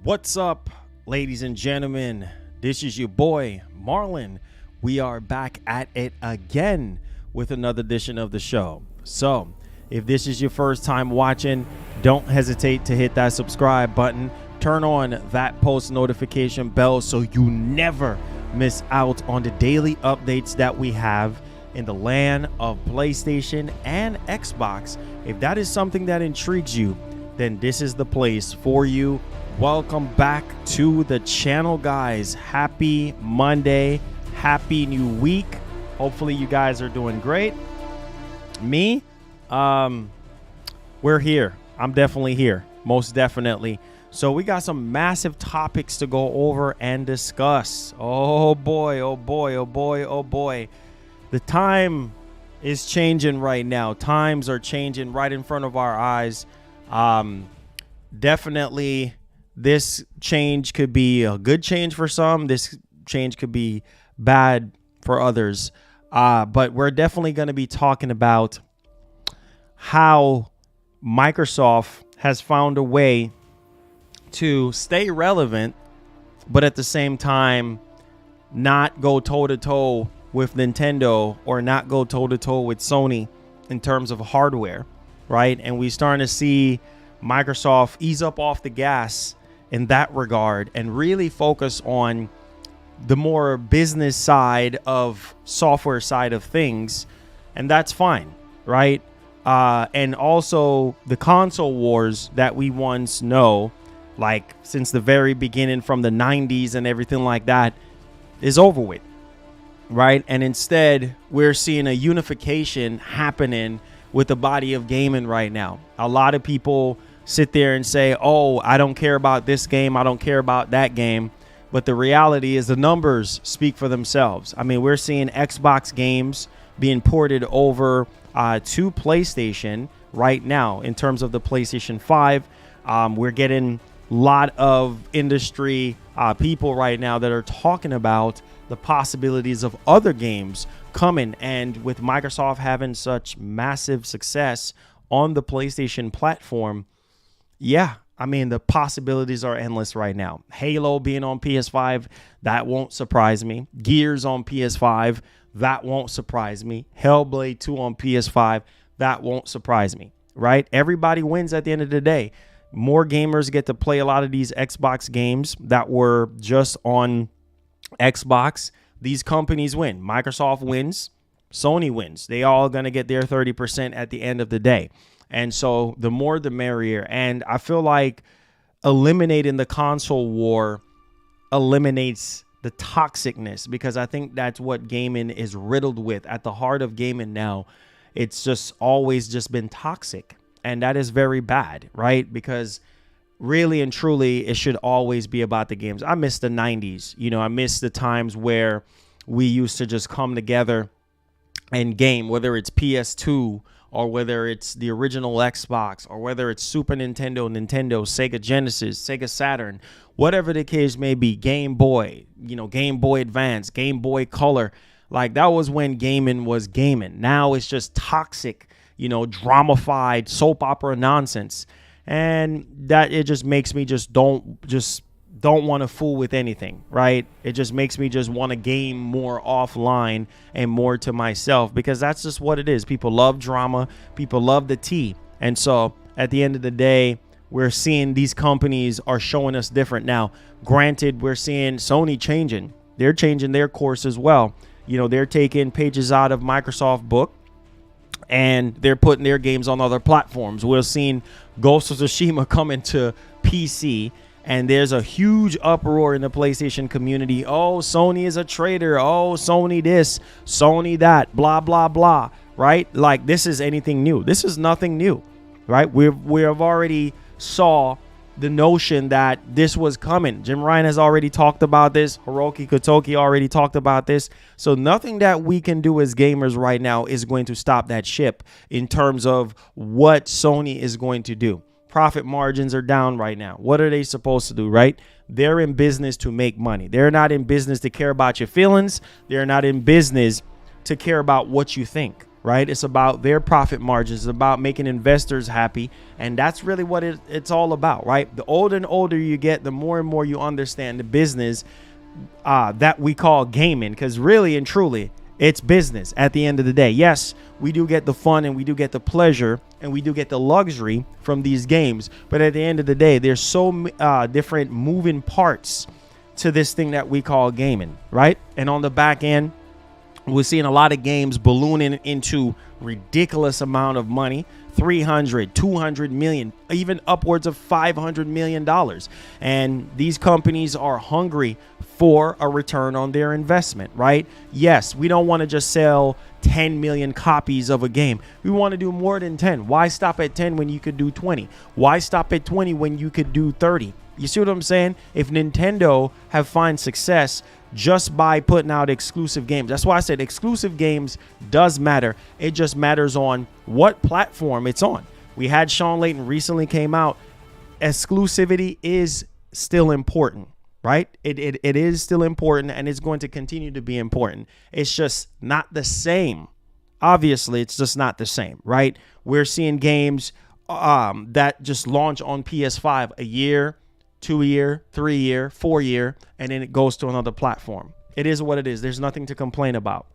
What's up, ladies and gentlemen? This is your boy, Marlon. We are back at it again with another edition of the show. So, if this is your first time watching, don't hesitate to hit that subscribe button. Turn on that post notification bell so you never miss out on the daily updates that we have in the land of PlayStation and Xbox. If that is something that intrigues you, then this is the place for you. Welcome back to the channel, guys. Happy Monday. Happy new week. Hopefully you guys are doing great. Me, we're here. I'm definitely here. Most definitely. So we got some massive topics to go over and discuss. Oh boy, oh boy, oh boy, oh boy. The time is changing right now. Times are changing right in front of our eyes. Definitely this change could be a good change for some. This change could be bad for others. But we're definitely going to be talking about how Microsoft has found a way to stay relevant, but at the same time not go toe-to-toe with Nintendo or not go toe-to-toe with Sony in terms of hardware, right? And we're starting to see Microsoft ease up off the gas in that regard and really focus on the more business side of software side of things, and that's fine, right? And also the console wars that we once know, like since the very beginning from the 90s and everything like that, is over with, right? And instead we're seeing a unification happening with the body of gaming right now. A lot of people sit there and say, oh, I don't care about this game, I don't care about that game. But the reality is the numbers speak for themselves. I mean, we're seeing Xbox games being ported over to PlayStation right now in terms of the PlayStation 5. We're getting a lot of industry people right now that are talking about the possibilities of other games coming. And with Microsoft having such massive success on the PlayStation platform, yeah, I mean, the possibilities are endless right now. Halo being on PS5, that won't surprise me. Gears on PS5, that won't surprise me. Hellblade 2 on PS5, that won't surprise me, right? Everybody wins at the end of the day. More gamers get to play a lot of these Xbox games that were just on Xbox. These companies win. Microsoft wins. Sony wins. They all going to get their 30% at the end of the day. And so the more the merrier. And I feel like eliminating the console war eliminates the toxicness, because I think that's what gaming is riddled with. At the heart of gaming now, it's just always just been toxic. And that is very bad, right? Because really and truly, it should always be about the games. I miss the 90s. You know, I miss the times where we used to just come together and game, whether it's PS2 or whether it's the original Xbox, or whether it's Super Nintendo, Sega Genesis, Sega Saturn, whatever the case may be, Game Boy, you know, Game Boy Advance, Game Boy Color. Like, that was when gaming was gaming. Now it's just toxic, you know, drama-fied soap opera nonsense. And that, it just makes me don't want to fool with anything, right? It just makes me just want to game more offline and more to myself, because that's just what it is. People love drama. People love the tea. And so at the end of the day, we're seeing these companies are showing us different now. Granted, we're seeing Sony changing. They're changing their course as well. You know, they're taking pages out of Microsoft book and they're putting their games on other platforms. We're seeing Ghost of Tsushima coming to PC. And there's a huge uproar in the PlayStation community. Oh, Sony is a traitor. Oh, Sony this, Sony that, blah, blah, blah, right? Like, this is anything new. This is nothing new, right? We have already saw the notion that this was coming. Jim Ryan has already talked about this. Hiroki Kotoki already talked about this. So nothing that we can do as gamers right now is going to stop that ship in terms of what Sony is going to do. Profit margins are down right now. What are they supposed to do, right? They're in business to make money. They're not in business to care about your feelings. They're not in business to care about what you think, right? It's about their profit margins. It's about making investors happy. And that's really what it's all about, right? The older and older you get, the more and more you understand the business that we call gaming, because really and truly, it's business at the end of the day. Yes, we do get the fun and we do get the pleasure and we do get the luxury from these games. But at the end of the day, there's so different moving parts to this thing that we call gaming, right? And on the back end, we're seeing a lot of games ballooning into ridiculous amount of money, 300, 200 million, even upwards of $500 million. And these companies are hungry for a return on their investment, right? Yes, we don't want to just sell 10 million copies of a game. We want to do more than 10. Why stop at 10 when you could do 20? Why stop at 20 when you could do 30? You see what I'm saying? If Nintendo have found success just by putting out exclusive games, that's why I said exclusive games does matter. It just matters on what platform it's on. We had Shawn Layden recently came out. Exclusivity is still important, right? It is still important, and it's going to continue to be important. It's just not the same. Obviously, it's just not the same, right? We're seeing games that just launch on PS5 a year, 2 year, 3 year, 4 year, and then it goes to another platform. It is what it is. There's nothing to complain about.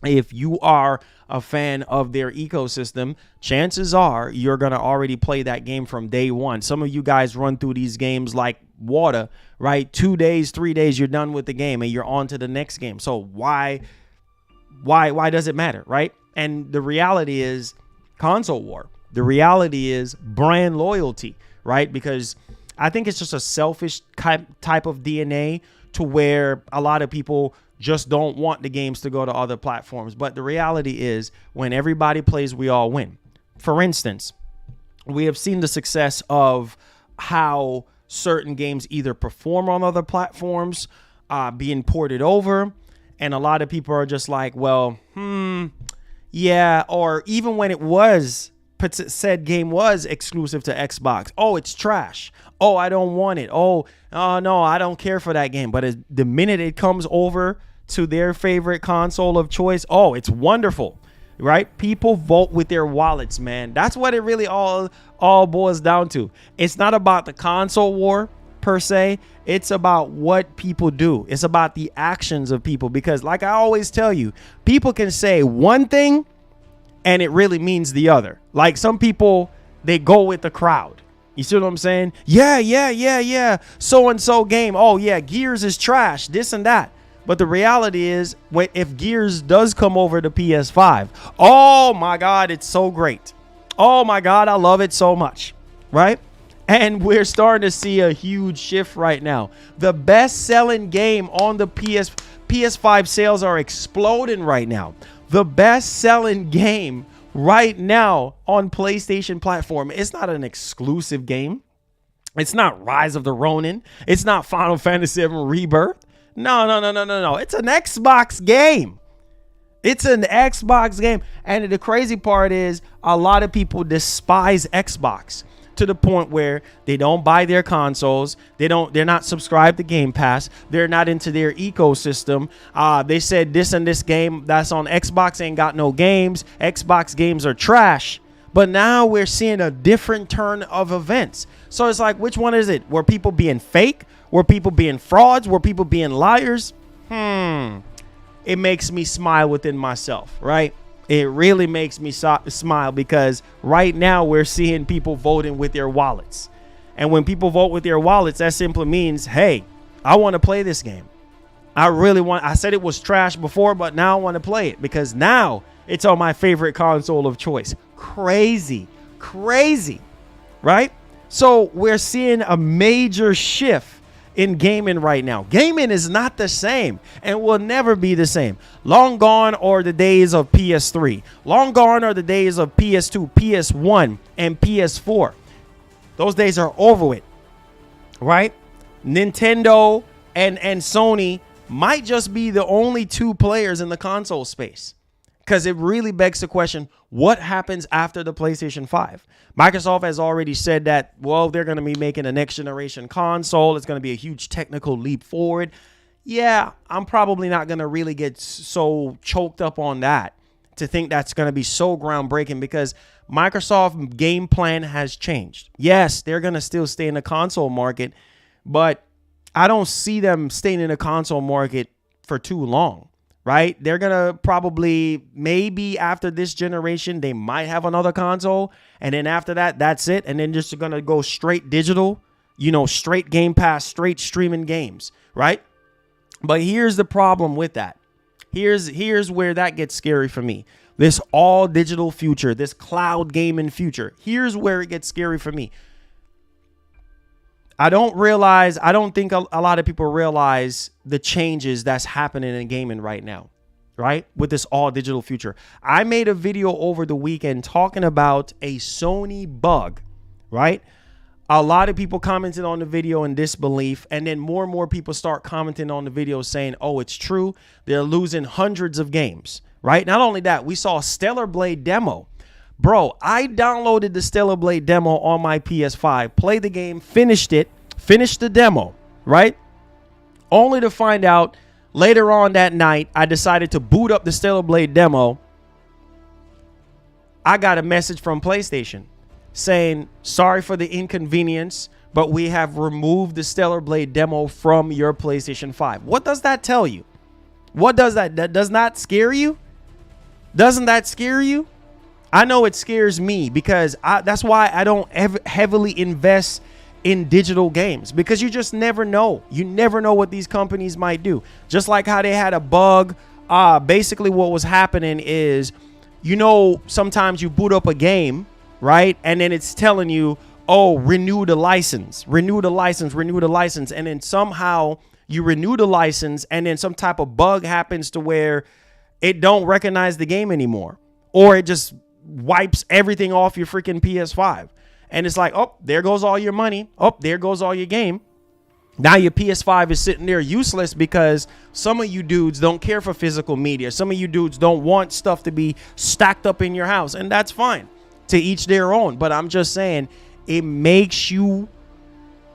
If you are a fan of their ecosystem, chances are you're going to already play that game from day one. Some of you guys run through these games like water, right? 2 days, 3 days, you're done with the game and you're on to the next game. So why does it matter, right? And the reality is console war. The reality is brand loyalty, right? Because I think it's just a selfish type of DNA to where a lot of people just don't want the games to go to other platforms. But the reality is when everybody plays, we all win. For instance, we have seen the success of how certain games either perform on other platforms, being ported over. And a lot of people are just like, well, yeah. Or even when it was said game was exclusive to Xbox. Oh, it's trash. Oh, I don't want it. Oh, no, I don't care for that game. But the minute it comes over to their favorite console of choice, oh, it's wonderful, right? People vote with their wallets, man. That's what it really all boils down to. It's not about the console war per se. It's about what people do. It's about the actions of people. Because like I always tell you, people can say one thing and it really means the other. Like some people, they go with the crowd. You see what I'm saying? Yeah. So-and-so game. Oh, yeah, Gears is trash, this and that. But the reality is, if Gears does come over to PS5, oh, my God, it's so great. Oh, my God, I love it so much, right? And we're starting to see a huge shift right now. The best-selling game on the PS5 sales are exploding right now. The best-selling game right now on PlayStation platform. It's not an exclusive game. It's not Rise of the Ronin. It's not Final Fantasy VII Rebirth. No. It's an Xbox game. It's an Xbox game. And the crazy part is a lot of people despise Xbox to the point where they don't buy their consoles. They're not subscribed to Game Pass. They're not into their ecosystem. They said this and this game that's on Xbox ain't got no games. Xbox games are trash. But now we're seeing a different turn of events. So it's like, which one is it? Were people being fake? Were people being frauds? Were people being liars? It makes me smile within myself, right? It really makes me smile because right now we're seeing people voting with their wallets. And when people vote with their wallets, that simply means, hey, I want to play this game. I said it was trash before, but now I want to play it because now it's on my favorite console of choice. Crazy, right? So we're seeing a major shift in gaming right now. Gaming is not the same and will never be the same. Long gone are the days of PS3. Long gone are the days of PS2, PS1, and PS4. Those days are over with, right? Nintendo and Sony might just be the only two players in the console space. Because it really begs the question, what happens after the PlayStation 5? Microsoft has already said that, well, they're going to be making a next generation console. It's going to be a huge technical leap forward. Yeah, I'm probably not going to really get so choked up on that to think that's going to be so groundbreaking because Microsoft game plan has changed. Yes, they're going to still stay in the console market, but I don't see them staying in the console market for too long, right? They're going to probably, maybe after this generation, they might have another console. And then after that, that's it. And then just going to go straight digital, you know, straight Game Pass, straight streaming games, right? But here's the problem with that. Here's where that gets scary for me. This all digital future, this cloud gaming future. Here's where it gets scary for me. I don't think a lot of people realize the changes that's happening in gaming right now, right? With this all digital future. I made a video over the weekend talking about a Sony bug, right? A lot of people commented on the video in disbelief, and then more and more people start commenting on the video saying, oh, it's true. They're losing hundreds of games, right? Not only that, we saw a Stellar Blade demo. Bro, I downloaded the Stellar Blade demo on my PS5, played the game, finished the demo, right? Only to find out later on that night, I decided to boot up the Stellar Blade demo. I got a message from PlayStation saying, sorry for the inconvenience, but we have removed the Stellar Blade demo from your PlayStation 5. What does that tell you? What does that does not scare you? Doesn't that scare you? I know it scares me because that's why I don't heavily invest in digital games, because you just never know. You never know what these companies might do. Just like how they had a bug. Basically what was happening is, you know, sometimes you boot up a game, right? And then it's telling you, oh, renew the license. And then somehow you renew the license and then some type of bug happens to where it don't recognize the game anymore. Or it just wipes everything off your freaking PS5. And it's like, oh, there goes all your money. Oh, there goes all your game. Now your PS5 is sitting there useless because some of you dudes don't care for physical media. Some of you dudes don't want stuff to be stacked up in your house. And that's fine. To each their own. But I'm just saying, it makes you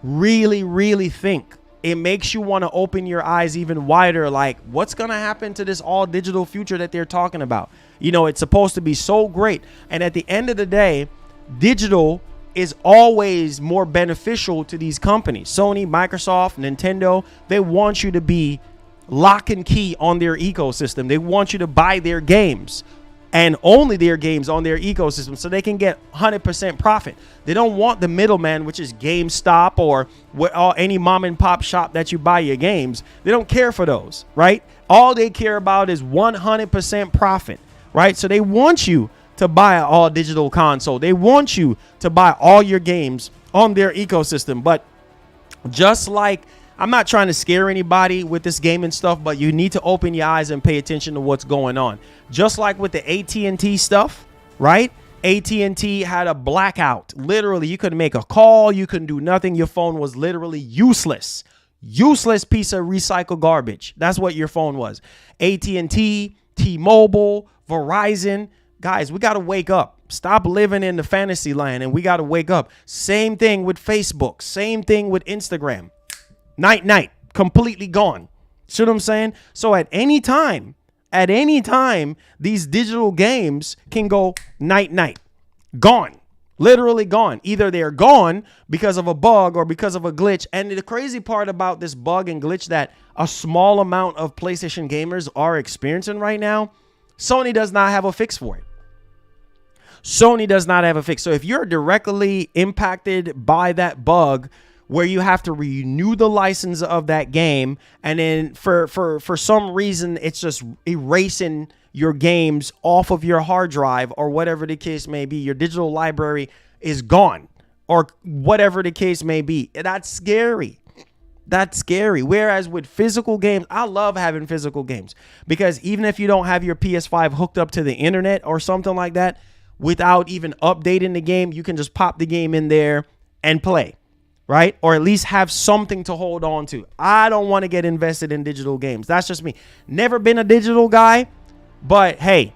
really, really think. It makes you want to open your eyes even wider. Like, what's going to happen to this all digital future that they're talking about? You know, it's supposed to be so great. And at the end of the day, digital is always more beneficial to these companies. Sony, Microsoft, Nintendo, they want you to be lock and key on their ecosystem. They want you to buy their games and only their games on their ecosystem so they can get 100% profit. They don't want the middleman, which is GameStop or any mom and pop shop that you buy your games. They don't care for those, right? All they care about is 100% profit, right? So they want you to buy an all digital console. They want you to buy all your games on their ecosystem. But just like, I'm not trying to scare anybody with this gaming stuff, but you need to open your eyes and pay attention to what's going on. Just like with the AT&T stuff, right? AT&T had a blackout. Literally, you couldn't make a call. You couldn't do nothing. Your phone was literally useless. Useless piece of recycled garbage. That's what your phone was. AT&T, T-Mobile, Verizon. Guys, we got to wake up. Stop living in the fantasy land, and we got to wake up. Same thing with Facebook. Same thing with Instagram. Night, completely gone. See what I'm saying? So at any time, these digital games can go night, gone, literally gone. Either they're gone because of a bug or because of a glitch. And the crazy part about this bug and glitch that a small amount of PlayStation gamers are experiencing right now, Sony does not have a fix for it. Sony does not have a fix. So if you're directly impacted by that bug, where you have to renew the license of that game, and then for some reason it's just erasing your games off of your hard drive or whatever the case may be, your digital library is gone or whatever the case may be. That's scary. That's scary. Whereas with physical games, I love having physical games because even if you don't have your PS5 hooked up to the internet or something like that, without even updating the game, you can just pop the game in there and play. Right? Or at least have something to hold on to. I don't want to get invested in digital games. That's just me. Never been a digital guy. But hey,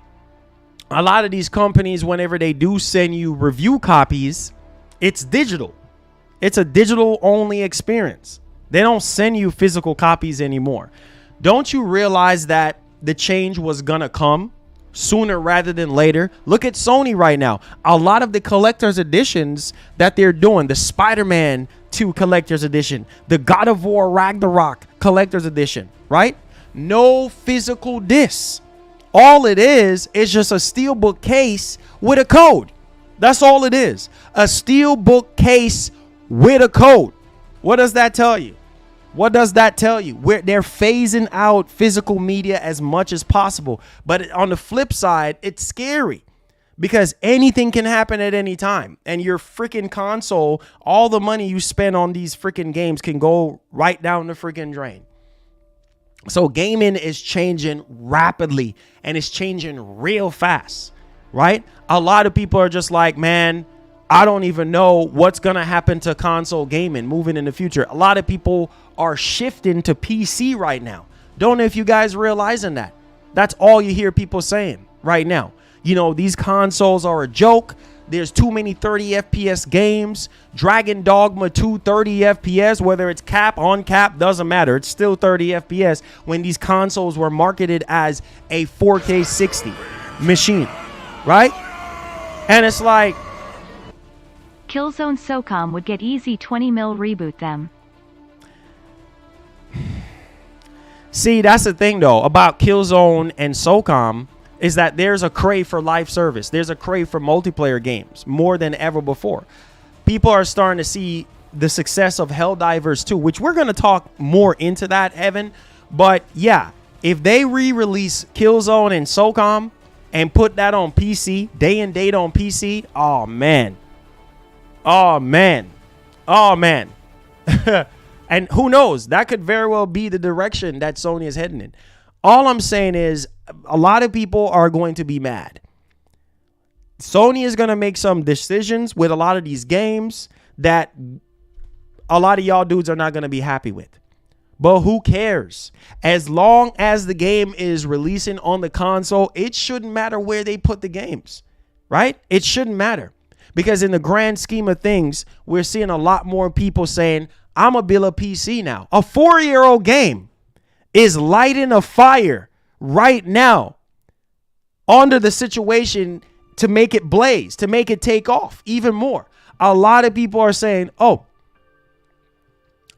a lot of these companies, whenever they do send you review copies, it's digital. It's a digital only experience. They don't send you physical copies anymore. Don't you realize that the change was going to come sooner rather than later. Look at Sony right now. A lot of the collector's editions that they're doing, the Spider-Man 2 collector's edition, the God of War Ragnarok collector's edition, right? No physical discs. All it is just a steelbook case with a code. That's all it is. A steelbook case with a code. What does that tell you? What does that tell you? They're phasing out physical media as much as possible. But on the flip side, it's scary because anything can happen at any time. And your freaking console, all the money you spend on these freaking games can go right down the freaking drain. So gaming is changing rapidly and it's changing real fast, right? A lot of people are just like, man, I don't even know what's going to happen to console gaming moving in the future. A lot of people are shifting to PC right now. Don't know if you guys realizing that. That's all you hear people saying right now. You know, these consoles are a joke. There's too many 30 FPS games. Dragon Dogma 2 30 FPS, whether it's cap, on cap, doesn't matter. It's still 30 FPS when these consoles were marketed as a 4K 60 machine, right? And it's like, Killzone SOCOM would get easy 20 mil reboot them. See, that's the thing though about Killzone and SOCOM is that there's a crave for live service. There's a crave for multiplayer games more than ever before. People are starting to see the success of Helldivers 2, which we're going to talk more into that, Evan. But yeah, if they re-release Killzone and SOCOM and put that on PC, day and date on PC, oh man. Oh, man. Oh, man. And who knows? That could very well be the direction that Sony is heading in. All I'm saying is a lot of people are going to be mad. Sony is going to make some decisions with a lot of these games that a lot of y'all dudes are not going to be happy with. But who cares? As long as the game is releasing on the console, it shouldn't matter where they put the games, right? It shouldn't matter. Because in the grand scheme of things, we're seeing a lot more people saying, I'm going to build a PC now. A 4-year-old game is lighting a fire right now under the situation to make it blaze, to make it take off even more. A lot of people are saying, oh,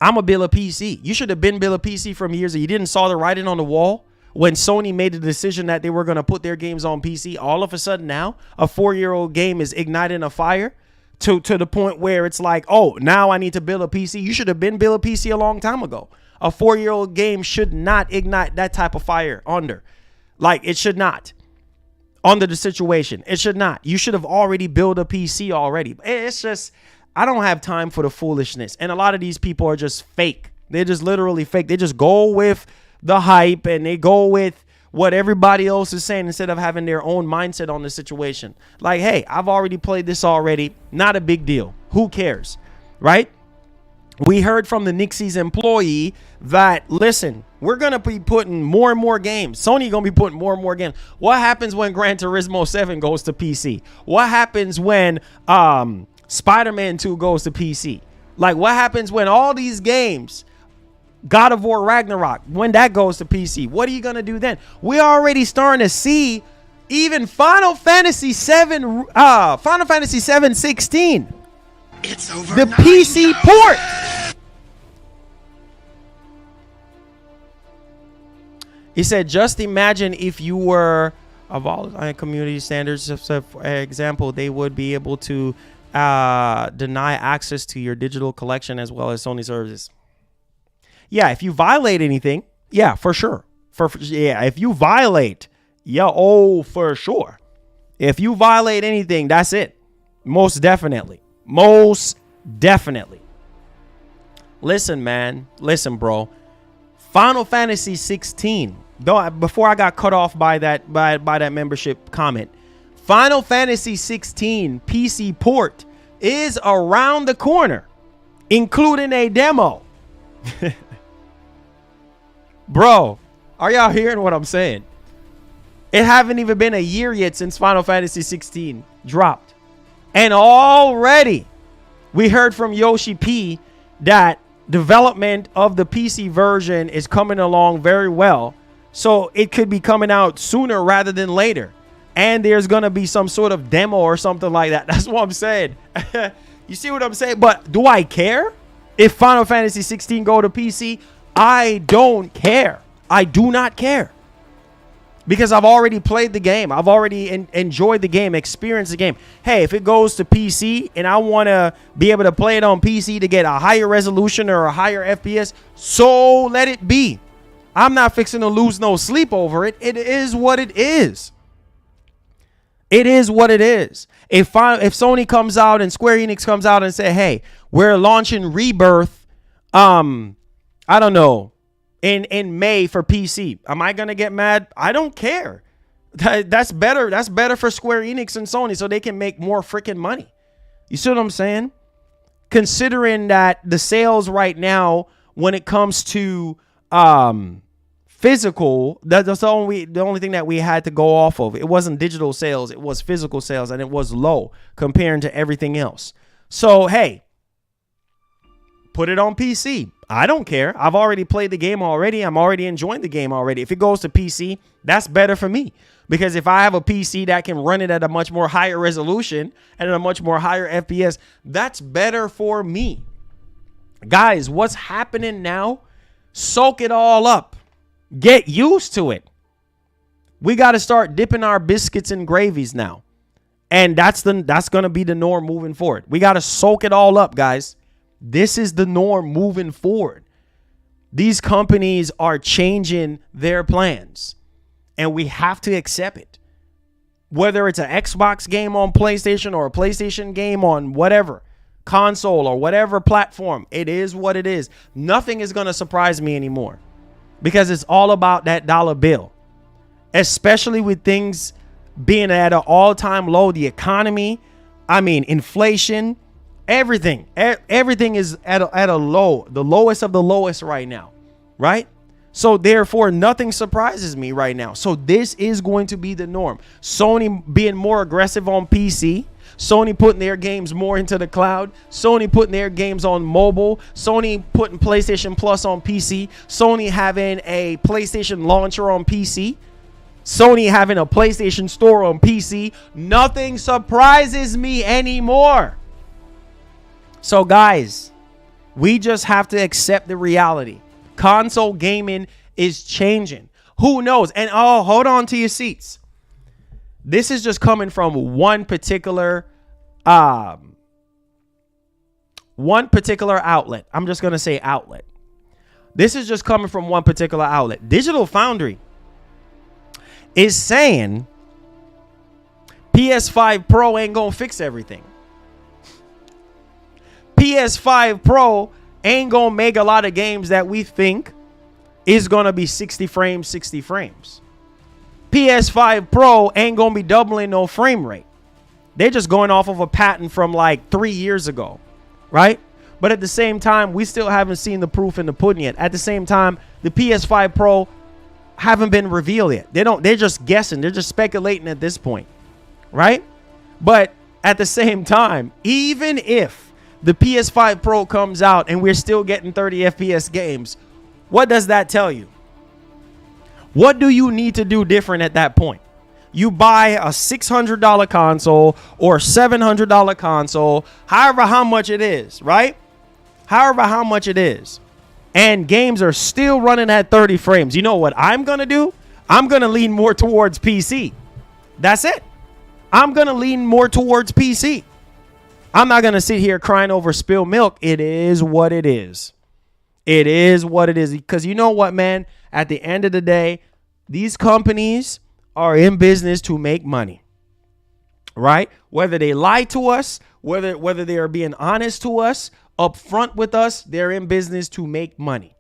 I'm going to build a PC. You should have been build a PC from years ago. You didn't saw the writing on the wall. When Sony made the decision that they were going to put their games on PC, all of a sudden now a 4-year-old game is igniting a fire to the point where it's like, oh, now I need to build a PC. You should have been build a PC a long time ago. A 4-year-old game should not ignite that type of fire under. Like, it should not. Under the situation. It should not. You should have already built a PC already. It's just, I don't have time for the foolishness. And a lot of these people are just fake. They're just literally fake. They just go with the hype and they go with what everybody else is saying instead of having their own mindset on the situation. Like, hey, I've already played this already. Not a big deal. Who cares? Right? We heard from the Nixie's employee that, listen, we're going to be putting more and more games. Sony going to be putting more and more games. What happens when Gran Turismo 7 goes to PC? What happens when Spider-Man 2 goes to PC? Like, what happens when all these games, God of War Ragnarok, when that goes to PC? What are you going to do then? We're already starting to see even Final Fantasy 7 16. It's over. The PC port. He said, just imagine if you were of all community standards, for example, they would be able to deny access to your digital collection as well as Sony services. Yeah, if you violate anything, yeah, for sure. Yeah, if you violate, yeah, oh, for sure. If you violate anything, that's it. Most definitely. Most definitely. Listen, man. Listen, bro. Final Fantasy 16. Before I got cut off by that membership comment, Final Fantasy 16 PC port is around the corner, including a demo. Bro, are y'all hearing what I'm saying? It haven't even been a year yet since Final Fantasy 16 dropped. And already we heard from Yoshi P that development of the PC version is coming along very well. So it could be coming out sooner rather than later. and there's going to be some sort of demo or something like that. That's what I'm saying. You see what I'm saying? But do I care if Final Fantasy 16 go to PC? I don't care. I do not care. Because I've already played the game. I've already enjoyed the game, experienced the game. Hey, if it goes to PC and I want to be able to play it on PC to get a higher resolution or a higher FPS, so let it be. I'm not fixing to lose no sleep over it. It is what it is. It is what it is. If Sony comes out and Square Enix comes out and say, hey, we're launching Rebirth, I don't know, in May for PC, am I gonna get mad? I don't care. That's better. That's better for Square Enix and Sony, so they can make more freaking money. You see what I'm saying? Considering that the sales right now, when it comes to physical, that's the only thing that we had to go off of. It wasn't digital sales, it was physical sales, and it was low comparing to everything else. So hey, put it on PC. I don't care. I've already played the game already. I'm already enjoying the game already. If it goes to PC, that's better for me. Because if I have a PC that can run it at a much more higher resolution and at a much more higher FPS, that's better for me. Guys, what's happening now? Soak it all up. Get used to it. We got to start dipping our biscuits in gravies now. And that's going to be the norm moving forward. We got to soak it all up, guys. This is the norm moving forward. These companies are changing their plans, and we have to accept it. Whether it's an Xbox game on PlayStation or a PlayStation game on whatever console or whatever platform, it is what it is. Nothing is going to surprise me anymore because it's all about that dollar bill, especially with things being at an all-time low. The economy, inflation, everything is at a low, the lowest of the lowest right now, right? So therefore, nothing surprises me right now. So this is going to be the norm. Sony being more aggressive on PC, Sony putting their games more into the cloud, Sony putting their games on mobile, Sony putting PlayStation Plus on PC, Sony having a PlayStation launcher on PC, Sony having a PlayStation Store on PC. Nothing surprises me anymore. So guys, we just have to accept the reality. Console gaming is changing. Who knows? And hold on to your seats. This is just coming from one particular outlet. I'm just going to say outlet. This is just coming from one particular outlet. Digital Foundry is saying PS5 Pro ain't going to fix everything. PS5 Pro ain't gonna make a lot of games that we think is gonna be 60 frames. PS5 Pro ain't gonna be doubling no frame rate. They're just going off of a patent from like 3 years ago, right? But at the same time, we still haven't seen the proof in the pudding yet. At the same time, the PS5 Pro haven't been revealed yet. They're just guessing. They're just speculating at this point, right? But at the same time, even if the PS5 Pro comes out and we're still getting 30 FPS games, what does that tell you? What do you need to do different at that point? You buy a $600 console or $700 console, however how much it is, right? However how much it is. And games are still running at 30 frames. You know what I'm going to do? I'm going to lean more towards PC. That's it. I'm going to lean more towards PC. I'm not going to sit here crying over spilled milk. It is what it is. It is what it is. Because you know what, man? At the end of the day, these companies are in business to make money, right? Whether they lie to us, whether they are being honest to us, upfront with us, they're in business to make money.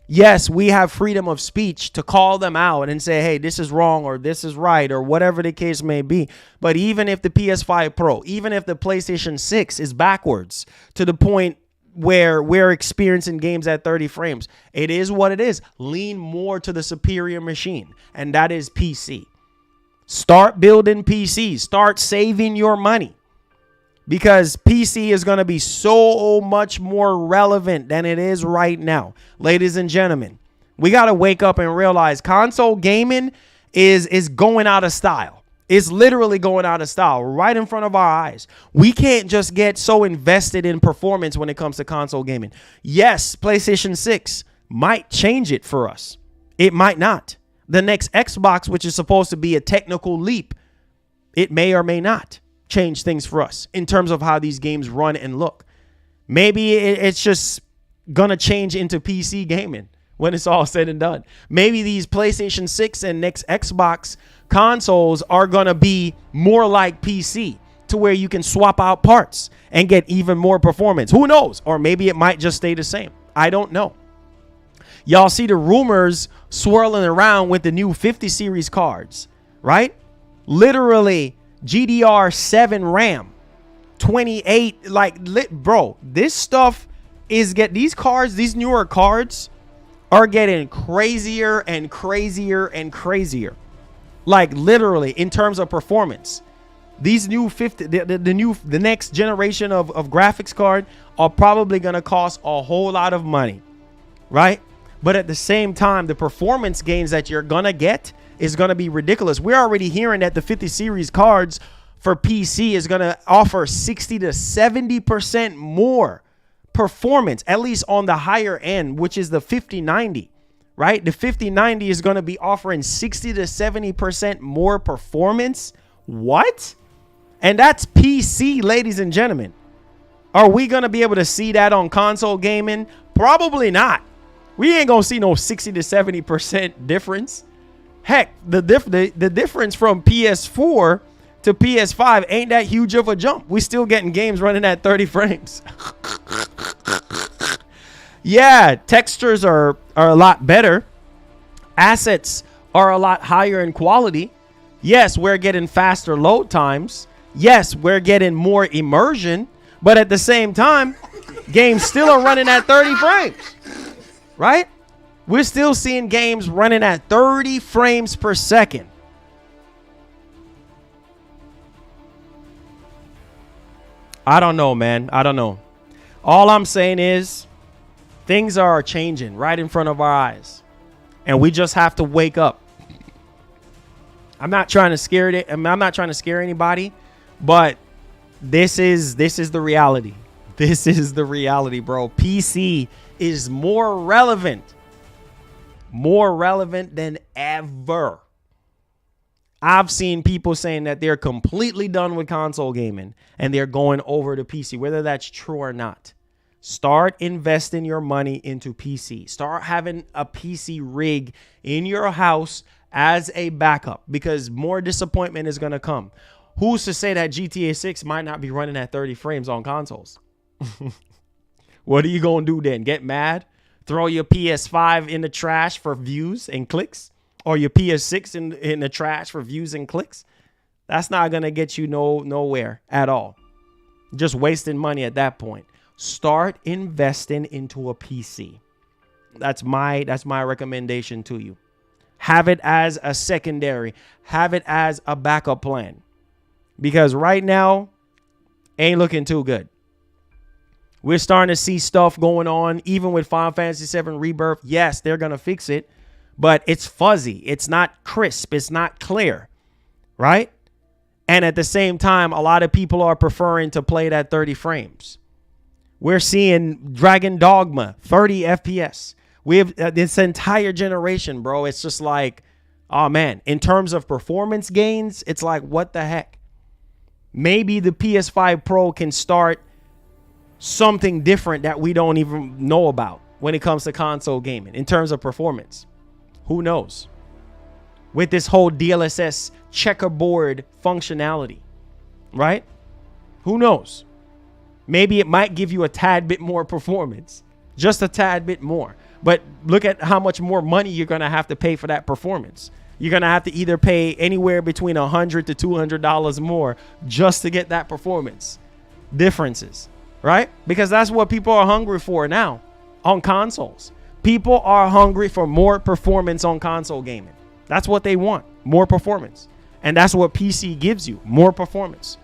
Yes, we have freedom of speech to call them out and say, hey, this is wrong or this is right or whatever the case may be. But even if the PS5 Pro, even if the PlayStation 6 is backwards to the point where we're experiencing games at 30 frames, it is what it is. Lean more to the superior machine, and that is PC. Start building PCs. Start saving your money. Because PC is going to be so much more relevant than it is right now. Ladies and gentlemen, we got to wake up and realize console gaming is going out of style. It's literally going out of style right in front of our eyes. We can't just get so invested in performance when it comes to console gaming. Yes, PlayStation 6 might change it for us. It might not. The next Xbox, which is supposed to be a technical leap, it may or may not change things for us in terms of how these games run and look. Maybe it's just going to change into PC gaming when it's all said and done. Maybe these PlayStation 6 and next Xbox consoles are going to be more like PC to where you can swap out parts and get even more performance. Who knows? Or maybe it might just stay the same. I don't know. Y'all see the rumors swirling around with the new 50 series cards, right? Literally GDR7 RAM, 28, bro, this stuff is these cards, these newer cards are getting crazier and crazier and crazier. Like literally in terms of performance. These new 50, the next generation of graphics card are probably going to cost a whole lot of money, right? But at the same time, the performance gains that you're going to get is going to be ridiculous. We're already hearing that the 50 series cards for PC is going to offer 60 to 70% more performance, at least on the higher end, which is the 5090, right? The 5090 is going to be offering 60 to 70% more performance. What? And that's PC, ladies and gentlemen. Are we going to be able to see that on console gaming? Probably not. We ain't going to see no 60 to 70% difference. Heck, the difference from PS4 to PS5 ain't that huge of a jump. We still getting games running at 30 frames. Yeah, textures are a lot better. Assets are a lot higher in quality. Yes, we're getting faster load times. Yes, we're getting more immersion. But at the same time, games still are running at 30 frames. Right? We're still seeing games running at 30 frames per second. I don't know, man. I don't know. All I'm saying is things are changing right in front of our eyes. And we just have to wake up. I'm not trying to scare it. I'm not trying to scare anybody, but this is the reality. This is the reality, bro. PC is more relevant than ever. I've seen people saying that they're completely done with console gaming and they're going over to PC, whether that's true or not. Start investing your money into PC. Start having a PC rig in your house as a backup, because more disappointment is going to come. Who's to say that GTA 6 might not be running at 30 frames on consoles? What are you going to do then? Get mad? Throw your PS5 in the trash for views and clicks? Or your PS6 in the trash for views and clicks? That's not going to get you nowhere at all. Just wasting money at that point. Start investing into a PC. That's my recommendation to you. Have it as a secondary. Have it as a backup plan. Because right now, ain't looking too good. We're starting to see stuff going on, even with Final Fantasy VII Rebirth. Yes, they're going to fix it, but it's fuzzy. It's not crisp. It's not clear, right? And at the same time, a lot of people are preferring to play it at 30 frames. We're seeing Dragon Dogma, 30 FPS. We have this entire generation, bro. It's just like, oh, man. In terms of performance gains, it's like, what the heck? Maybe the PS5 Pro can start something different that we don't even know about when it comes to console gaming in terms of performance. Who knows? With this whole DLSS checkerboard functionality, right? Who knows? Maybe it might give you a tad bit more performance, just a tad bit more. But look at how much more money you're going to have to pay for that performance. You're going to have to either pay anywhere between $100 to $200 more just to get that performance differences. Right? Because that's what people are hungry for now on consoles. People are hungry for more performance on console gaming. That's what they want, more performance. And that's what PC gives you, more performance.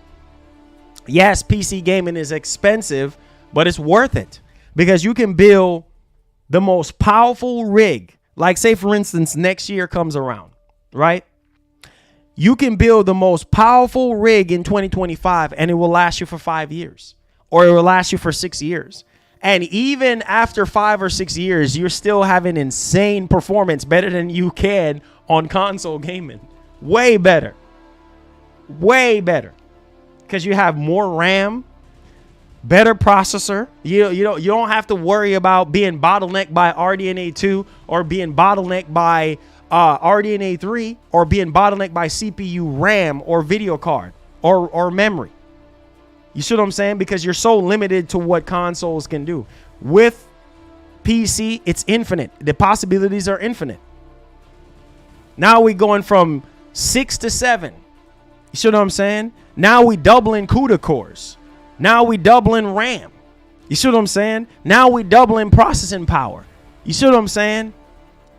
Yes, PC gaming is expensive, but it's worth it because you can build the most powerful rig. Like say, for instance, next year comes around, right? You can build the most powerful rig in 2025 and it will last you for 5 years, or it will last you for 6 years. And even after 5 or 6 years, you're still having insane performance, better than you can on console gaming. Way better. Way better. Because you have more RAM, better processor. You don't have to worry about being bottlenecked by RDNA 2 or being bottlenecked by RDNA 3 or being bottlenecked by CPU, RAM, or video card or memory. You see what I'm saying? Because you're so limited to what consoles can do. With PC, it's infinite. The possibilities are infinite. Now we're going from 6 to 7. You see what I'm saying? Now we doubling CUDA cores. Now we doubling RAM. You see what I'm saying? Now we doubling processing power. You see what I'm saying?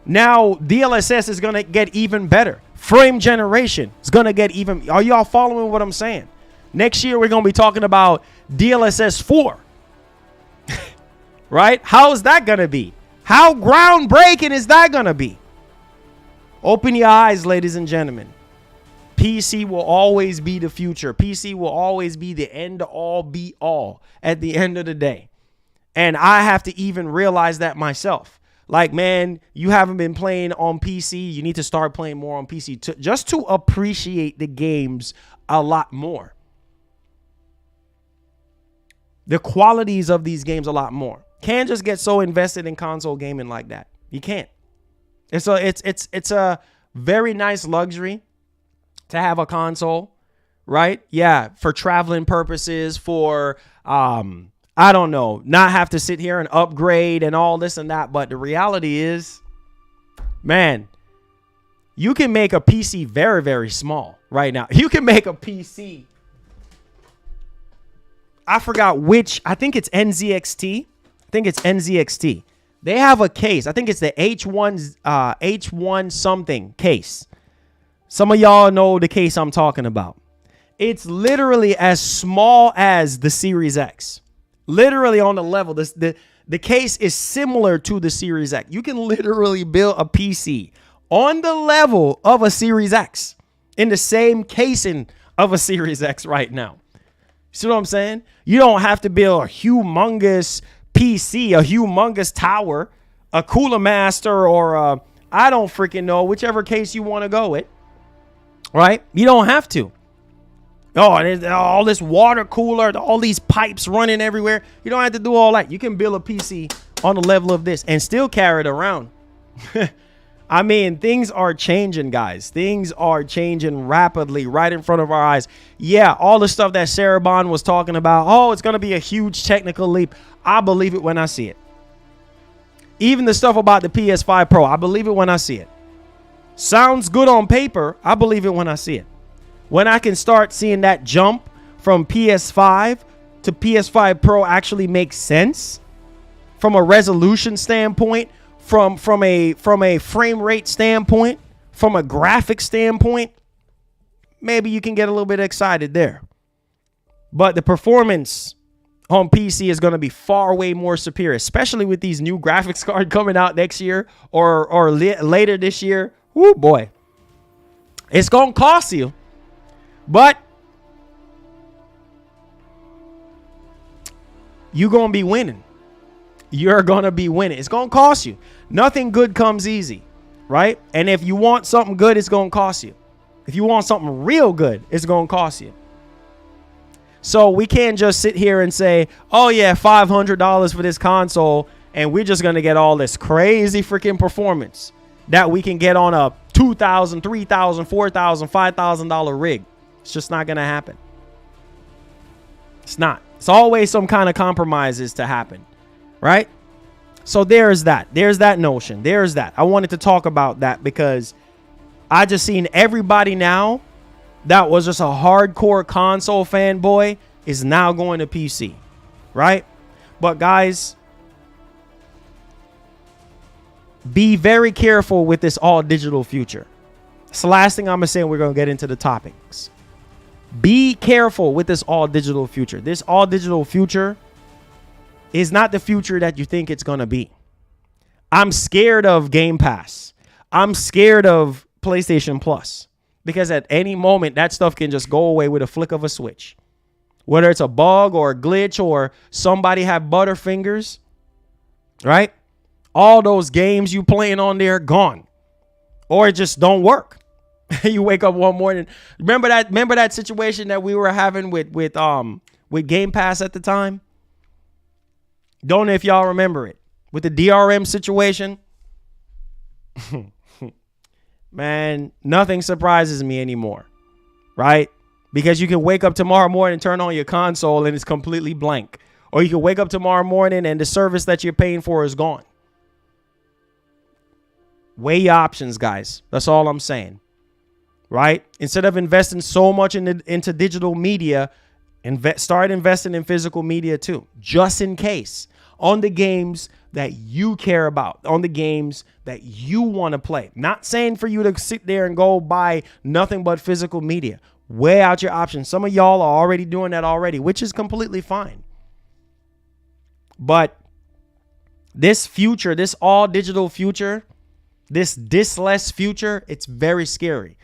Now DLSS is going to get even better. Frame generation is going to get even. Are y'all following what I'm saying? Next year, we're going to be talking about DLSS 4. Right? How is that going to be? How groundbreaking is that going to be? Open your eyes, ladies and gentlemen. PC will always be the future. PC will always be the end all be all at the end of the day. And I have to even realize that myself. Like, man, you haven't been playing on PC. You need to start playing more on PC just to appreciate the games a lot more. The qualities of these games a lot more. Can't just get so invested in console gaming like that. You can't. And so it's a very nice luxury to have a console, right? Yeah, for traveling purposes, for I don't know, not have to sit here and upgrade and all this and that. But the reality is, man, you can make a PC very, very small right now. You can make a PC. I forgot which. I think it's NZXT. They have a case. I think it's the H1 something case. Some of y'all know the case I'm talking about. It's literally as small as the Series X. Literally on the level. The case is similar to the Series X. You can literally build a PC on the level of a Series X in the same casing of a Series X right now. See what I'm saying? You don't have to build a humongous PC, a humongous tower, a Cooler Master, or I don't freaking know, whichever case you want to go with. Right? You don't have to. Oh, and all this water cooler, all these pipes running everywhere. You don't have to do all that. You can build a PC on the level of this and still carry it around. I mean, things are changing, guys. Things are changing rapidly right in front of our eyes. Yeah, all the stuff that Sarabon was talking about. Oh, it's going to be a huge technical leap. I believe it when I see it. Even the stuff about the PS5 Pro, I believe it when I see it. Sounds good on paper. I believe it when I see it. When I can start seeing that jump from PS5 to PS5 Pro actually makes sense from a resolution standpoint, from a frame rate standpoint, from a graphic standpoint, maybe you can get a little bit excited there. But the performance on PC is going to be far way more superior, especially with these new graphics cards coming out next year or later this year. Woo, boy. It's going to cost you. But you're going to be winning. You're going to be winning. It's going to cost you. Nothing good comes easy, right? And if you want something good, it's going to cost you. If you want something real good, it's going to cost you. So we can't just sit here and say, oh, yeah, $500 for this console, and we're just going to get all this crazy freaking performance that we can get on a $2,000, $3,000, $4,000, $5,000 rig. It's just not going to happen. It's not. It's always some kind of compromises to happen, right? So there's that. There's that notion. There's that. I wanted to talk about that because I just seen everybody now that was just a hardcore console fanboy is now going to PC, right? But guys, be very careful with this all digital future. It's the last thing I'm going to say. We're going to get into the topics. Be careful with this all digital future. This all digital future is not the future that you think it's going to be. I'm scared of Game Pass. I'm scared of PlayStation Plus because at any moment that stuff can just go away with a flick of a switch. Whether it's a bug or a glitch or somebody have butterfingers, right? All those games you playing on there gone, or it just don't work. You wake up one morning. Remember that situation that we were having with Game Pass at the time? Don't know if y'all remember it. With the DRM situation. Man, nothing surprises me anymore, right? Because you can wake up tomorrow morning and turn on your console and it's completely blank. Or you can wake up tomorrow morning and the service that you're paying for is gone. Weigh your options, guys. That's all I'm saying, right? Instead of investing so much into digital media, start investing in physical media too, just in case, on the games that you care about, on the games that you want to play. Not saying for you to sit there and go buy nothing but physical media. Weigh out your options. Some of y'all are already doing that already, which is completely fine. But this future, this all digital future, this diskless future, it's very scary.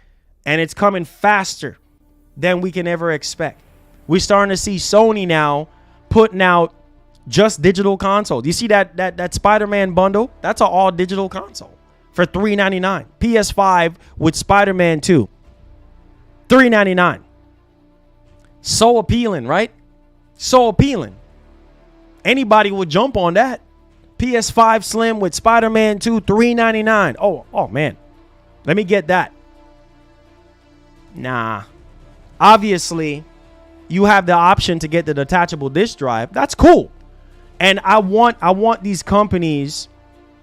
And it's coming faster than we can ever expect. We're starting to see Sony now putting out just digital consoles. You see that Spider-Man bundle? That's an all digital console for $399. PS5 with Spider-Man 2. $399. So appealing, right? So appealing. Anybody would jump on that. PS5 Slim with Spider-Man 2, $399. Oh man. Let me get that. Nah. Obviously, you have the option to get the detachable disk drive. That's cool. And I want these companies,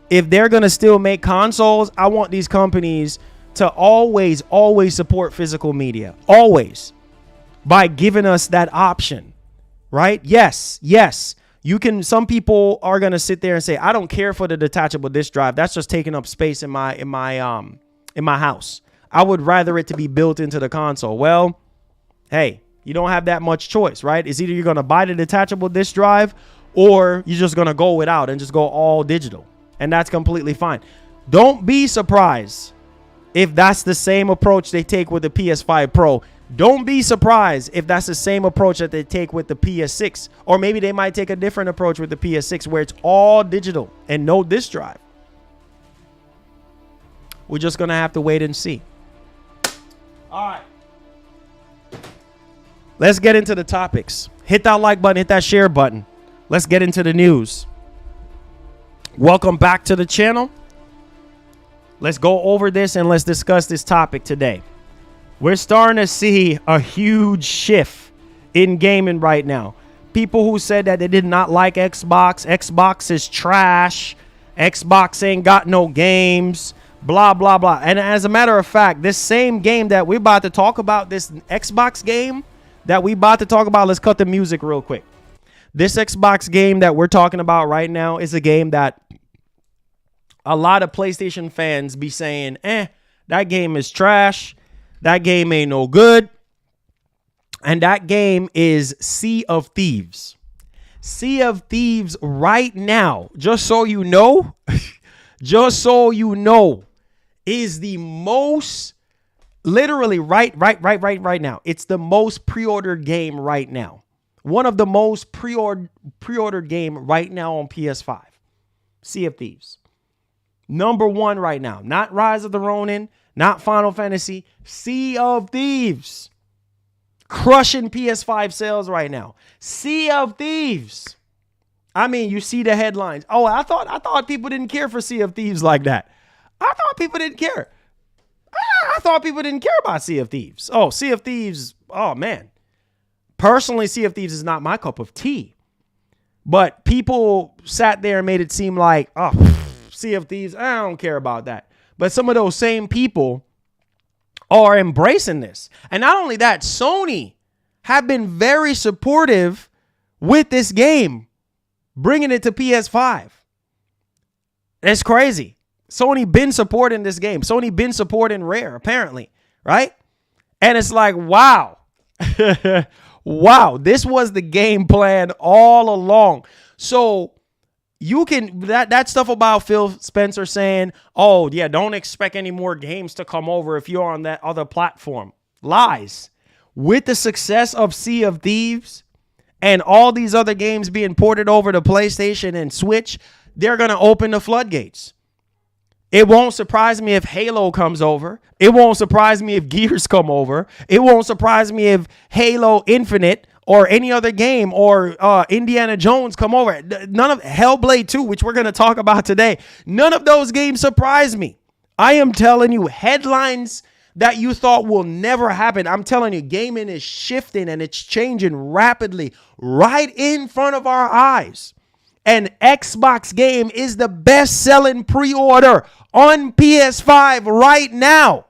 if they're going to still make consoles, I want these companies to always support physical media. Always. By giving us that option. Right? Yes. You can, some people are going to sit there and say, I don't care for the detachable disk drive. That's just taking up space in my house. I would rather it to be built into the console. Well, hey, you don't have that much choice, right? It's either you're going to buy the detachable disk drive or you're just going to go without and just go all digital. And that's completely fine. Don't be surprised if that's the same approach they take with the PS5 Pro. Don't be surprised if that's the same approach that they take with the PS6. Or maybe they might take a different approach with the PS6 where it's all digital and no disk drive. We're just going to have to wait and see. All right. Let's get into the topics. Hit that like button, hit that share button. Let's get into the news. Welcome back to the channel. Let's go over this and let's discuss this topic today. We're starting to see a huge shift in gaming right now. People who said that they did not like Xbox. Xbox is trash. Xbox ain't got no games. Blah, blah, blah. And as a matter of fact, this same game that we're about to talk about, this Xbox game that we about to talk about, let's cut the music real quick. This Xbox game that we're talking about right now is a game that a lot of PlayStation fans be saying, that game is trash. That game ain't no good. And that game is Sea of Thieves. Sea of Thieves right now, just so you know, is the most, literally right now. It's the most pre-ordered game right now. One of the most pre-ordered game right now on PS5. Sea of Thieves. Number one right now. Not Rise of the Ronin, not Final Fantasy. Sea of Thieves. Crushing PS5 sales right now. Sea of Thieves. I mean, you see the headlines. Oh, I thought people didn't care for Sea of Thieves like that. I thought people didn't care. I thought people didn't care about Sea of Thieves. Oh, Sea of Thieves. Oh, man. Personally, Sea of Thieves is not my cup of tea. But people sat there and made it seem like, Sea of Thieves, I don't care about that. But some of those same people are embracing this. And not only that, Sony have been very supportive with this game, bringing it to PS5. It's crazy. Sony been supporting this game. Sony been supporting Rare, apparently, right? And it's like, wow. Wow, this was the game plan all along. So You can that stuff about Phil Spencer saying, "Oh yeah, don't expect any more games to come over if you're on that other platform." Lies. With the success of Sea of Thieves and all these other games being ported over to PlayStation and Switch, they're going to open the floodgates. It won't surprise me if Halo comes over. It won't surprise me if Gears come over. It won't surprise me if Halo Infinite or any other game or Indiana Jones come over. None of Hellblade 2, which we're going to talk about today, none of those games surprise me. I am telling you, headlines that you thought will never happen. I'm telling you, gaming is shifting and it's changing rapidly right in front of our eyes. An Xbox game is the best-selling pre-order on PS5 right now.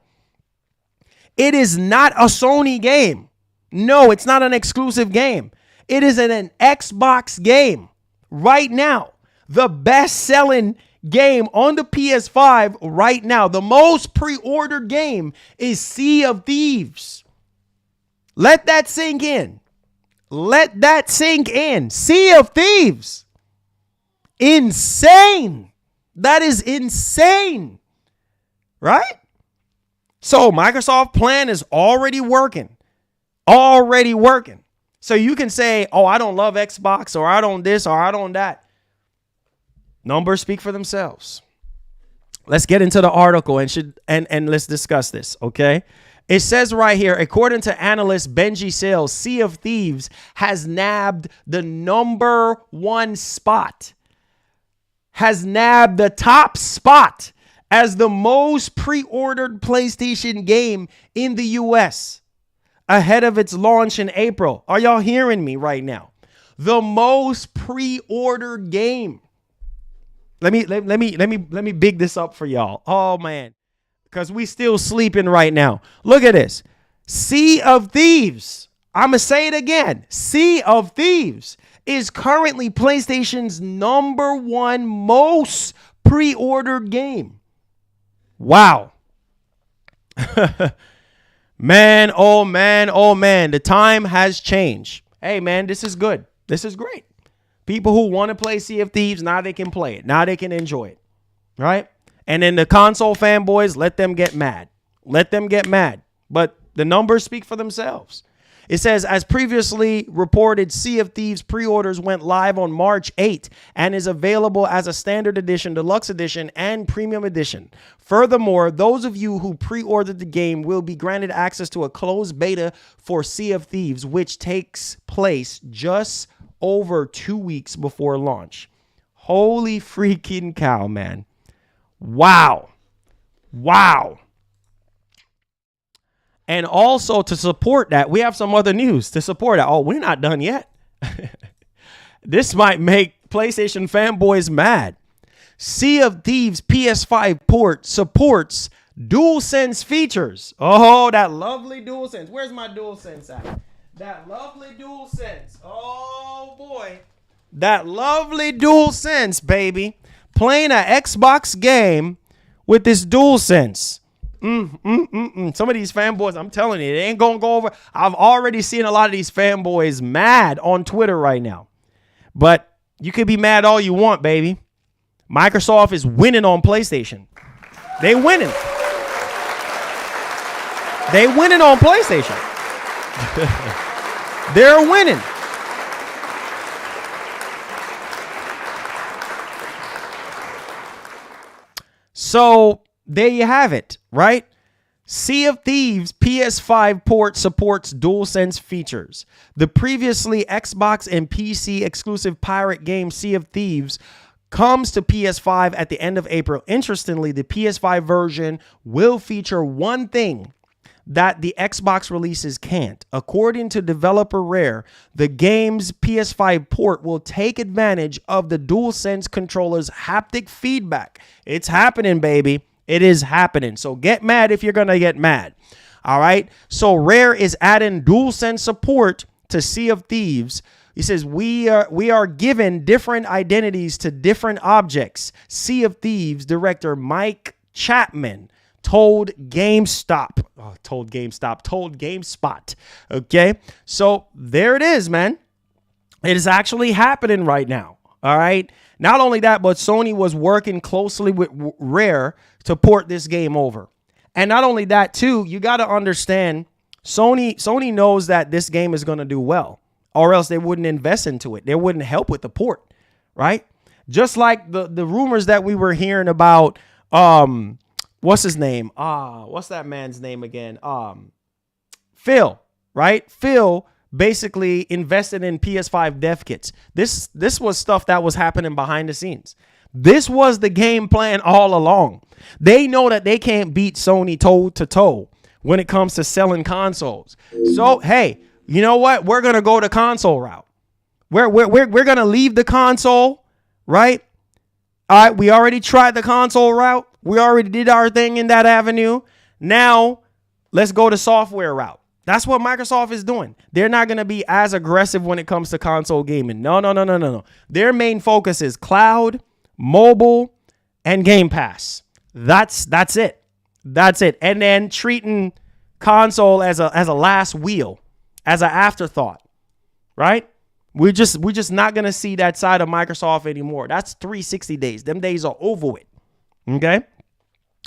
It is not a Sony game. No, it's not an exclusive game. It is an Xbox game right now. The best-selling game on the PS5 right now. The most pre-ordered game is Sea of Thieves. Let that sink in. Let that sink in. Sea of Thieves. Insane. That is insane. Right? So Microsoft plan is already working. Already working. So you can say, oh, I don't love Xbox, or I don't this, or I don't that. Numbers speak for themselves. Let's get into the article and let's discuss this, okay? It says right here, according to analyst Benji Sales, Sea of Thieves has nabbed the #1 spot. Has nabbed the top spot as the most pre-ordered PlayStation game in the US ahead of its launch in April. Are y'all hearing me right now? The most pre-ordered game. Let me big this up for y'all. Oh man, because we still sleeping right now. Look at this. Sea of Thieves. I'ma say it again. Sea of Thieves is currently PlayStation's #1 most pre-ordered game. Wow. Man, oh man, oh man. The time has changed. Hey man, this is good. This is great. People who want to play Sea of Thieves, now they can play it. Now they can enjoy it. Right? And then the console fanboys, let them get mad. Let them get mad. But the numbers speak for themselves. It says, as previously reported, Sea of Thieves pre-orders went live on March 8 and is available as a standard edition, deluxe edition, and premium edition. Furthermore, those of you who pre-ordered the game will be granted access to a closed beta for Sea of Thieves, which takes place just over 2 weeks before launch. Holy freaking cow, man. Wow. Wow. And also to support that, we have some other news to support that. Oh, we're not done yet. This might make PlayStation fanboys mad. Sea of Thieves PS5 port supports DualSense features. Oh, that lovely DualSense. Where's my DualSense at? That lovely DualSense. Oh, boy. That lovely DualSense, baby. Playing an Xbox game with this DualSense. Some of these fanboys, I'm telling you, it ain't going to go over. I've already seen a lot of these fanboys mad on Twitter right now. But you can be mad all you want, baby. Microsoft is winning on PlayStation. They winning. They winning on PlayStation. They're winning. So there you have it, right? Sea of Thieves PS5 port supports DualSense features. The previously Xbox and PC exclusive pirate game Sea of Thieves comes to PS5 at the end of April. Interestingly, the PS5 version will feature one thing that the Xbox releases can't. According to developer Rare, the game's PS5 port will take advantage of the DualSense controller's haptic feedback. It's happening, baby. It is happening. So get mad if you're going to get mad. All right. So Rare is adding DualSense support to Sea of Thieves. He says, we are given different identities to different objects. Sea of Thieves director Mike Chapman told GameSpot. Okay. So there it is, man. It is actually happening right now. All right. Not only that, but Sony was working closely with Rare to port this game over. And not only that, too, you got to understand, Sony knows that this game is going to do well, or else they wouldn't invest into it. They wouldn't help with the port, right? Just like the rumors that we were hearing about, what's his name? What's that man's name again? Phil, right? Phil basically invested in PS5 dev kits. This was stuff that was happening behind the scenes. This was the game plan all along. They know that they can't beat Sony toe to toe when it comes to selling consoles. So, hey, you know what? We're going to go the console route. We're going to leave the console, right? All right, we already tried the console route. We already did our thing in that avenue. Now, let's go the software route. That's what Microsoft is doing. They're not going to be as aggressive when it comes to console gaming. No. Their main focus is cloud, mobile, and Game Pass. That's it. That's it. And then treating console as a last wheel, as an afterthought, right? We're just not going to see that side of Microsoft anymore. That's 360 days. Them days are over with. Okay?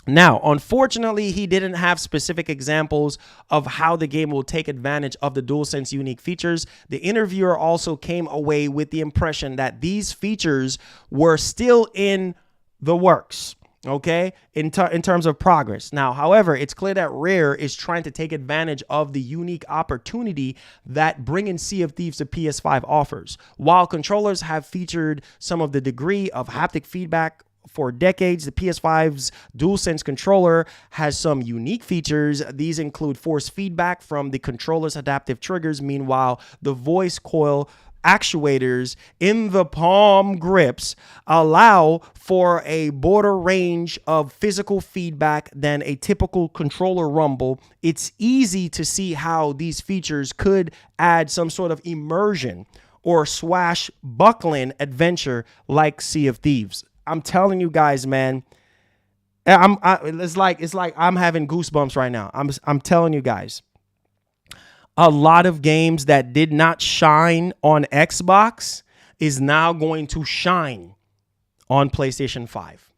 Now, unfortunately, he didn't have specific examples of how the game will take advantage of the DualSense unique features. The interviewer also came away with the impression that these features were still in the works, okay, in terms of progress. Now, however, it's clear that Rare is trying to take advantage of the unique opportunity that bringing Sea of Thieves to PS5 offers. While controllers have featured some of the degree of haptic feedback for decades, the PS5's DualSense controller has some unique features. These include force feedback from the controller's adaptive triggers. Meanwhile, the voice coil actuators in the palm grips allow for a broader range of physical feedback than a typical controller rumble. It's easy to see how these features could add some sort of immersion or swashbuckling adventure like Sea of Thieves. I'm telling you guys, man, it's like I'm having goosebumps right now. I'm telling you guys, a lot of games that did not shine on Xbox is now going to shine on PlayStation 5.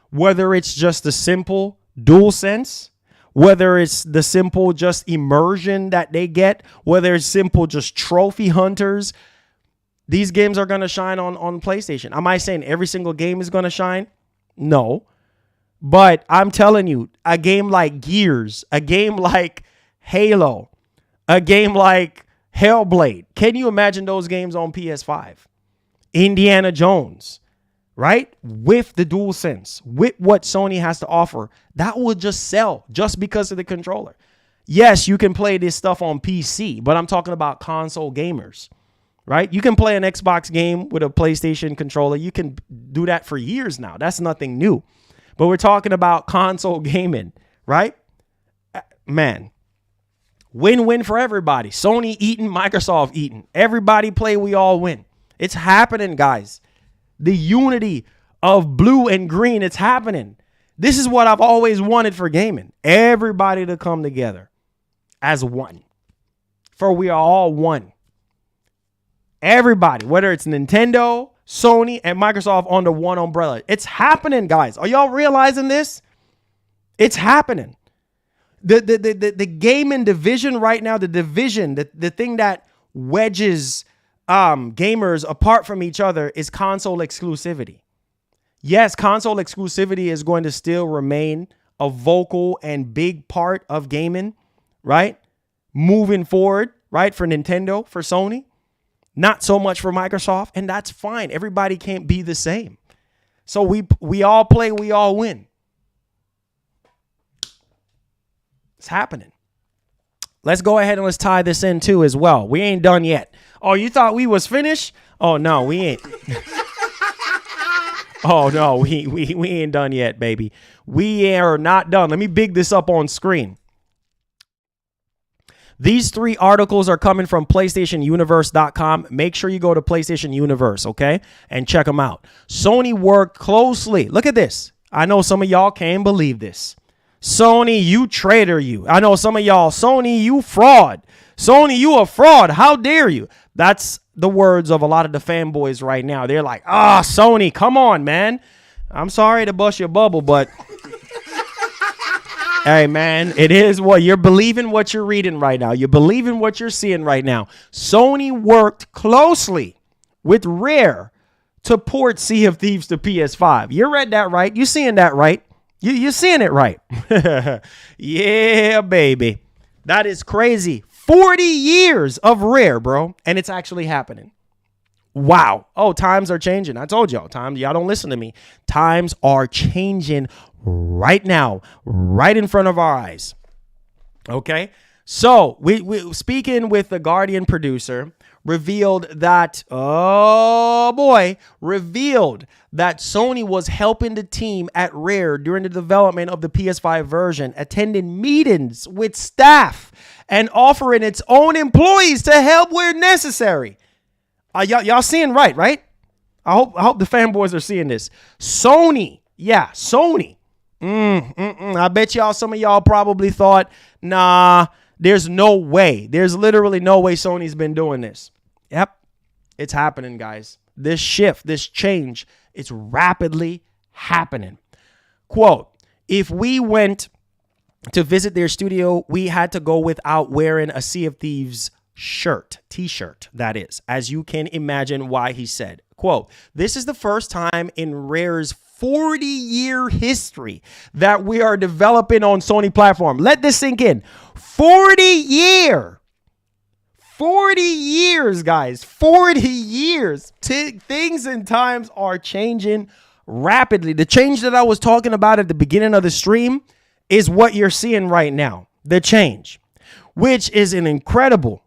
Whether it's just the simple DualSense, whether it's the simple just immersion that they get, whether it's simple just trophy hunters, these games are going to shine on PlayStation. Am I saying every single game is going to shine? No. But I'm telling you, a game like Gears, a game like Halo, a game like Hellblade, can you imagine those games on PS5? Indiana Jones, right? With the DualSense, with what Sony has to offer, that would just sell just because of the controller. Yes, you can play this stuff on PC, but I'm talking about console gamers. Right? You can play an Xbox game with a PlayStation controller. You can do that for years now. That's nothing new. But we're talking about console gaming, right? Man, win-win for everybody. Sony eating, Microsoft eating. Everybody play, we all win. It's happening, guys. The unity of blue and green, it's happening. This is what I've always wanted for gaming. Everybody to come together as one. For we are all one. Everybody, whether it's Nintendo, Sony, and Microsoft under one umbrella. It's happening, guys. Are y'all realizing this? It's happening. The gaming division right now, the thing that wedges gamers apart from each other is console exclusivity. Yes, console exclusivity is going to still remain a vocal and big part of gaming, right? Moving forward, right? For Nintendo, for Sony. Not so much for Microsoft, and that's fine. Everybody can't be the same. So we all play, we all win. It's happening. Let's go ahead and let's tie this in too as well. We ain't done yet. Oh, you thought we was finished? Oh no, we ain't. Oh no, we ain't done yet, baby. We are not done. Let me big this up on screen. These 3 articles are coming from PlayStationUniverse.com. Make sure you go to PlayStation Universe, okay, and check them out. Sony worked closely. Look at this. I know some of y'all can't believe this. Sony, you traitor, you. I know some of y'all, Sony, you fraud. Sony, you a fraud. How dare you? That's the words of a lot of the fanboys right now. They're like, Sony, come on, man. I'm sorry to bust your bubble, but hey, man, it is what you're believing what you're reading right now. You're believing what you're seeing right now. Sony worked closely with Rare to port Sea of Thieves to PS5. You read that right. You seeing that right. You're seeing it right. Yeah, baby. That is crazy. 40 years of Rare, bro. And it's actually happening. Wow. Oh, times are changing. I told y'all. Y'all don't listen to me. Times are changing right now, right in front of our eyes. Okay. So we speaking with the Guardian producer, revealed that Sony was helping the team at Rare during the development of the PS5 version, attending meetings with staff and offering its own employees to help where necessary. Y'all seeing right? I hope the fanboys are seeing this. Sony. I bet some of y'all probably thought, nah, there's no way. There's literally no way Sony's been doing this. Yep, it's happening, guys. This shift, this change, it's rapidly happening. Quote, if we went to visit their studio, we had to go without wearing a Sea of Thieves t-shirt, that is, as you can imagine why he said, quote, this is the first time in Rare's 40-year history that we are developing on Sony platform. Let this sink in. 40 years, guys. 40 years. Things and times are changing rapidly. The change that I was talking about at the beginning of the stream is what you're seeing right now. The change, which is an incredible.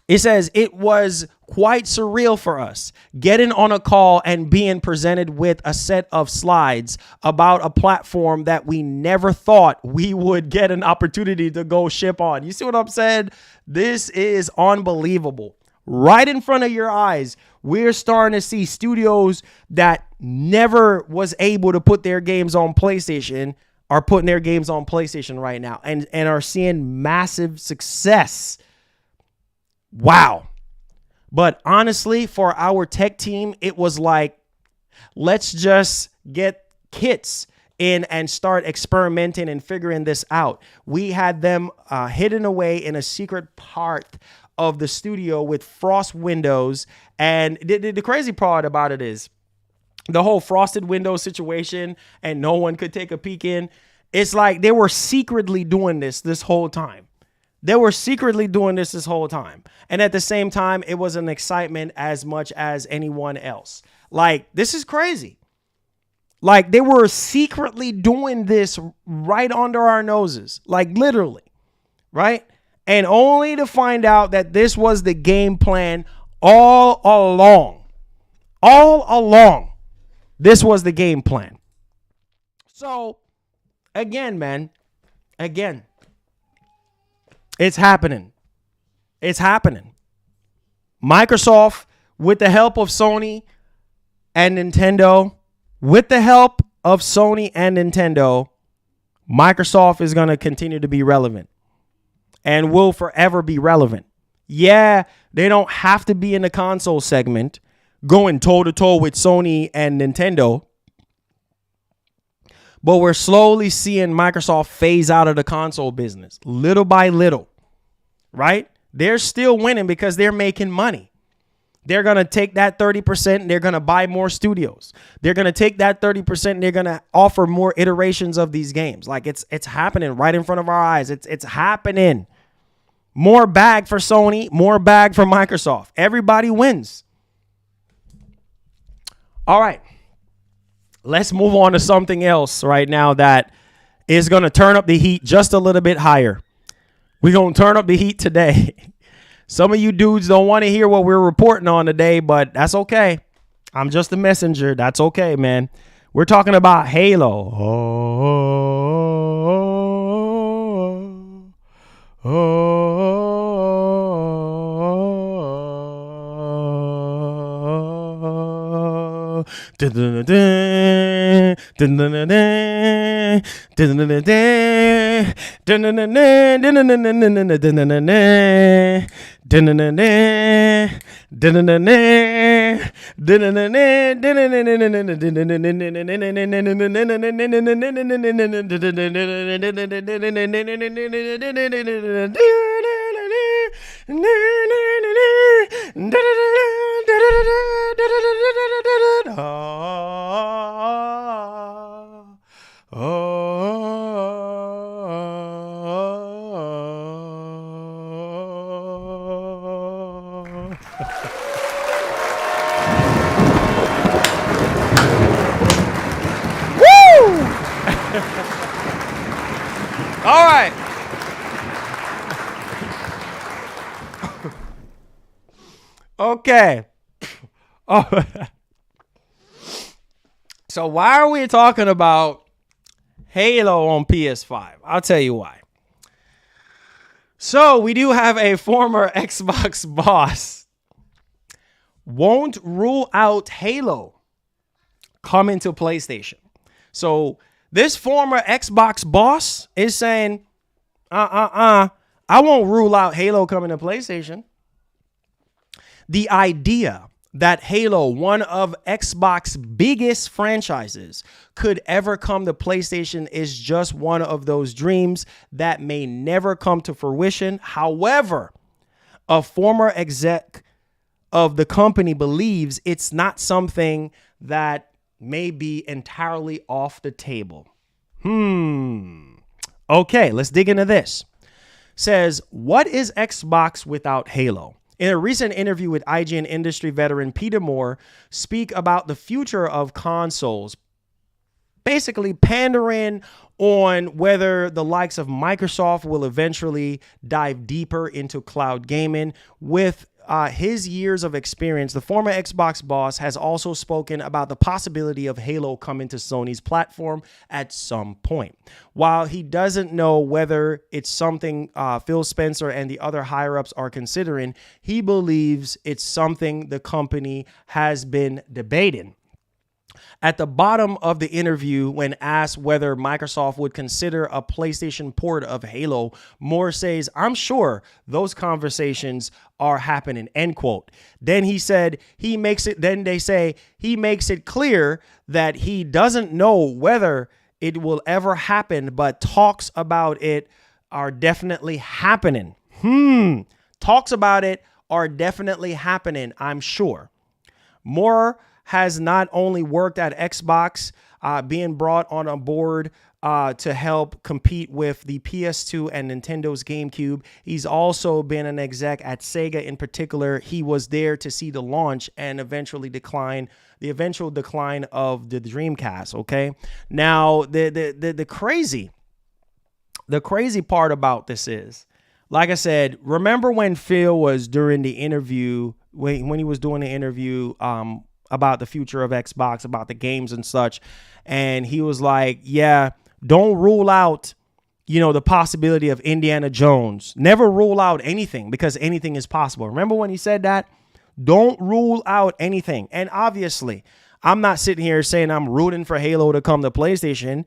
It says it was quite surreal for us getting on a call and being presented with a set of slides about a platform that we never thought we would get an opportunity to go ship on. You see what I'm saying? This is unbelievable. Right in front of your eyes, we're starting to see studios that never was able to put their games on PlayStation are putting their games on PlayStation right now and are seeing massive success. Wow. But honestly, for our tech team, it was like, let's just get kits in and start experimenting and figuring this out. We had them hidden away in a secret part of the studio with frost windows. And the crazy part about it is the whole frosted window situation and no one could take a peek in. It's like they were secretly doing this whole time. And at the same time, it was an excitement as much as anyone else. Like, this is crazy. Like, they were secretly doing this right under our noses. Like, literally. Right? And only to find out that this was the game plan all along. All along. This was the game plan. So, again, man. Again. It's happening. It's happening. Microsoft, with the help of Sony and Nintendo, Microsoft is going to continue to be relevant and will forever be relevant. Yeah, they don't have to be in the console segment going toe-to-toe with Sony and Nintendo, but we're slowly seeing Microsoft phase out of the console business little by little, right? They're still winning because they're making money. They're going to take that 30% and they're going to buy more studios. They're going to take that 30% and they're going to offer more iterations of these games. Like it's happening right in front of our eyes. It's happening. More bag for Sony, more bag for Microsoft. Everybody wins. All right. Let's move on to something else right now that is going to turn up the heat just a little bit higher. We're going to turn up the heat today. Some of you dudes don't want to hear what we're reporting on today, but that's okay. I'm just a messenger. That's okay, man. We're talking about Halo. All right. Okay. Oh. So why are we talking about Halo on PS5? I'll tell you why. So we do have a former Xbox boss won't rule out Halo coming to PlayStation. So this former Xbox boss is saying, I won't rule out Halo coming to PlayStation. The idea that Halo, one of Xbox's biggest franchises, could ever come to PlayStation is just one of those dreams that may never come to fruition. However, a former exec of the company believes it's not something that may be entirely off the table. Okay, let's dig into this. Says, what is Xbox without Halo? In a recent interview with IGN industry veteran Peter Moore, speak about the future of consoles, basically pandering on whether the likes of Microsoft will eventually dive deeper into cloud gaming. With his years of experience, the former Xbox boss has also spoken about the possibility of Halo coming to Sony's platform at some point. While he doesn't know whether it's something Phil Spencer and the other higher-ups are considering, he believes it's something the company has been debating. At the bottom of the interview, when asked whether Microsoft would consider a PlayStation port of Halo, Moore says, I'm sure those conversations are happening, end quote. Then he said he makes it clear that he doesn't know whether it will ever happen, but talks about it are definitely happening. Talks about it are definitely happening, I'm sure. Moore has not only worked at Xbox, being brought on a board to help compete with the PS2 and Nintendo's GameCube. He's also been an exec at Sega in particular. He was there to see the launch and eventual decline of the Dreamcast. Okay. Now, the crazy part about this is, like I said, remember when Phil was during the interview, when he was doing the interview, about the future of Xbox, about the games and such. And he was like, yeah, don't rule out, the possibility of Indiana Jones. Never rule out anything, because anything is possible. Remember when he said that? Don't rule out anything. And obviously, I'm not sitting here saying I'm rooting for Halo to come to PlayStation.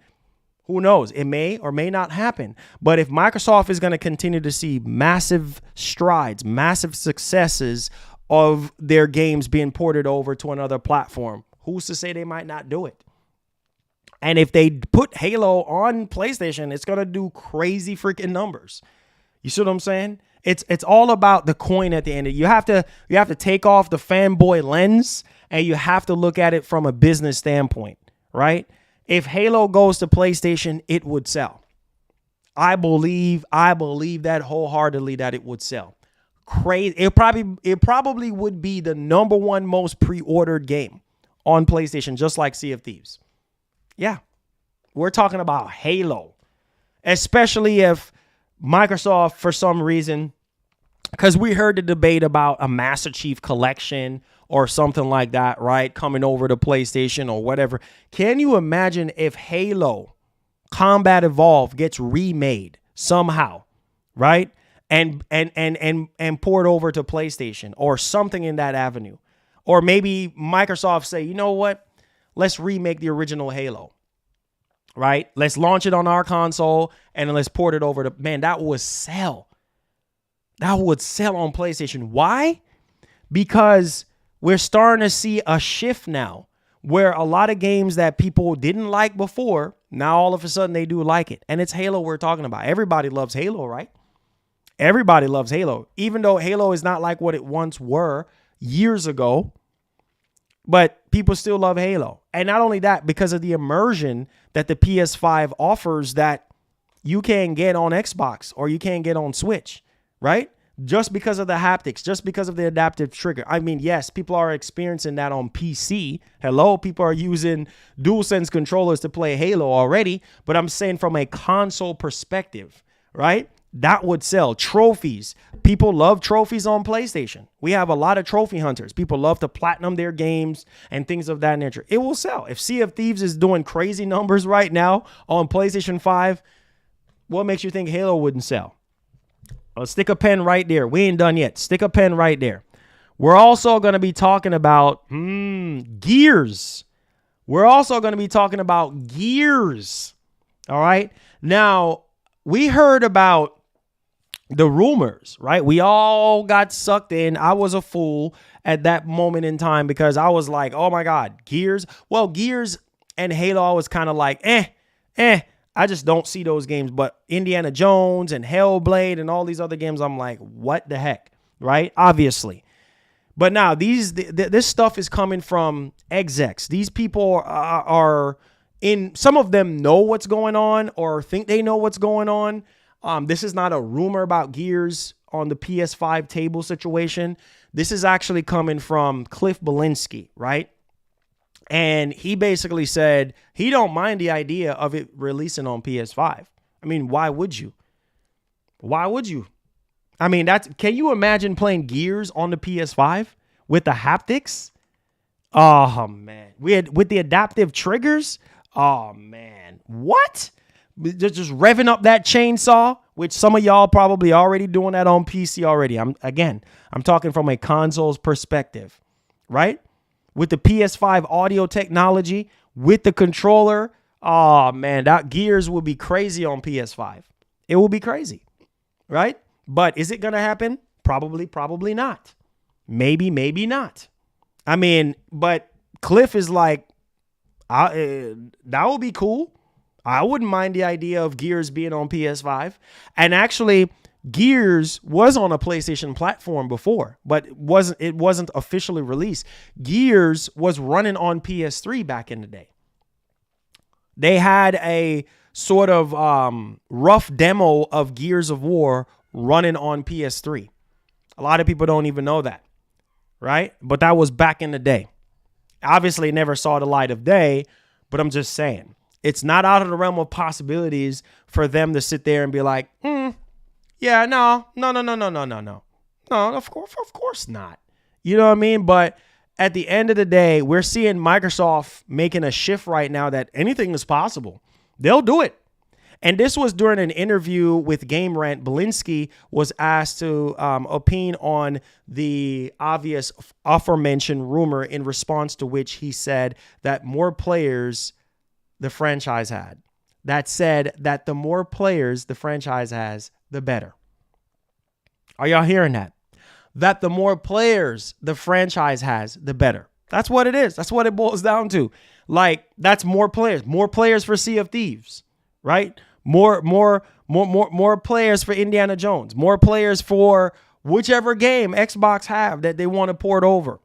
Who knows? It may or may not happen. But if Microsoft is going to continue to see massive strides, massive successes of their games being ported over to another platform, who's to say they might not do it? And if they put Halo on PlayStation, it's going to do crazy freaking numbers. You see what I'm saying? It's all about the coin at the end. You have to take off the fanboy lens, and you have to look at it from a business standpoint, right? If Halo goes to PlayStation, it would sell. I believe that wholeheartedly, that it would sell. Crazy. It probably would be the number one most pre-ordered game on PlayStation, just like Sea of Thieves. Yeah, we're talking about Halo, especially if Microsoft, for some reason, because we heard the debate about a Master Chief Collection or something like that, right, coming over to PlayStation or whatever. Can you imagine if Halo Combat Evolved gets remade somehow, right? And poured over to PlayStation or something in that avenue. Or maybe Microsoft say, you know what? Let's remake the original Halo. right? Let's launch it on our console and then let's port it over to, man, that would sell. That would sell on PlayStation. Why? Because we're starting to see a shift now where a lot of games that people didn't like before, now all of a sudden they do like it. And it's Halo we're talking about. Everybody loves Halo, right? Everybody loves Halo, even though Halo is not like what it once were years ago, but people still love Halo. And not only that, because of the immersion that the PS5 offers that you can get on Xbox or you can get on Switch, right? Just because of the haptics, just because of the adaptive trigger. I mean, yes, people are experiencing that on PC. Hello, people are using DualSense controllers to play Halo already, but I'm saying from a console perspective, right? That would sell. Trophies. People love trophies on PlayStation. We have a lot of trophy hunters. People love to platinum their games and things of that nature. It will sell. If Sea of Thieves is doing crazy numbers right now on PlayStation 5, what makes you think Halo wouldn't sell? Stick a pen right there. We ain't done yet. Stick a pen right there. We're also going to be talking about Gears. We're also going to be talking about Gears. All right. Now, we heard about the rumors, right? We all got sucked in. I was a fool at that moment in time because I was like, oh my God, Gears. Well, Gears and Halo, I was kind of like, I just don't see those games. But Indiana Jones and Hellblade and all these other games, I'm like, what the heck, right? Obviously. But now this stuff is coming from execs. These people are in, some of them know what's going on or think they know what's going on. This is not a rumor about Gears on the PS5 table situation. This is actually coming from Cliff Belinsky, right? And he basically said he don't mind the idea of it releasing on PS5. I mean, why would you? Why would you? I mean, can you imagine playing Gears on the PS5 with the haptics? Oh, man. With the adaptive triggers? Oh, man. What? Just revving up that chainsaw, which some of y'all probably already doing that on PC already. I'm talking from a console's perspective, right? With the PS5 audio technology, with the controller, oh man, that Gears will be crazy on PS5. It will be crazy, right? But is it going to happen? Probably not. Maybe not. I mean, but Cliff is like, that would be cool. I wouldn't mind the idea of Gears being on PS5. And actually, Gears was on a PlayStation platform before, but it wasn't officially released. Gears was running on PS3 back in the day. They had a sort of rough demo of Gears of War running on PS3. A lot of people don't even know that, right? But that was back in the day. Obviously, it never saw the light of day, but I'm just saying. It's not out of the realm of possibilities for them to sit there and be like, yeah, no, of course not. You know what I mean? But at the end of the day, we're seeing Microsoft making a shift right now that anything is possible. They'll do it. And this was during an interview with Game Rant. Belinsky was asked to opine on the obvious aforementioned rumor, in response to which he said that more players the franchise had. That said that the more players the franchise has, the better. Are y'all hearing that? That the more players the franchise has, the better. That's what it is. That's what it boils down to. Like, that's more players. More players for Sea of Thieves, right? More players for Indiana Jones. More players for whichever game Xbox have that they want to port over.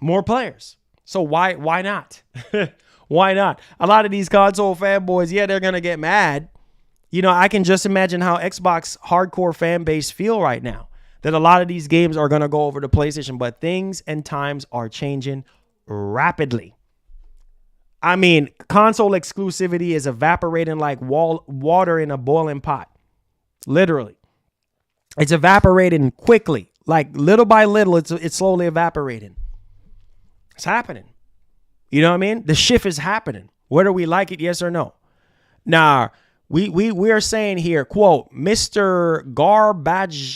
More players. So why not? Why not? A lot of these console fanboys, yeah, they're going to get mad. You know, I can just imagine how Xbox hardcore fan base feel right now, that a lot of these games are going to go over to PlayStation, but things and times are changing rapidly. I mean, console exclusivity is evaporating like water in a boiling pot. Literally. It's evaporating quickly. Like little by little, it's slowly evaporating. It's happening. You know what I mean? The shift is happening. Whether we like it, yes or no. Now, we are saying here, quote, Mr. Garbachev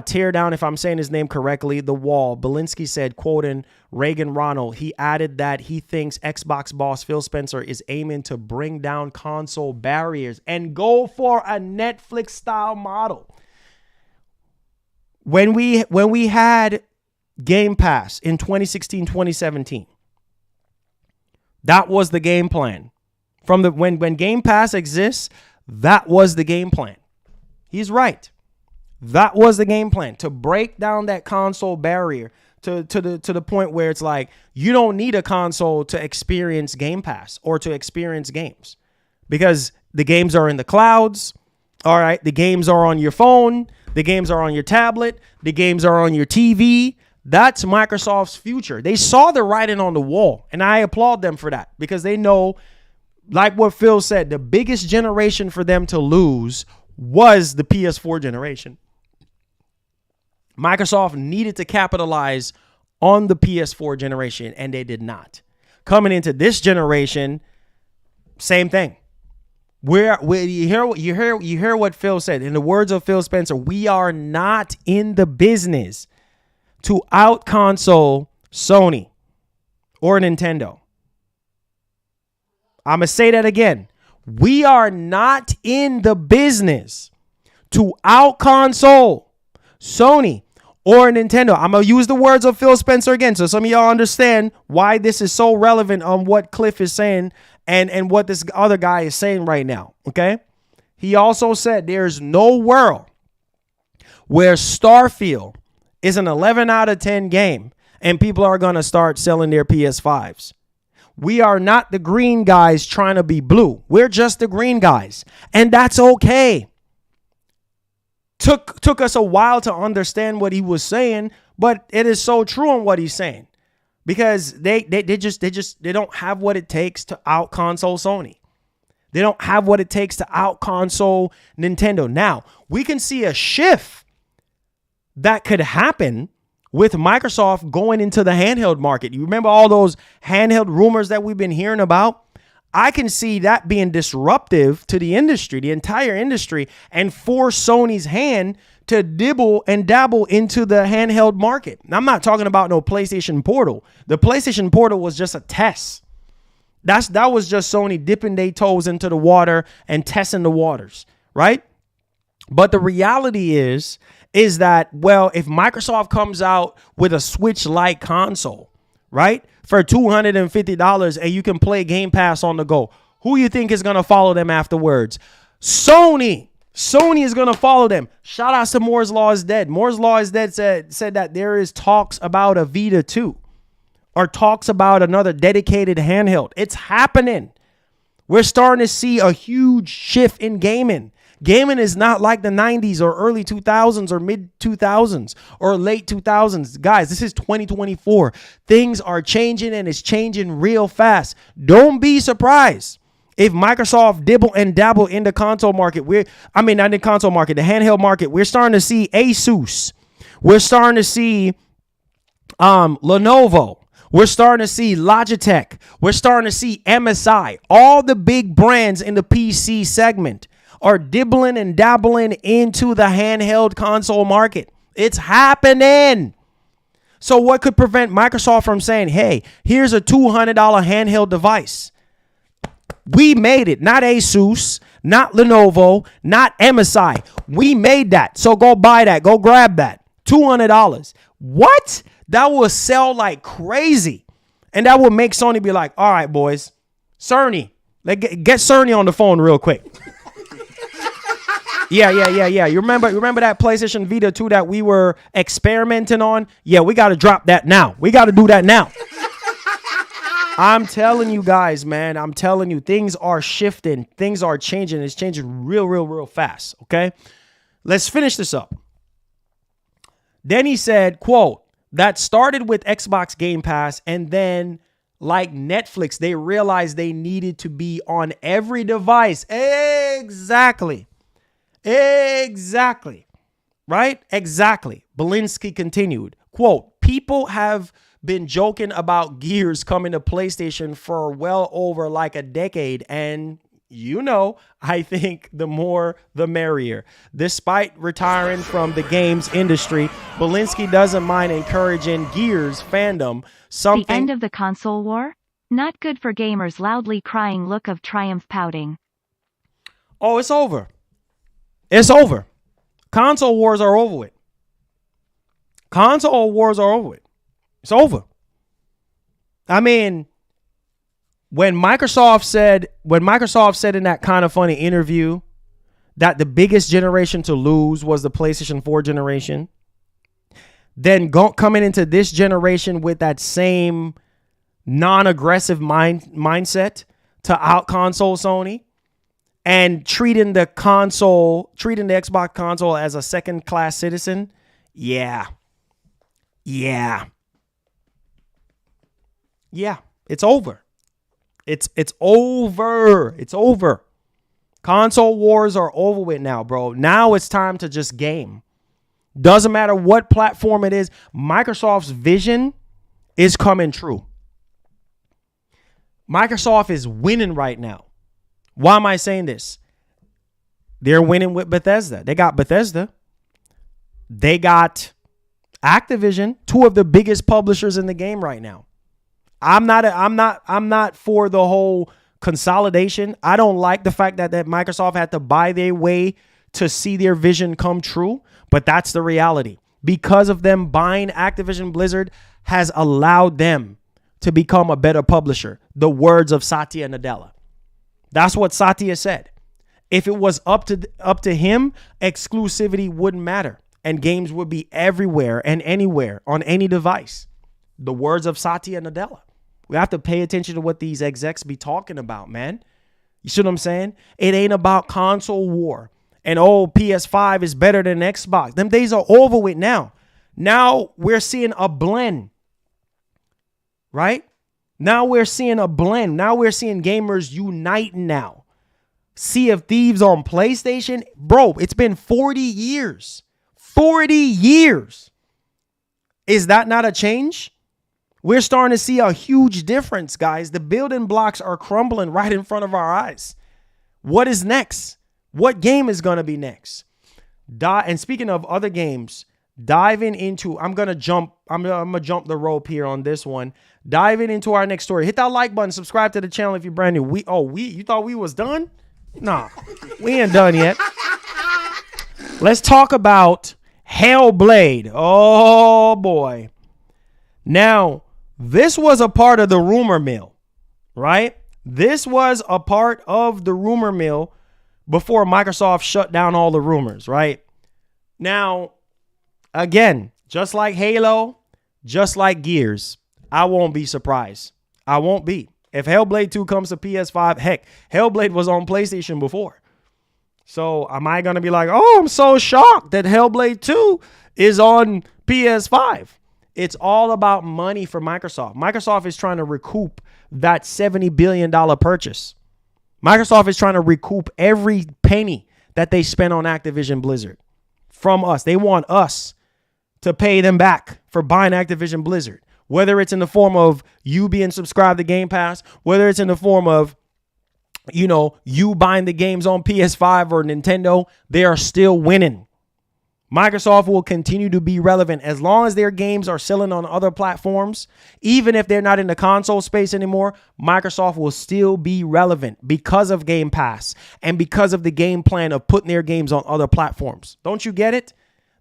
Tear down, if I'm saying his name correctly, the wall. Belinsky said, quoting Reagan Ronald, he added that he thinks Xbox boss Phil Spencer is aiming to bring down console barriers and go for a Netflix style model. When we had Game Pass in 2016, 2017, that was the game plan. From the when Game Pass exists, that was the game plan. He's right. That was the game plan, to break down that console barrier to the point where it's like you don't need a console to experience Game Pass or to experience games, because the games are in the clouds. All right, the games are on your phone, the games are on your tablet, the games are on your TV. That's Microsoft's future. They saw the writing on the wall, and I applaud them for that, because they know, like what Phil said, the biggest generation for them to lose was the PS4 generation. Microsoft needed to capitalize on the PS4 generation, and they did not. Coming into this generation, same thing. You hear what Phil said. In the words of Phil Spencer, we are not in the business to out console Sony or Nintendo. I'm going to say that again. We are not in the business to out console Sony or Nintendo. I'm going to use the words of Phil Spencer again, so some of y'all understand why this is so relevant on what Cliff is saying and what this other guy is saying right now, okay? He also said there's no world where Starfield is an 11 out of 10 game and people are going to start selling their PS5s. We are not the green guys trying to be blue. We're just the green guys, and that's okay. Took us a while to understand what he was saying, but it is so true on what he's saying, because they don't have what it takes to out console Sony. They don't have what it takes to out console Nintendo. Now, we can see a shift that could happen with Microsoft going into the handheld market. You remember all those handheld rumors that we've been hearing about? I can see that being disruptive to the industry, the entire industry, and force Sony's hand to dibble and dabble into the handheld market. Now, I'm not talking about no PlayStation Portal. The PlayStation Portal was just a test. That was just Sony dipping their toes into the water and testing the waters, right? But the reality is that, well, if Microsoft comes out with a Switch-like console, right, for $250 and you can play Game Pass on the go, who you think is going to follow them afterwards? Sony. Sony is going to follow them. Shout out to Moore's Law is Dead. Moore's Law is Dead said that there is talks about a Vita 2 or talks about another dedicated handheld. It's happening. We're starting to see a huge shift in gaming. Gaming is not like the 90s or early 2000s or mid 2000s or late 2000s. Guys, this is 2024. Things are changing, and it's changing real fast. Don't be surprised if Microsoft dibble and dabble in the console market. Not the console market, the handheld market. We're starting to see Asus. We're starting to see Lenovo. We're starting to see Logitech. We're starting to see MSI. All the big brands in the PC segment are dibbling and dabbling into the handheld console market. It's happening. So what could prevent Microsoft from saying, hey, here's a $200 handheld device? We made it. Not Asus, not Lenovo, not MSI. We made that. So go buy that. Go grab that. $200. What? That will sell like crazy. And that will make Sony be like, all right, boys, Cerny, get Cerny on the phone real quick. Yeah. You remember that PlayStation Vita 2 that we were experimenting on? Yeah, we got to drop that now. We got to do that now. I'm telling you guys, man. I'm telling you, things are shifting. Things are changing. It's changing real fast, okay? Let's finish this up. Then he said, quote, that started with Xbox Game Pass, and then, like Netflix, they realized they needed to be on every device. Exactly. Right? Exactly. Belinsky continued, quote, people have been joking about Gears coming to PlayStation for well over like a decade, and I think the more the merrier. Despite retiring from the games industry, Belinsky doesn't mind encouraging Gears fandom. The end of the console war? Not good for gamers. Loudly crying, look of triumph pouting. Oh, it's over. It's over. Console wars are over with. Console wars are over with. It's over. I mean, when Microsoft said in that Kind of Funny interview that the biggest generation to lose was the PlayStation 4 generation, then coming into this generation with that same non-aggressive mindset to out-console Sony and treating the Xbox console as a second-class citizen, yeah, it's over. It's over. It's over. Console wars are over with now, bro. Now it's time to just game. Doesn't matter what platform it is. Microsoft's vision is coming true. Microsoft is winning right now. Why am I saying this? They're winning with Bethesda. They got Bethesda. They got Activision, two of the biggest publishers in the game right now. I'm not for the whole consolidation. I don't like the fact that Microsoft had to buy their way to see their vision come true, but that's the reality. Because of them buying Activision Blizzard has allowed them to become a better publisher. The words of Satya Nadella. That's what Satya said. If it was up to him, exclusivity wouldn't matter and games would be everywhere and anywhere on any device. The words of Satya Nadella. We have to pay attention to what these execs be talking about, man. You see what I'm saying? It ain't about console war. And PS5 is better than Xbox. Them days are over with now. Now we're seeing a blend. Right? Now we're seeing a blend. Now we're seeing gamers uniting now. Sea of Thieves on PlayStation. Bro, it's been 40 years. 40 years. Is that not a change? We're starting to see a huge difference, guys. The building blocks are crumbling right in front of our eyes. What is next? What game is going to be next? And speaking of other games, diving into, I'm going to jump the rope here on this one. Diving into our next story. Hit that like button, subscribe to the channel if you're brand new. You thought we was done? Nah, we ain't done yet. Let's talk about Hellblade. Oh boy. Now, this was a part of the rumor mill, right? This was a part of the rumor mill before Microsoft shut down all the rumors, right? Now, again, just like Halo, just like Gears, I won't be surprised. I won't be. If Hellblade 2 comes to PS5, heck, Hellblade was on PlayStation before. So am I going to be like, oh, I'm so shocked that Hellblade 2 is on PS5? It's all about money for Microsoft. Microsoft is trying to recoup that $70 billion purchase. Microsoft is trying to recoup every penny that they spent on Activision Blizzard from us. They want us to pay them back for buying Activision Blizzard, whether it's in the form of you being subscribed to Game Pass, whether it's in the form of, you buying the games on PS5 or Nintendo. They are still winning. Microsoft will continue to be relevant as long as their games are selling on other platforms. Even if they're not in the console space anymore, Microsoft will still be relevant because of Game Pass and because of the game plan of putting their games on other platforms. Don't you get it?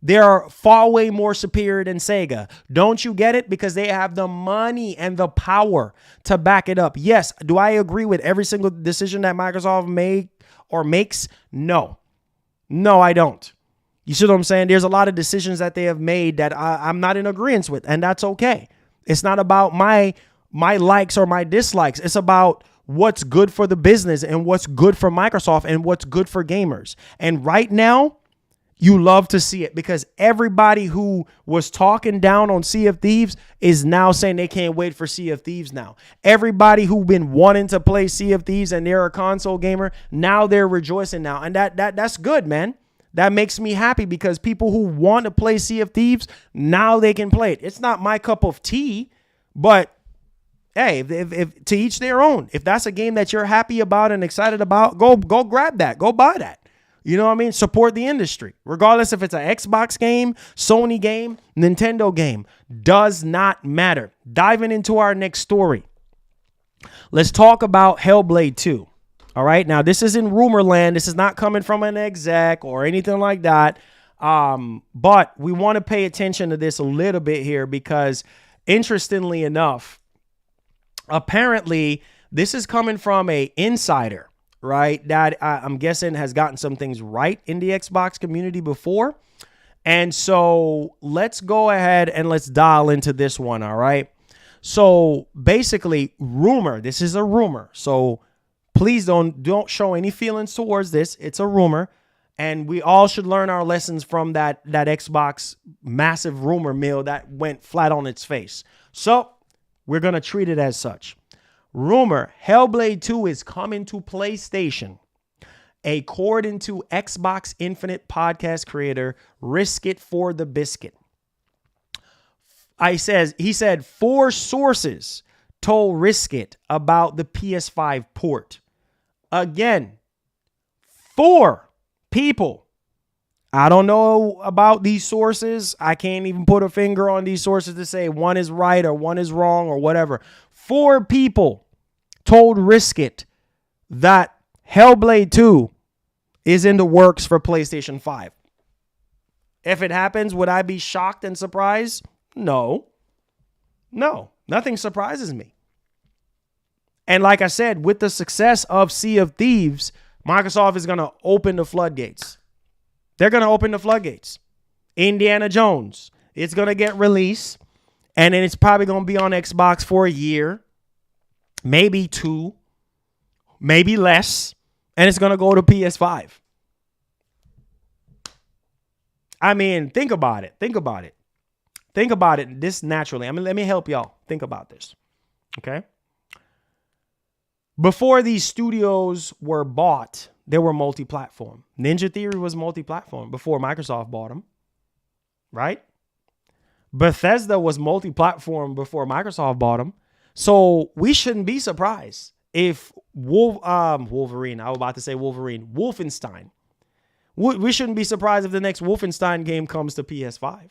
They are far way more superior than Sega. Don't you get it? Because they have the money and the power to back it up. Yes, do I agree with every single decision that Microsoft made or makes? No. No, I don't. You see what I'm saying? There's a lot of decisions that they have made that I'm not in agreement with, and that's okay. It's not about my likes or my dislikes. It's about what's good for the business and what's good for Microsoft and what's good for gamers. And right now, you love to see it because everybody who was talking down on Sea of Thieves is now saying they can't wait for Sea of Thieves now. Everybody who's been wanting to play Sea of Thieves and they're a console gamer, now they're rejoicing now. And that's good, man. That makes me happy because people who want to play Sea of Thieves, now they can play it. It's not my cup of tea, but hey, if to each their own. If that's a game that you're happy about and excited about, go grab that. Go buy that. You know what I mean? Support the industry. Regardless if it's an Xbox game, Sony game, Nintendo game. Does not matter. Diving into our next story. Let's talk about Hellblade 2. All right. Now, this is in rumor land. This is not coming from an exec or anything like that. But we want to pay attention to this a little bit here because, interestingly enough, apparently this is coming from a insider, right? That I'm guessing has gotten some things right in the Xbox community before. And so let's go ahead and let's dial into this one. All right. So basically, rumor. This is a rumor. So please don't show any feelings towards this. It's a rumor. And we all should learn our lessons from that Xbox massive rumor mill that went flat on its face. So we're going to treat it as such. Rumor, Hellblade 2 is coming to PlayStation. According to Xbox Infinite podcast creator, Risk It for the Biscuit. He said 4 sources told Risk It about the PS5 port. Again, 4 people. I don't know about these sources. I can't even put a finger on these sources to say one is right or one is wrong or whatever. 4 people told Risk It that Hellblade 2 is in the works for PlayStation 5. If it happens, would I be shocked and surprised? No, nothing surprises me. And like I said, with the success of Sea of Thieves, Microsoft is going to open the floodgates. They're going to open the floodgates. Indiana Jones, it's going to get released, and then it's probably going to be on Xbox for a year, maybe 2, maybe less, and it's going to go to PS5. I mean, think about it. Think about it this naturally. I mean, let me help y'all think about this. Okay. Before these studios were bought, they were multi-platform. Ninja Theory was multi-platform before Microsoft bought them. Right? Bethesda was multi-platform before Microsoft bought them. So we shouldn't be surprised if Wolverine. I was about to say Wolverine. Wolfenstein. We shouldn't be surprised if the next Wolfenstein game comes to PS5.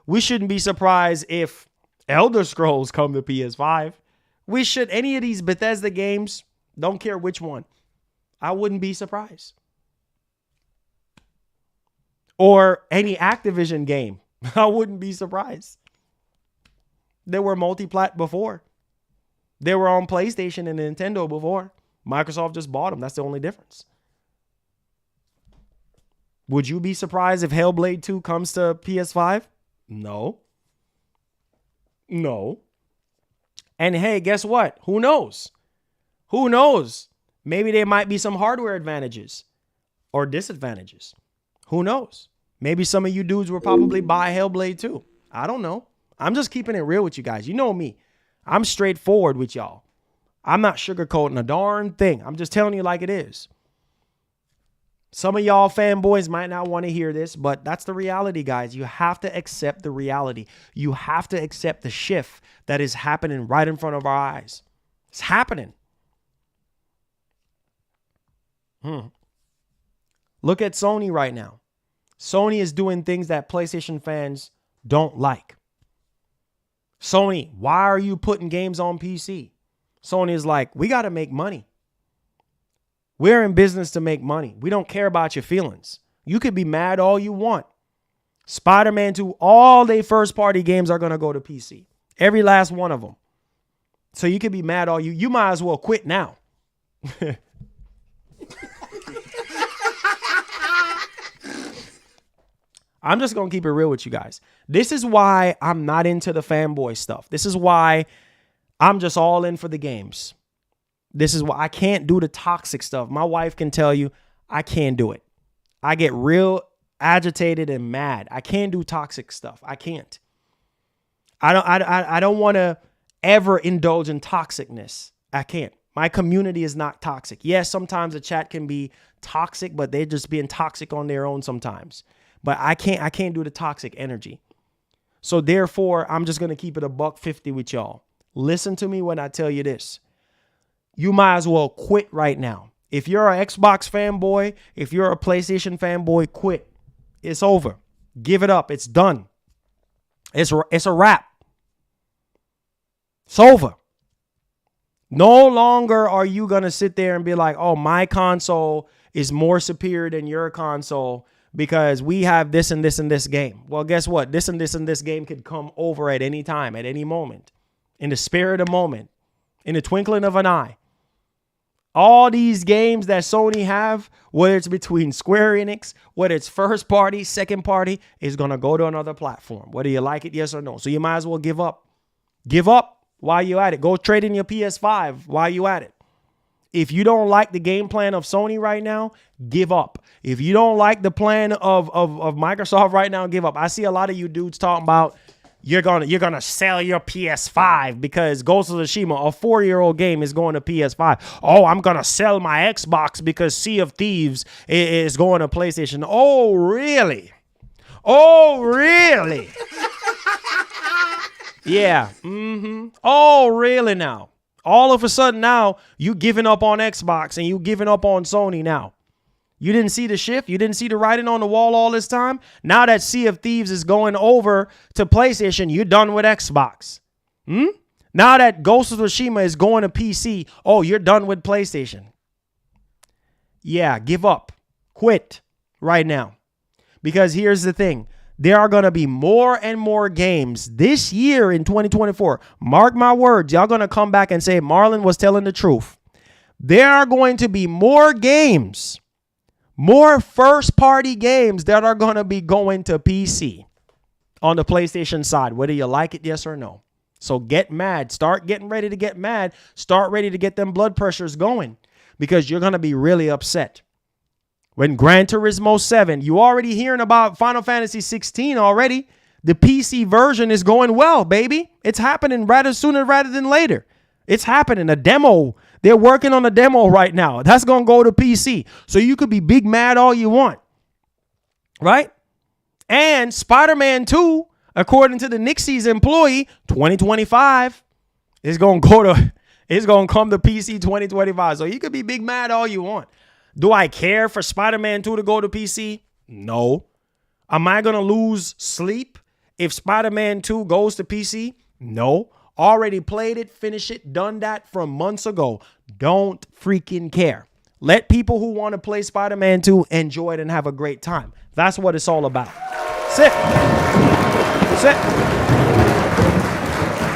We shouldn't be surprised if Elder Scrolls come to PS5. Any of these Bethesda games, don't care which one, I wouldn't be surprised. Or any Activision game, I wouldn't be surprised. They were multi-plat before. They were on PlayStation and Nintendo before. Microsoft just bought them. That's the only difference. Would you be surprised if Hellblade 2 comes to PS5? No. And hey, guess what? Who knows? Maybe there might be some hardware advantages or disadvantages. Who knows? Maybe some of you dudes will probably buy Hellblade 2. I don't know. I'm just keeping it real with you guys. You know me. I'm straightforward with y'all. I'm not sugarcoating a darn thing. I'm just telling you like it is. Some of y'all fanboys might not want to hear this, but that's the reality, guys. You have to accept the reality. You have to accept the shift that is happening right in front of our eyes. It's happening. Look at Sony right now. Sony is doing things that PlayStation fans don't like. Sony, why are you putting games on PC? Sony is like, we got to make money. We're in business to make money. We don't care about your feelings. You could be mad all you want. Spider-Man 2, all their first-party games are going to go to PC. Every last one of them. So you could be mad all you might as well quit now. I'm just going to keep it real with you guys. This is why I'm not into the fanboy stuff. This is why I'm just all in for the games. This is why I can't do the toxic stuff. My wife can tell you I can't do it. I get real agitated and mad. I can't do toxic stuff. I can't. I don't want to ever indulge in toxicness. I can't. My community is not toxic. Yes, sometimes the chat can be toxic, but they're just being toxic on their own sometimes. But I can't do the toxic energy. So therefore, I'm just going to keep it $150 with y'all. listen to me when I tell you this. You might as well quit right now. If you're an Xbox fanboy, if you're a PlayStation fanboy, quit. It's over. Give it up. It's done. It's a wrap. It's over. No longer are you going to sit there and be like, oh, my console is more superior than your console because we have this and this and this game. Well, guess what? This and this and this game could come over at any time, at any moment, in the spirit of the moment, in the twinkling of an eye. All these games that Sony have, whether it's between Square Enix, whether it's first party, second party, is going to go to another platform, whether you like it, yes or no. So you might as well give up. Give up while you at it. Go trade in your PS5 while you at it. If you don't like the game plan of Sony right now, give up. If you don't like the plan of Microsoft right now, give up. I see a lot of you dudes talking about you're gonna sell your PS5 because Ghost of Tsushima, a 4-year-old game, is going to PS5. Oh, I'm gonna sell my Xbox because Sea of Thieves is going to PlayStation. Oh, really? Oh, really? Yeah. Oh, really now? All of a sudden now, you giving up on Xbox and you giving up on Sony now. You didn't see the shift? You didn't see the writing on the wall all this time? Now that Sea of Thieves is going over to PlayStation, you're done with Xbox. Now that Ghost of Tsushima is going to PC, oh, you're done with PlayStation. Yeah, give up. Quit right now. Because here's the thing. There are going to be more and more games this year in 2024. Mark my words. Y'all going to come back and say Marlon was telling the truth. There are going to be more games, more first-party games that are going to be going to PC on the PlayStation side, whether you like it, yes or no. So get mad. Start getting ready to get mad. Start ready to get them blood pressures going because you're going to be really upset. When Gran Turismo 7, you already hearing about Final Fantasy 16 already. The PC version is going well, baby. It's happening rather sooner rather than later. It's happening. A demo. They're working on a demo right now. That's going to go to PC. So you could be big mad all you want. Right? And Spider-Man 2, according to the Nixie's employee, 2025 is going to come to PC 2025. So you could be big mad all you want. Do I care for Spider-Man 2 to go to PC? No. Am I going to lose sleep if Spider-Man 2 goes to PC? No. Already played it, finished it, done that from months ago. Don't freaking care. Let people who want to play Spider-Man 2 enjoy it and have a great time. That's what it's all about. Sit. Sit.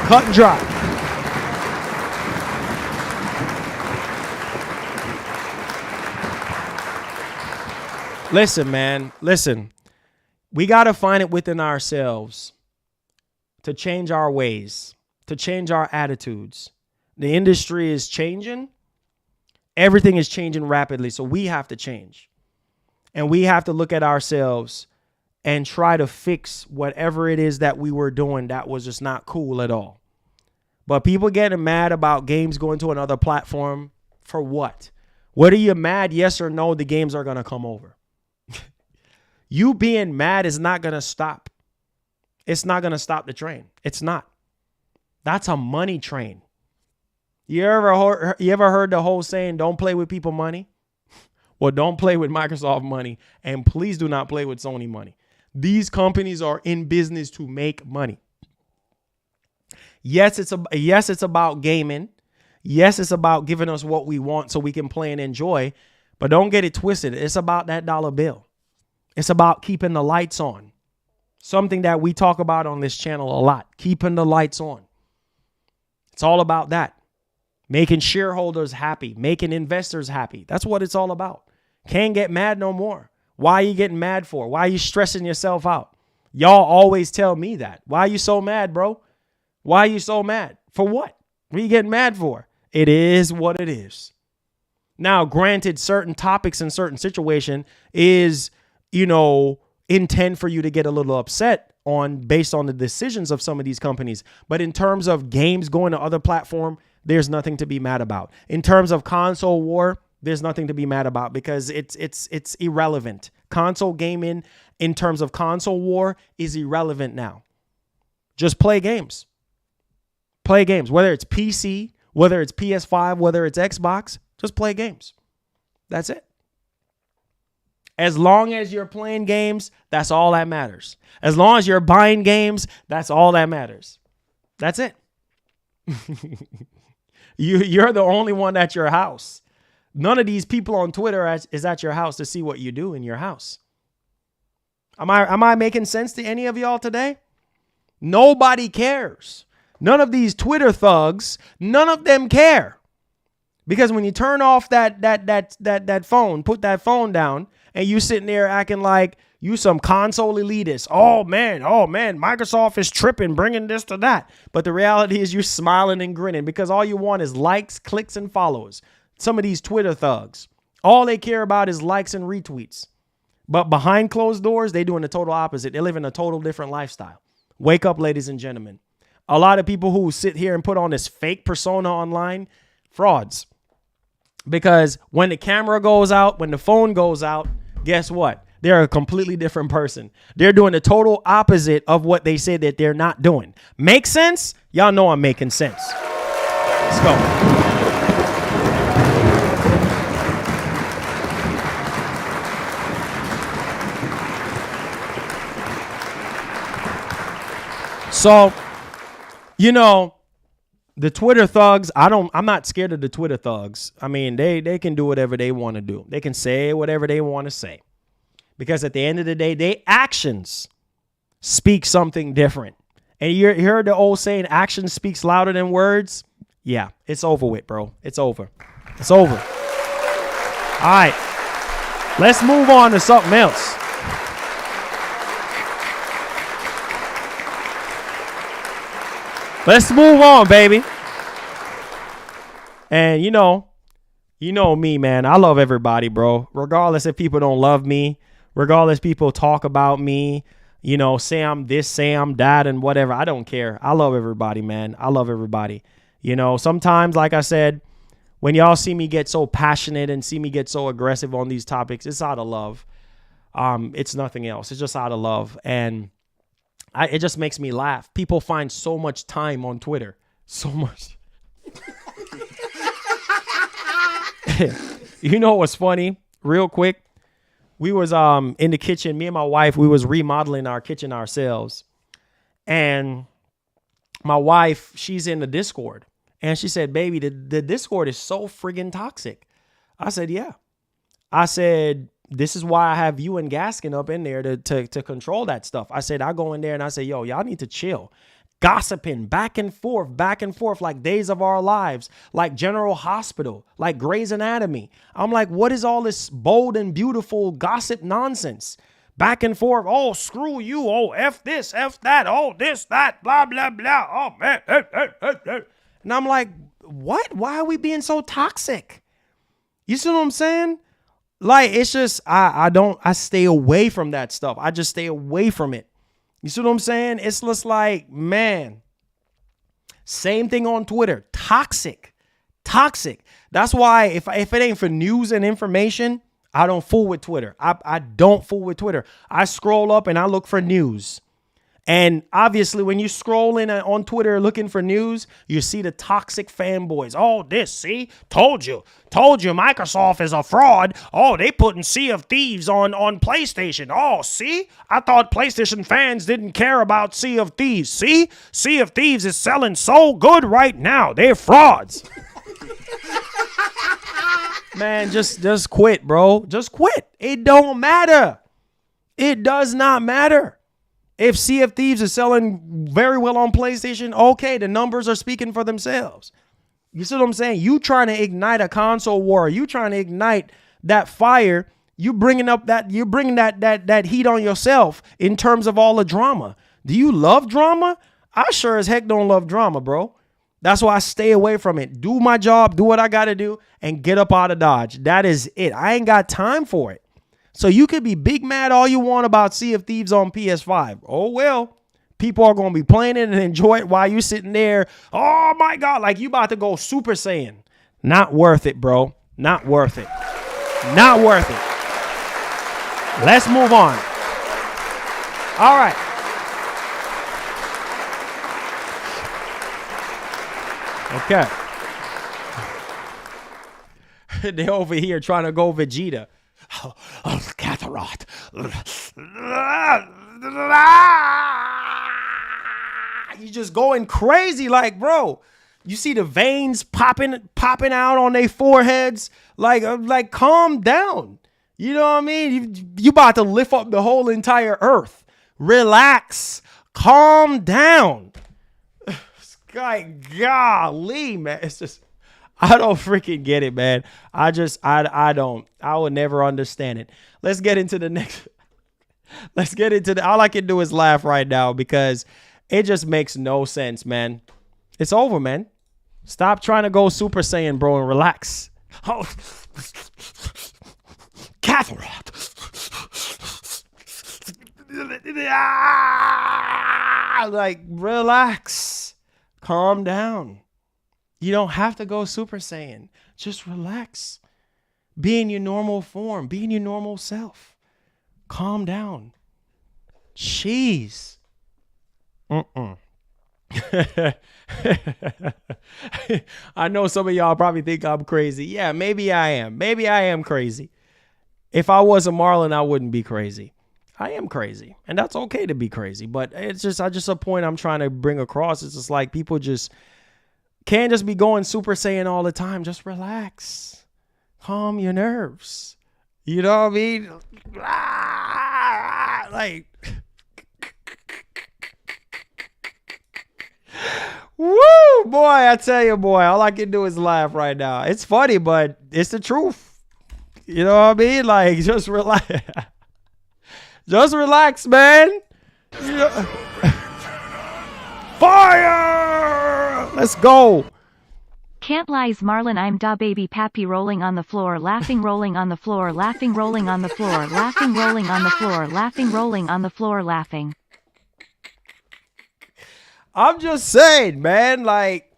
Cut and dry. Listen, man. Listen. We got to find it within ourselves to change our ways, to change our attitudes. The industry is changing. Everything is changing rapidly, so we have to change. And we have to look at ourselves and try to fix whatever it is that we were doing that was just not cool at all. But people getting mad about games going to another platform for what? Whether you're mad, yes or no, the games are going to come over. You being mad is not going to stop. It's not going to stop the train. It's not. That's a money train. You ever heard the whole saying, don't play with people money? Well, don't play with Microsoft money. And please do not play with Sony money. These companies are in business to make money. Yes, it's about gaming. Yes, it's about giving us what we want so we can play and enjoy. But don't get it twisted. It's about that dollar bill. It's about keeping the lights on. Something that we talk about on this channel a lot. Keeping the lights on. It's all about that. Making shareholders happy. Making investors happy. That's what it's all about. Can't get mad no more. Why are you getting mad for? Why are you stressing yourself out? Y'all always tell me that. Why are you so mad, bro? Why are you so mad? For what? What are you getting mad for? It is what it is. Now, granted, certain topics in certain situation is, intend for you to get a little upset on based on the decisions of some of these companies. But in terms of games going to other platform, there's nothing to be mad about. In terms of console war, there's nothing to be mad about because it's irrelevant. Console gaming in terms of console war is irrelevant now. Just play games. Play games. Whether it's PC, whether it's PS5, whether it's Xbox, just play games. That's it. As long as you're playing games, that's all that matters. As long as you're buying games, that's all that matters. That's it. You're the only one at your house. None of these people on Twitter is at your house to see what you do in your house. Am I making sense to any of y'all today? Nobody cares. None of these Twitter thugs, none of them care. Because when you turn off that phone, put that phone down, and you sitting there acting like you some console elitist. Oh man, Microsoft is tripping, bringing this to that. But the reality is you're smiling and grinning because all you want is likes, clicks, and followers. Some of these Twitter thugs, all they care about is likes and retweets. But behind closed doors, they're doing the total opposite. They live in a total different lifestyle. Wake up, ladies and gentlemen. A lot of people who sit here and put on this fake persona online, frauds. Because when the camera goes out, when the phone goes out, guess what? They're a completely different person. They're doing the total opposite of what they said that they're not doing. Make sense? Y'all know I'm making sense. Let's go. So, you know, the Twitter thugs, I'm not scared of the Twitter thugs. I mean, they can do whatever they want to do. They can say whatever they want to say. Because at the end of the day, their actions speak something different. And you heard the old saying, action speaks louder than words? Yeah, it's over with, bro. It's over. It's over. All right. Let's move on to something else. Let's move on, baby. And you know me, man. I love everybody, bro. Regardless if people don't love me, regardless people talk about me, you know, say I'm this, say I'm that, and whatever. I don't care. I love everybody, man. I love everybody. You know, sometimes, like I said, when y'all see me get so passionate and see me get so aggressive on these topics, it's out of love. It's nothing else. It's just out of love. And it just makes me laugh. People find so much time on Twitter. So much. You know what's funny? Real quick. We was in the kitchen. Me and my wife, we was remodeling our kitchen ourselves. And my wife, she's in the Discord. And she said, baby, the Discord is so friggin' toxic. I said, yeah. I said, this is why I have you and Gaskin up in there to control that stuff. I said, I go in there and I say, yo, y'all need to chill. Gossiping back and forth like Days of Our Lives, like General Hospital, like Grey's Anatomy. I'm like, what is all this bold and beautiful gossip nonsense? Back and forth. Oh, screw you. Oh, F this, F that. Oh, this, that, blah, blah, blah. Oh, man. And I'm like, what? Why are we being so toxic? You see what I'm saying? Like, it's just, I stay away from that stuff. I just stay away from it. You see what I'm saying? It's just like, man, same thing on Twitter. Toxic. That's why if it ain't for news and information, I don't fool with Twitter. I don't fool with Twitter. I scroll up and I look for news. And obviously, when you scroll in on Twitter looking for news, you see the toxic fanboys. Oh, this, see? Told you, Microsoft is a fraud. Oh, they putting Sea of Thieves on PlayStation. Oh, see? I thought PlayStation fans didn't care about Sea of Thieves. See? Sea of Thieves is selling so good right now. They're frauds. Man, just quit, bro. Just quit. It don't matter. It does not matter. If Sea of Thieves is selling very well on PlayStation, okay, the numbers are speaking for themselves. You see what I'm saying? You trying to ignite a console war. You trying to ignite that fire. You bringing that heat on yourself in terms of all the drama. Do you love drama? I sure as heck don't love drama, bro. That's why I stay away from it. Do my job, do what I got to do, and get up out of Dodge. That is it. I ain't got time for it. So you could be big mad all you want about Sea of Thieves on PS5. Oh, well, people are going to be playing it and enjoy it while you sitting there. Oh, my God, like you about to go Super Saiyan. Not worth it, bro. Not worth it. Not worth it. Let's move on. All right. Okay. They over here trying to go Vegeta. Oh, Kakarot. You just going crazy, like, bro. You see the veins popping out on their foreheads. Like, calm down. You know what I mean? You about to lift up the whole entire earth. Relax. Calm down. Golly, man. It's just, I don't freaking get it, man. I don't. I would never understand it. Let's get into the next. Let's get into the. All I can do is laugh right now because it just makes no sense, man. It's over, man. Stop trying to go Super Saiyan, bro, and relax. Oh, Kakarot. Like, relax. Calm down. You don't have to go Super Saiyan. Just relax. Be in your normal form. Be in your normal self. Calm down. Jeez. I know some of y'all probably think I'm crazy. Yeah, maybe I am. Maybe I am crazy. If I was a Marlin, I wouldn't be crazy. I am crazy. And that's okay to be crazy. But it's just a point I'm trying to bring across. It's just like people just can't just be going Super Saiyan all the time. Just relax. Calm your nerves. You know what I mean? Like, woo, boy, I tell you, boy, all I can do is laugh right now. It's funny, but it's the truth. You know what I mean? Like, just relax. Just relax, man. Fire! Let's go. Can't lies Marlon, I'm da baby pappy, rolling on the floor, laughing, rolling on the floor, laughing, rolling on the floor, laughing, rolling on the floor, laughing, rolling on the floor, laughing. I'm just saying, man, like,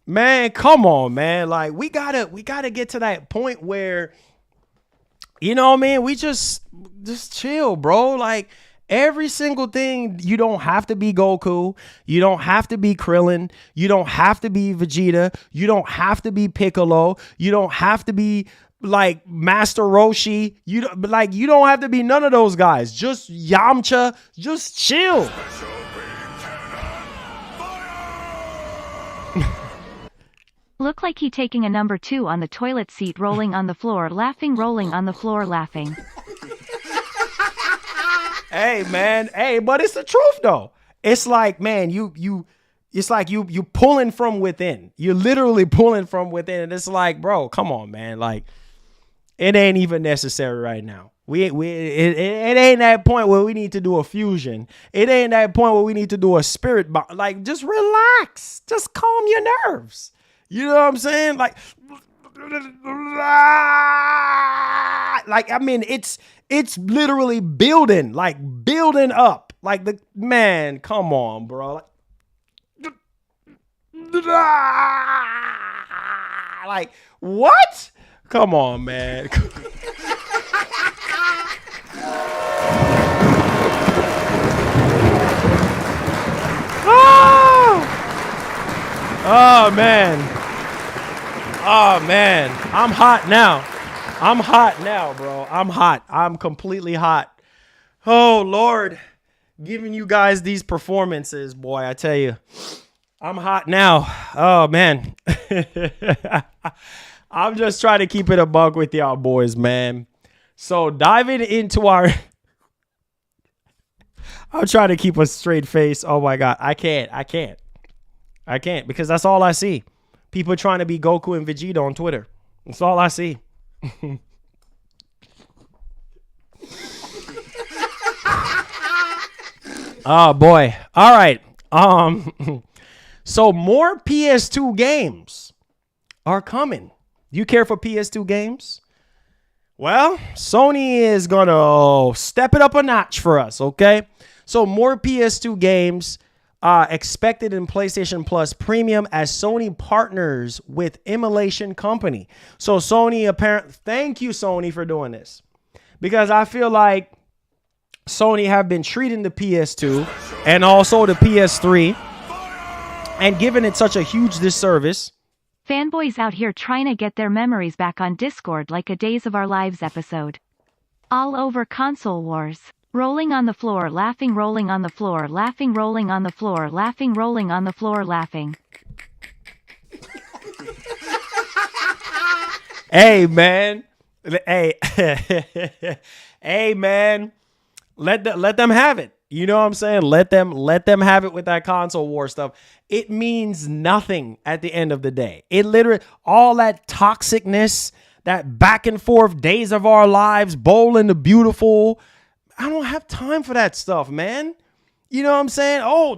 man, come on, man. Like, we gotta get to that point where, you know what I mean? We just chill, bro. Like, every single thing, you don't have to be Goku. You don't have to be Krillin. You don't have to be Vegeta. You don't have to be Piccolo. You don't have to be like Master Roshi. You don't have to be none of those guys. Just Yamcha. Just chill. Look like he taking a number 2 on the toilet seat, rolling on the floor, laughing, rolling on the floor, laughing. Hey, man. Hey, but it's the truth, though. It's like, man, it's like you pulling from within. You're literally pulling from within. And it's like, bro, come on, man. Like, it ain't even necessary right now. It ain't that point where we need to do a fusion. It ain't that point where we need to do a spirit. Like, just relax. Just calm your nerves. You know what I'm saying? Like, I mean, it's literally building up. Like, the man, come on, bro. Like, what? Come on, man. Oh, man. Oh, man. I'm hot now. I'm hot now, bro. I'm hot. I'm completely hot. Oh, Lord. Giving you guys these performances, boy, I tell you. I'm hot now. Oh, man. I'm just trying to keep it a buck with y'all boys, man. So diving into our... I'm trying to keep a straight face. Oh, my God. I can't because that's all I see. People trying to be Goku and Vegeta on Twitter. That's all I see. Oh, boy. All right. So more PS2 games are coming. You care for PS2 games? Well, Sony is going to step it up a notch for us, okay? So more PS2 games expected in PlayStation Plus Premium as Sony partners with emulation company. So Sony thank you, Sony, for doing this. Because I feel like Sony have been treating the PS2 and also the PS3 and giving it such a huge disservice. Fanboys out here trying to get their memories back on Discord like a Days of Our Lives episode. All over console wars. Rolling on the floor, laughing, rolling on the floor, laughing, rolling on the floor, laughing, rolling on the floor, laughing. Hey, man. Hey. Hey, man. Let them have it. You know what I'm saying? Let them have it with that console war stuff. It means nothing at the end of the day. It literally, all that toxicness, that back and forth Days of Our Lives, bowling the beautiful. I don't have time for that stuff, man. You know what I'm saying? Oh,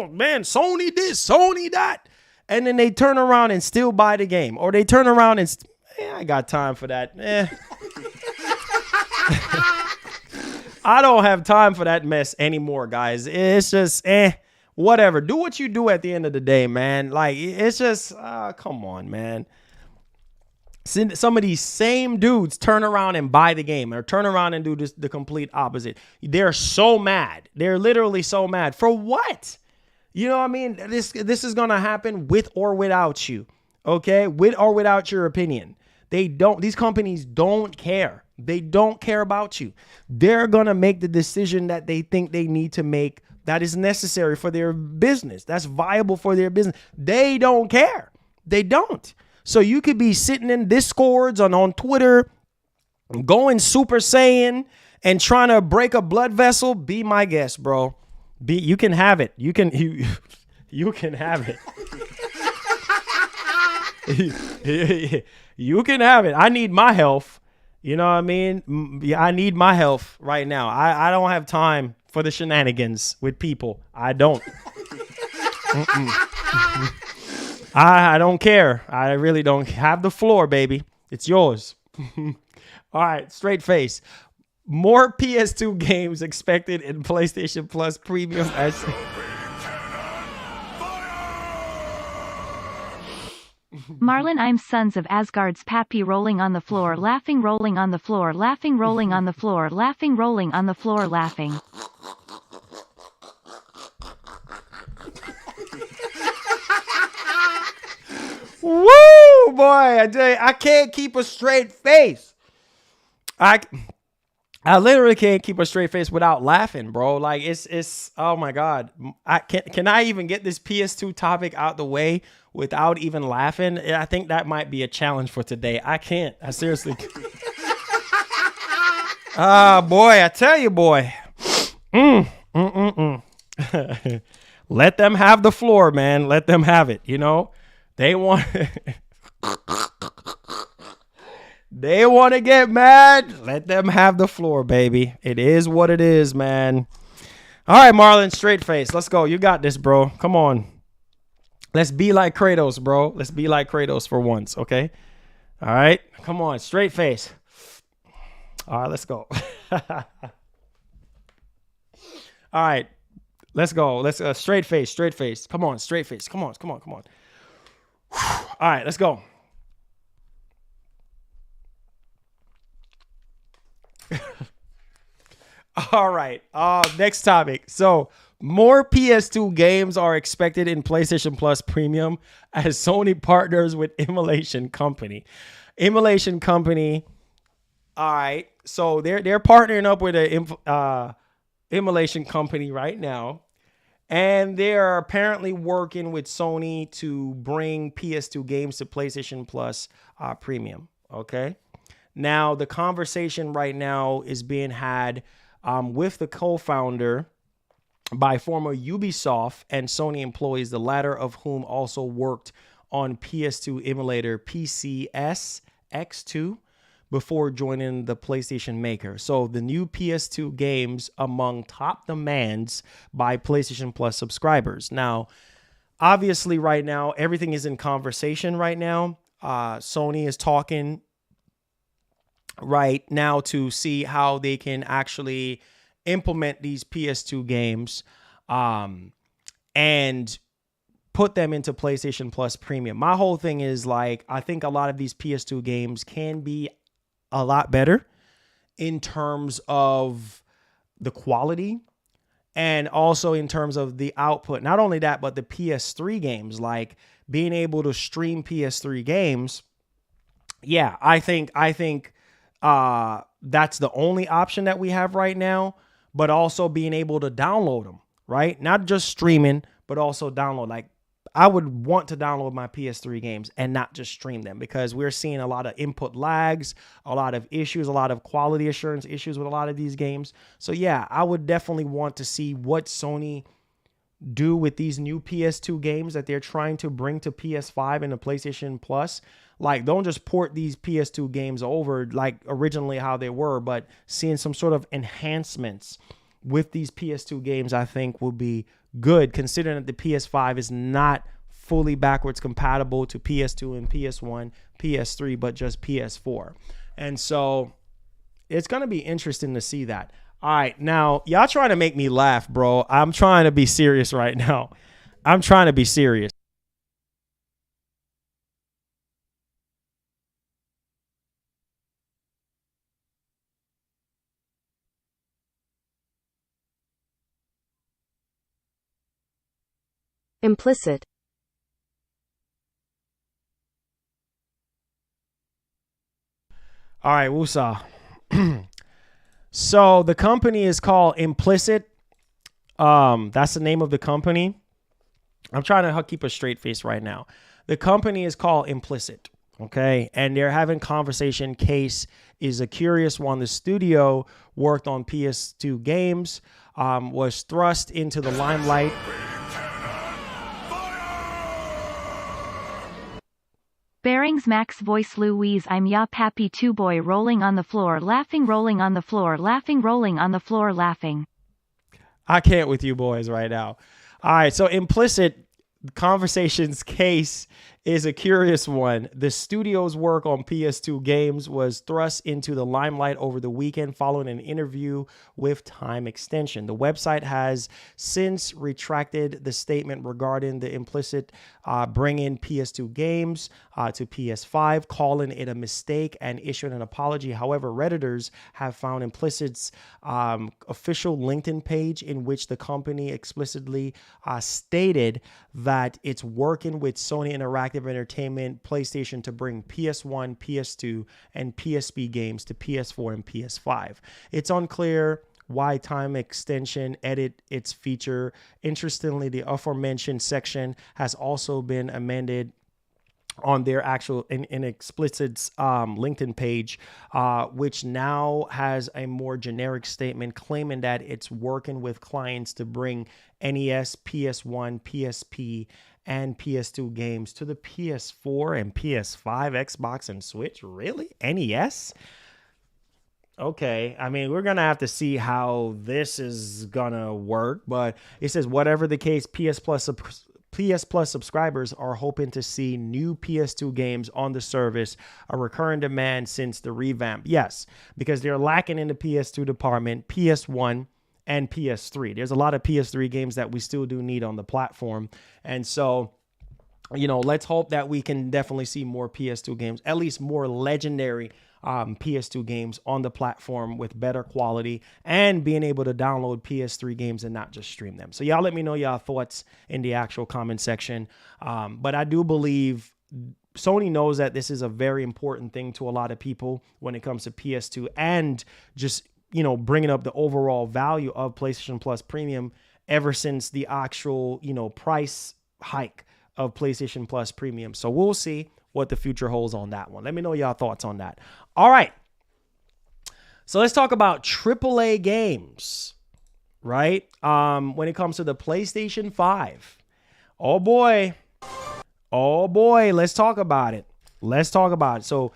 man, Sony this, Sony that. And then they turn around and still buy the game. Or they turn around and, I ain't got time for that. I don't have time for that mess anymore, guys. It's just, whatever. Do what you do at the end of the day, man. Like, it's just, come on, man. Some of these same dudes turn around and buy the game or turn around and do the complete opposite. They're so mad. They're literally so mad. For what? You know what I mean? This is going to happen with or without you. Okay? With or without your opinion. These companies don't care. They don't care about you. They're going to make the decision that they think they need to make that is necessary for their business. That's viable for their business. They don't care. They don't. So you could be sitting in Discords on Twitter, going Super Saiyan and trying to break a blood vessel. Be my guest, bro. You can have it. You can have it. You can have it. I need my health. You know what I mean? Yeah, I need my health right now. I don't have time for the shenanigans with people. I don't. I don't care. I really don't. Have the floor, baby. It's yours. All right, straight face. More PS2 games expected in PlayStation Plus Premium. Marlon, I'm Sons of Asgard's Pappy rolling on the floor, laughing, rolling on the floor, laughing, rolling on the floor, laughing, rolling on the floor, laughing. Woo, boy! I tell you, I can't keep a straight face. I literally can't keep a straight face without laughing, bro. Like it's oh my god. Can I even get this PS2 topic out the way without even laughing? I think that might be a challenge for today. I can't. I seriously can't. Boy, I tell you, boy. Let them have the floor, man. Let them have it, you know? They want They want to get mad. Let them have the floor, baby. It is what it is, man. All right, Marlon, straight face. Let's go. You got this, bro. Come on. Let's be like Kratos, bro. Let's be like Kratos for once, okay? All right. Come on, straight face. All right, let's go. All right. Let's go. Let's straight face, straight face. Come on, straight face. Come on, come on, come on. All right, let's go. All right. Next topic. So, more PS2 games are expected in PlayStation Plus Premium as Sony partners with Emulation Company. Emulation Company. All right. So they're partnering up with a Emulation Company right now, and they're apparently working with Sony to bring PS2 games to PlayStation Plus Premium. Okay. Now the conversation right now is being had with the co-founder by former Ubisoft and Sony employees, the latter of whom also worked on PS2 emulator PCS X2 before joining the PlayStation maker. So the new PS2 games among top demands by PlayStation Plus subscribers. Now, obviously right now, everything is in conversation right now. Sony is talking right now to see how they can actually implement these PS2 games and put them into PlayStation Plus Premium. My whole thing is like, I think a lot of these PS2 games can be a lot better in terms of the quality And also in terms of the output, not only that, but the PS3 games, like being able to stream PS3 games. Yeah, I think that's the only option that we have right now, but also being able to download them, right? Not just streaming, but also download. Like I would want to download my PS3 games and not just stream them, because we're seeing a lot of input lags, a lot of issues, a lot of quality assurance issues with a lot of these games. So yeah, I would definitely want to see what Sony do with these new PS2 games that they're trying to bring to PS5 and the PlayStation Plus. Like, don't just port these PS2 games over like originally how they were, but seeing some sort of enhancements with these PS2 games, I think will be good, considering that the PS5 is not fully backwards compatible to PS2 and PS1, PS3, but just PS4. And so it's going to be interesting to see that. All right, now, y'all trying to make me laugh, bro. I'm trying to be serious right now. I'm trying to be serious. Implicit. All right, Wusa. So the company is called Implicit. That's the name of the company. I'm trying to keep a straight face right now. The company is called Implicit, okay? And they're having conversation. Case is a curious one. The studio worked on PS2 games, was thrust into the limelight. Bearings Max voice Louise I'm ya pappy 2 boy rolling on the floor laughing rolling on the floor laughing rolling on the floor laughing. I can't with you boys right now. All right, so Implicit Conversations Case is a curious one. The studio's work on PS2 games was thrust into the limelight over the weekend following an interview with Time Extension. The website has since retracted the statement regarding the Implicit bringing PS2 games to PS5, calling it a mistake and issuing an apology. However, Redditors have found Implicit's official LinkedIn page, in which the company explicitly stated that it's working with Sony Interactive Entertainment PlayStation to bring PS1, PS2, and PSP games to PS4 and PS5. It's unclear why Time Extension edit its feature. Interestingly, the aforementioned section has also been amended on their actual in Explicit's LinkedIn page, which now has a more generic statement claiming that it's working with clients to bring NES, PS1, PSP, and PS2 games to the PS4 and PS5, Xbox, and Switch. Really? NES? Okay, I mean, we're going to have to see how this is going to work, but it says, whatever the case, PS Plus subscribers are hoping to see new PS2 games on the service, a recurring demand since the revamp. Yes, because they're lacking in the PS2 department, PS1, and PS3. There's a lot of PS3 games that we still do need on the platform. And so, you know, let's hope that we can definitely see more PS2 games, at least more legendary PS2 games on the platform with better quality, and being able to download PS3 games and not just stream them. So y'all let me know y'all thoughts in the actual comment section. But I do believe Sony knows that this is a very important thing to a lot of people when it comes to PS2, and just, you know, bringing up the overall value of PlayStation Plus Premium ever since the actual, you know, price hike of PlayStation Plus Premium. So we'll see what the future holds on that one. Let me know y'all thoughts on that. All right. So let's talk about AAA games, right? When it comes to the PlayStation 5. Oh boy. Let's talk about it. So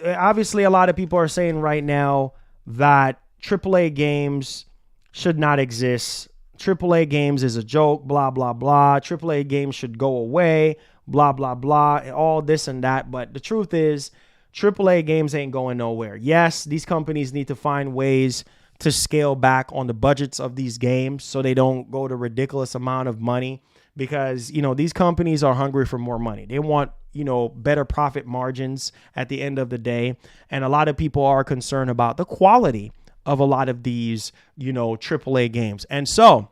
obviously a lot of people are saying right now that AAA games should not exist. AAA games is a joke, blah, blah, blah. AAA games should go away, blah, blah, blah, and all this and that. But the truth is, AAA games ain't going nowhere. Yes, these companies need to find ways to scale back on the budgets of these games so they don't go to ridiculous amount of money, because, you know, these companies are hungry for more money. They want, you know, better profit margins at the end of the day. And a lot of people are concerned about the quality of a lot of these, AAA games. And so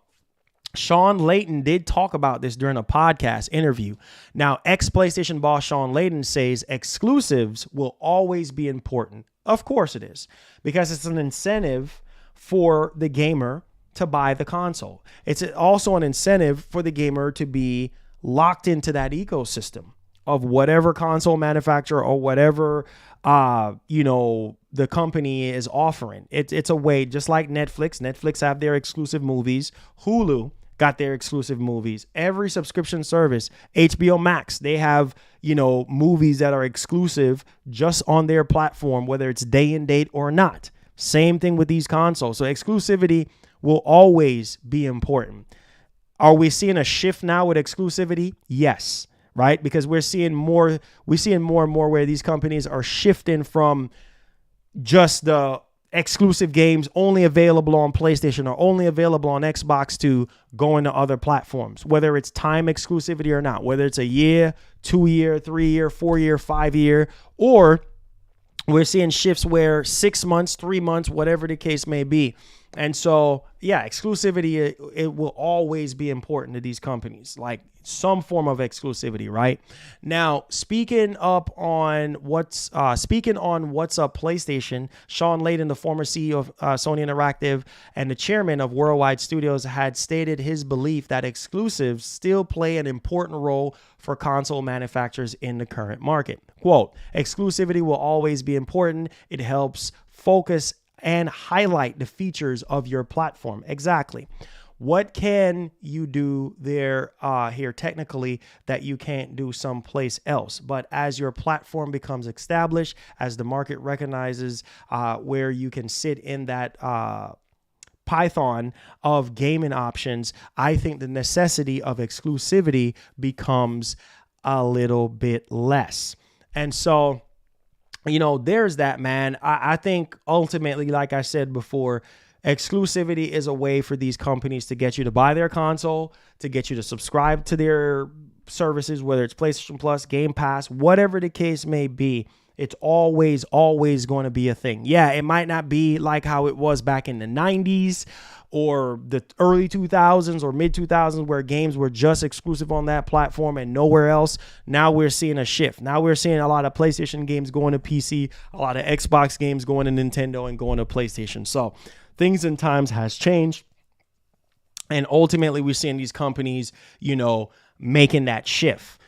Shawn Layden did talk about this during a podcast interview. Now, ex-PlayStation boss Shawn Layden says exclusives will always be important. Of course it is, because it's an incentive for the gamer to buy the console. It's also an incentive for the gamer to be locked into that ecosystem of whatever console manufacturer or whatever, the company is offering. It's a way, just like Netflix. Netflix have their exclusive movies. Hulu got their exclusive movies. Every subscription service, HBO Max, they have, movies that are exclusive just on their platform, whether it's day and date or not. Same thing with these consoles. So exclusivity will always be important. Are we seeing a shift now with exclusivity? Yes, right? Because we're seeing more and more where these companies are shifting from just the exclusive games only available on PlayStation or only available on Xbox to going to other platforms, whether it's time exclusivity or not, whether it's a year, 2 year, 3 year, 4 year, 5 year, or we're seeing shifts where 6 months, 3 months, whatever the case may be. And so, yeah, exclusivity, it will always be important to these companies, like some form of exclusivity, right? Now, speaking on what's up PlayStation, Shawn Layden, the former CEO of Sony Interactive and the chairman of Worldwide Studios, had stated his belief that exclusives still play an important role for console manufacturers in the current market. Quote, exclusivity will always be important. It helps focus and highlight the features of your platform. Exactly. What can you do there here technically that you can't do someplace else? But as your platform becomes established, as the market recognizes where you can sit in that python of gaming options, I think the necessity of exclusivity becomes a little bit less. And so, there's that, man. I think ultimately, like I said before, exclusivity is a way for these companies to get you to buy their console, to get you to subscribe to their services, whether it's PlayStation Plus, Game Pass, whatever the case may be. It's always going to be a thing. Yeah, it might not be like how it was back in the 90s or the early 2000s or mid 2000s where games were just exclusive on that platform and nowhere else. Now we're seeing a shift. Now we're seeing a lot of PlayStation games going to PC, a lot of Xbox games going to Nintendo and going to PlayStation. So things and times has changed. And ultimately we're seeing these companies, making that shift.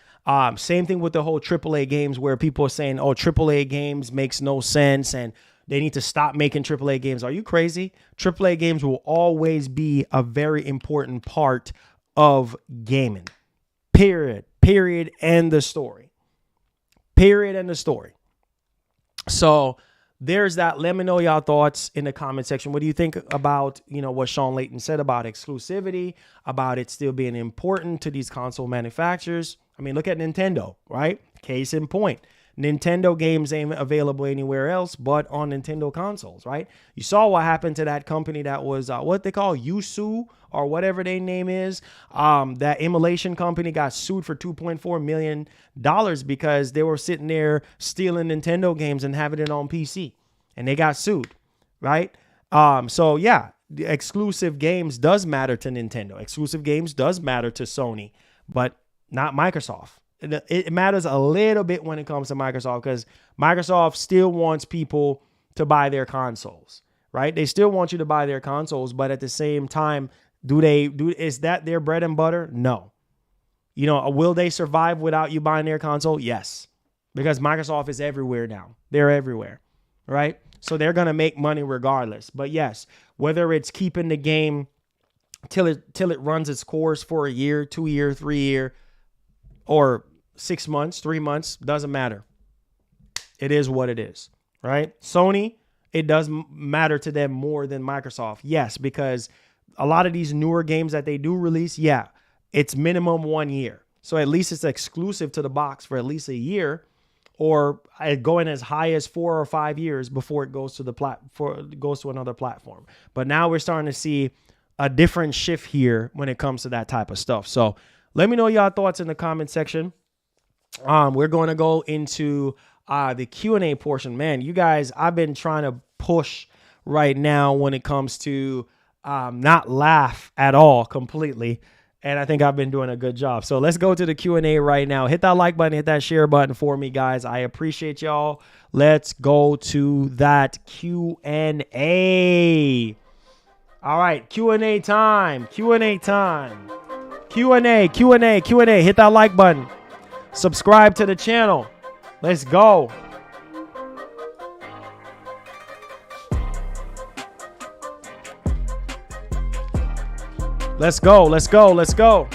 Same thing with the whole AAA games where people are saying, AAA games makes no sense and they need to stop making AAA games. Are you crazy? AAA games will always be a very important part of gaming. Period. End the story. End the story. So there's that. Let me know y'all thoughts in the comment section. What do you think about, what Shawn Layden said about exclusivity, about it still being important to these console manufacturers? I mean, look at Nintendo, right? Case in point. Nintendo games ain't available anywhere else but on Nintendo consoles, right? You saw what happened to that company that was, what they call Yusu or whatever their name is. That emulation company got sued for $2.4 million because they were sitting there stealing Nintendo games and having it on PC. And they got sued, right? So, yeah, the exclusive games does matter to Nintendo. Exclusive games does matter to Sony, but not Microsoft. It matters a little bit when it comes to Microsoft because Microsoft still wants people to buy their consoles, right? They still want you to buy their consoles, but at the same time, is that their bread and butter? No. Will they survive without you buying their console? Yes, because Microsoft is everywhere now. They're everywhere, right? So they're going to make money regardless. But yes, whether it's keeping the game till it runs its course for a year, 2 year, 3 year, or 6 months, 3 months, doesn't matter. It is what it is, right? Sony, it does matter to them more than Microsoft. Yes, because a lot of these newer games that they do release, yeah, it's minimum 1 year. So at least it's exclusive to the box for at least a year or going as high as 4 or 5 years before it goes to goes to another platform. But now we're starting to see a different shift here when it comes to that type of stuff. So let me know y'all thoughts in the comment section. We're going to go into the Q&A portion. Man, you guys, I've been trying to push right now when it comes to not laugh at all completely. And I think I've been doing a good job. So let's go to the Q&A right now. Hit that like button, hit that share button for me, guys. I appreciate y'all. Let's go to that Q&A. All right, Q&A time. Q&A time. Q&A. Hit that like button. Subscribe to the channel. Let's go. Let's go.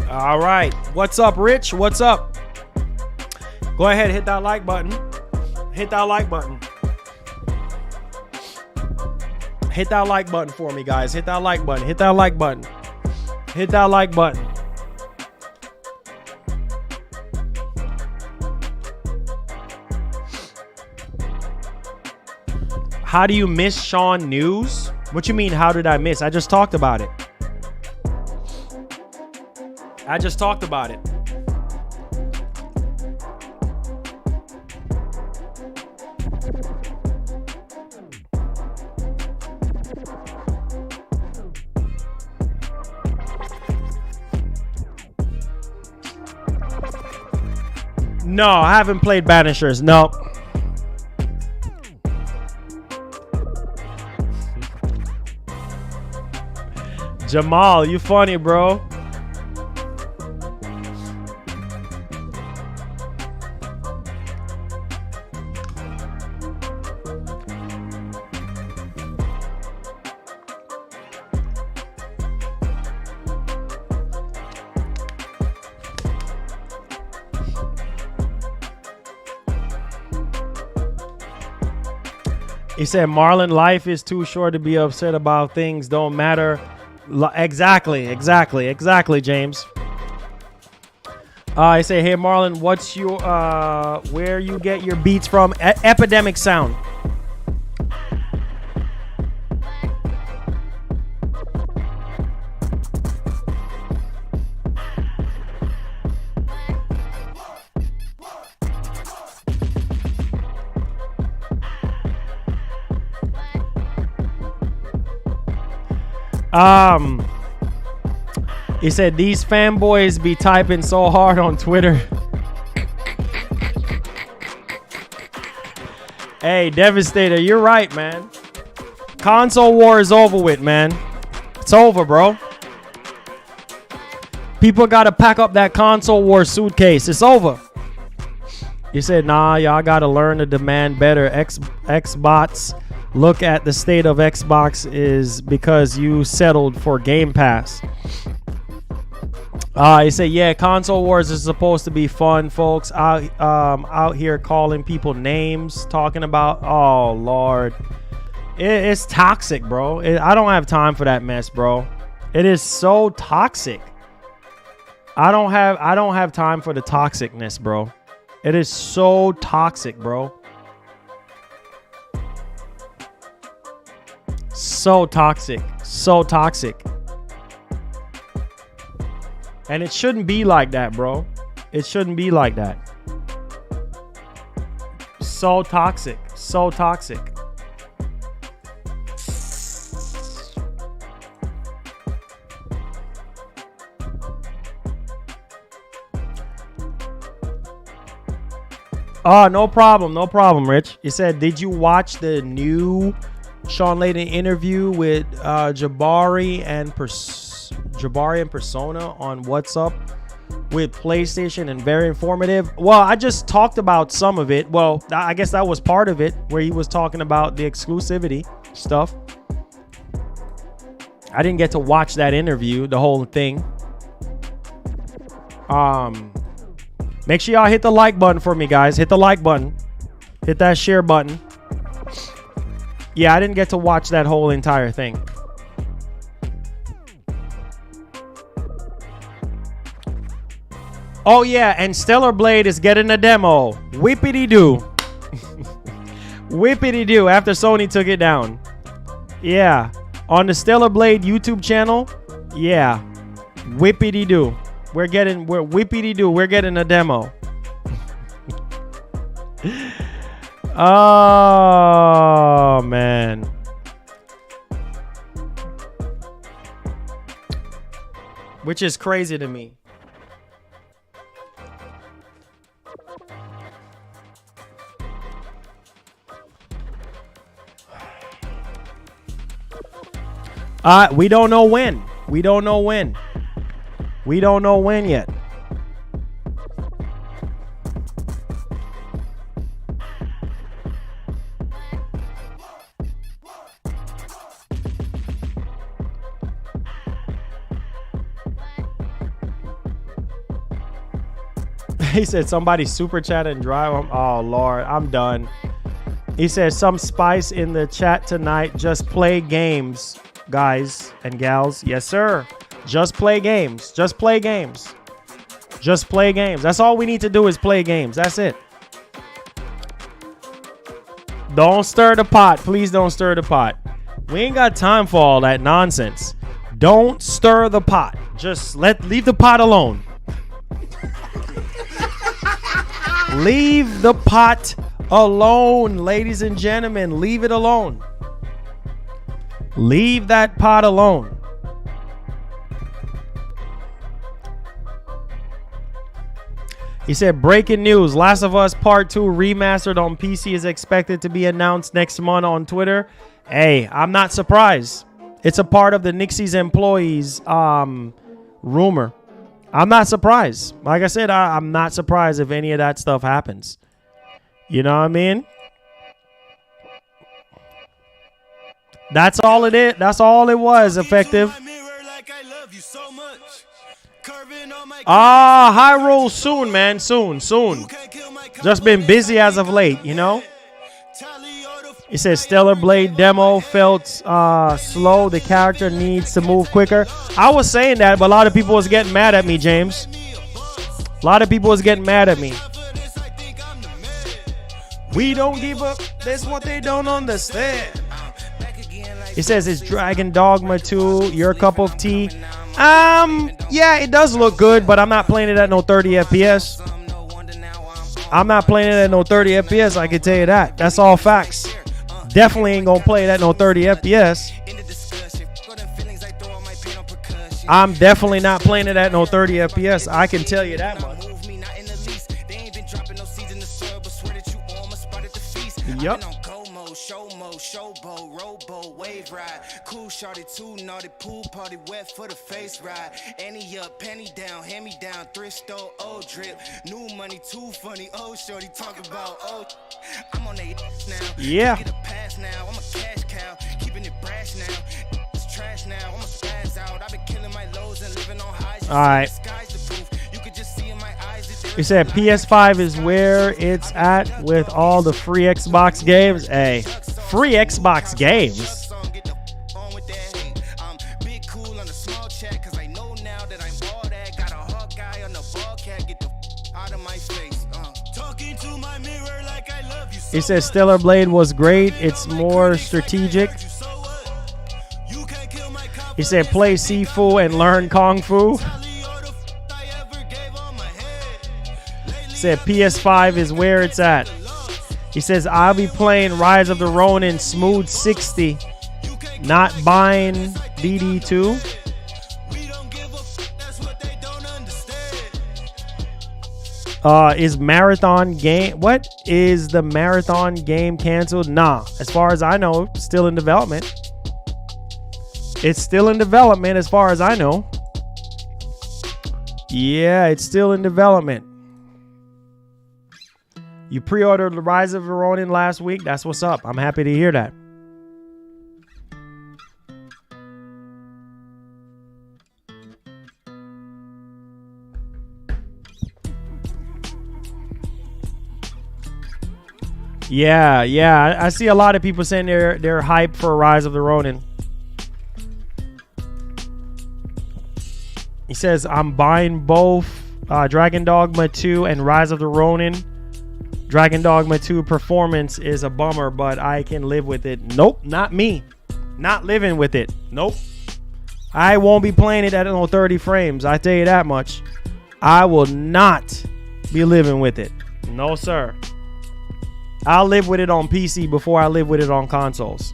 All right. What's up, Rich? What's up? Go ahead, hit that like button. Hit that like button. Hit that like button for me, guys. Hit that like button. Hit that like button. Hit that like button. How do you miss Shawn news? What you mean, how did I miss? I just talked about it. No, I haven't played Banishers. No. Jamal, you funny, bro. He said, Marlon, life is too short to be upset about things don't matter. Exactly, James. I say, hey, Marlon, what's your, where you get your beats from? Epidemic Sound. He said these fanboys be typing so hard on Twitter. Hey, Devastator, you're right, man. Console war is over with, man. It's over, bro. People gotta pack up that console war suitcase. It's over. He said, nah, y'all gotta learn to demand better. Xbox. Look at the state of Xbox is because you settled for Game Pass. He said, yeah, console wars is supposed to be fun, folks. Out here calling people names, talking about, oh Lord, it's toxic, bro. I don't have time for that mess, bro. It is so toxic. I don't have time for the toxicness, bro. It is so toxic, bro. So toxic. And it shouldn't be like that, bro. It shouldn't be like that. So toxic. Oh, no problem, Rich. He said, did you watch the new Shawn Layden interview with Jabari and Persona on What's Up with PlayStation, and very informative? Well, I just talked about some of it. Well, I guess that was part of it, where he was talking about the exclusivity stuff. I didn't get to watch that interview, the whole thing. Make sure y'all hit the like button for me, guys. Hit the like button. Hit that share button. Yeah, I didn't get to watch that whole entire thing. Oh, yeah, and Stellar Blade is getting a demo. Whippity-doo. Whippity-doo after Sony took it down. Yeah, on the Stellar Blade YouTube channel. Yeah, whippity-doo. We're whippity-doo. We're getting a demo. Oh, man. Which is crazy to me. We don't know when. We don't know when. We don't know when yet. He said somebody super chat and drive him. Oh, Lord, I'm done. He says some spice in the chat tonight. Just play games, guys and gals. Yes, sir. Just play games. Just play games. Just play games. That's all we need to do is play games. That's it. Don't stir the pot. Please don't stir the pot. We ain't got time for all that nonsense. Don't stir the pot. Just leave the pot alone. Leave the pot alone, ladies and gentlemen. Leave it alone. Leave that pot alone. He said, breaking news. Last of Us Part 2 remastered on PC is expected to be announced next month on Twitter. Hey, I'm not surprised. It's a part of the Nixie's employees rumor. I'm not surprised. Like I said, I'm not surprised if any of that stuff happens. You know what I mean? That's all it is. That's all it was, effective. Hyrule soon, man. Soon. Just been busy as of late, you know? It says Stellar Blade demo felt slow. The character needs to move quicker. I was saying that, but a lot of people was getting mad at me, James. A lot of people was getting mad at me. We don't give up. That's what they don't understand. It says it's Dragon Dogma 2, your cup of tea. Yeah, it does look good, but I'm not playing it at no 30 FPS. I'm not playing it at no 30 FPS, I can tell you that. That's all facts. Definitely ain't gonna play it at no 30 FPS. I'm definitely not playing it at no 30 FPS. I can tell you that much. Yep. Showboat, rowboat, wave ride. Cool shorty, too naughty, pool party, wet for the face ride. Annie up, penny down, hand me down, thrift store, old drip. New money, too funny, old shorty, talk about old. I'm on they now. Yeah. Get a pass now, I'm a cash cow, keeping it brash now. It's trash now, I'm a spaz out. I've been killing my lows and living on highs. All right. You could just see in my eyes. He said PS5 is where it's at with all the free Xbox games. Hey, free Xbox games. He says Stellar Blade was great. It's more strategic. He said play Sifu and learn Kung Fu. Said PS5 is where it's at. He says I'll be playing Rise of the Ronin smooth 60, not buying DD2. Is marathon game? What is the marathon game canceled? Nah, as far as I know, still in development. It's still in development as far as I know. Yeah, it's still in development. You pre-ordered the Rise of the Ronin last week. That's what's up. I'm happy to hear that. Yeah. I see a lot of people saying they're hyped for Rise of the Ronin. He says, I'm buying both Dragon Dogma 2 and Rise of the Ronin. Dragon Dogma 2 performance is a bummer, but I can live with it. Nope, not me. Not living with it. Nope. I won't be playing it at no 30 frames. I tell you that much. I will not be living with it. No, sir. I'll live with it on PC before I live with it on consoles.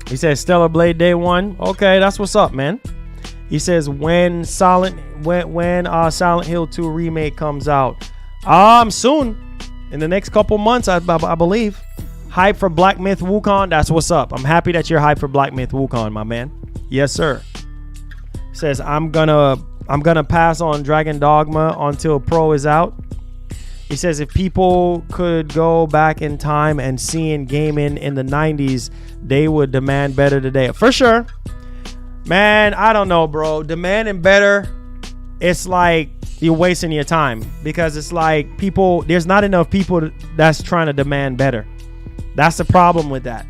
He says Stellar Blade Day 1. Okay, that's what's up, man. He says when Silent Hill 2 remake comes out. Soon. In the next couple months, I believe. Hype for Black Myth Wukong. That's what's up. I'm happy that you're hyped for Black Myth Wukong, my man. Yes, sir. Says I'm gonna pass on Dragon Dogma until Pro is out. He says if people could go back in time and seeing gaming in the 90s, they would demand better today. For sure. Man, I don't know, bro. Demanding better, it's like you're wasting your time, because it's like there's not enough people that's trying to demand better. That's the problem with that.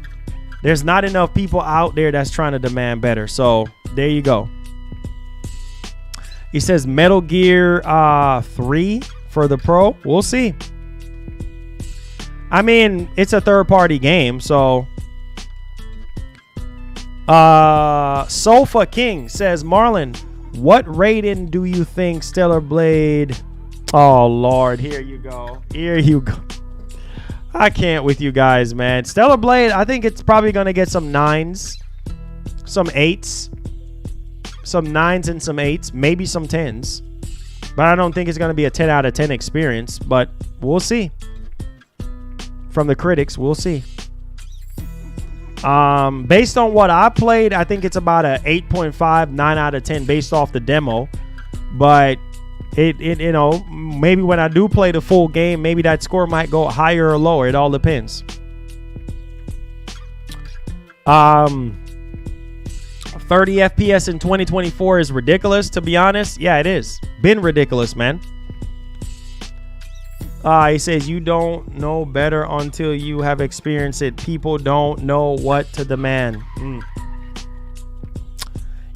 There's not enough people out there that's trying to demand better. So there you go. He says Metal Gear 3 for the Pro. We'll see. I mean, it's a third-party game, so. Sofa King says, Marlon, what rating do you think Stellar Blade? Oh, Lord, here you go. Here you go. I can't with you guys, man. Stellar Blade, I think it's probably going to get some 9s, some 8s, some 9s and some 8s, maybe some 10s. But I don't think it's going to be a 10 out of 10 experience, but we'll see. From the critics, we'll see. Based on what I played, I think it's about a 8.5, 9 out of 10 based off the demo. But it you know, maybe when I do play the full game, maybe that score might go higher or lower. It all depends. 30 FPS in 2024 is ridiculous, to be honest. Yeah, it is. Been ridiculous, man. He says, you don't know better until you have experienced it. People don't know what to demand.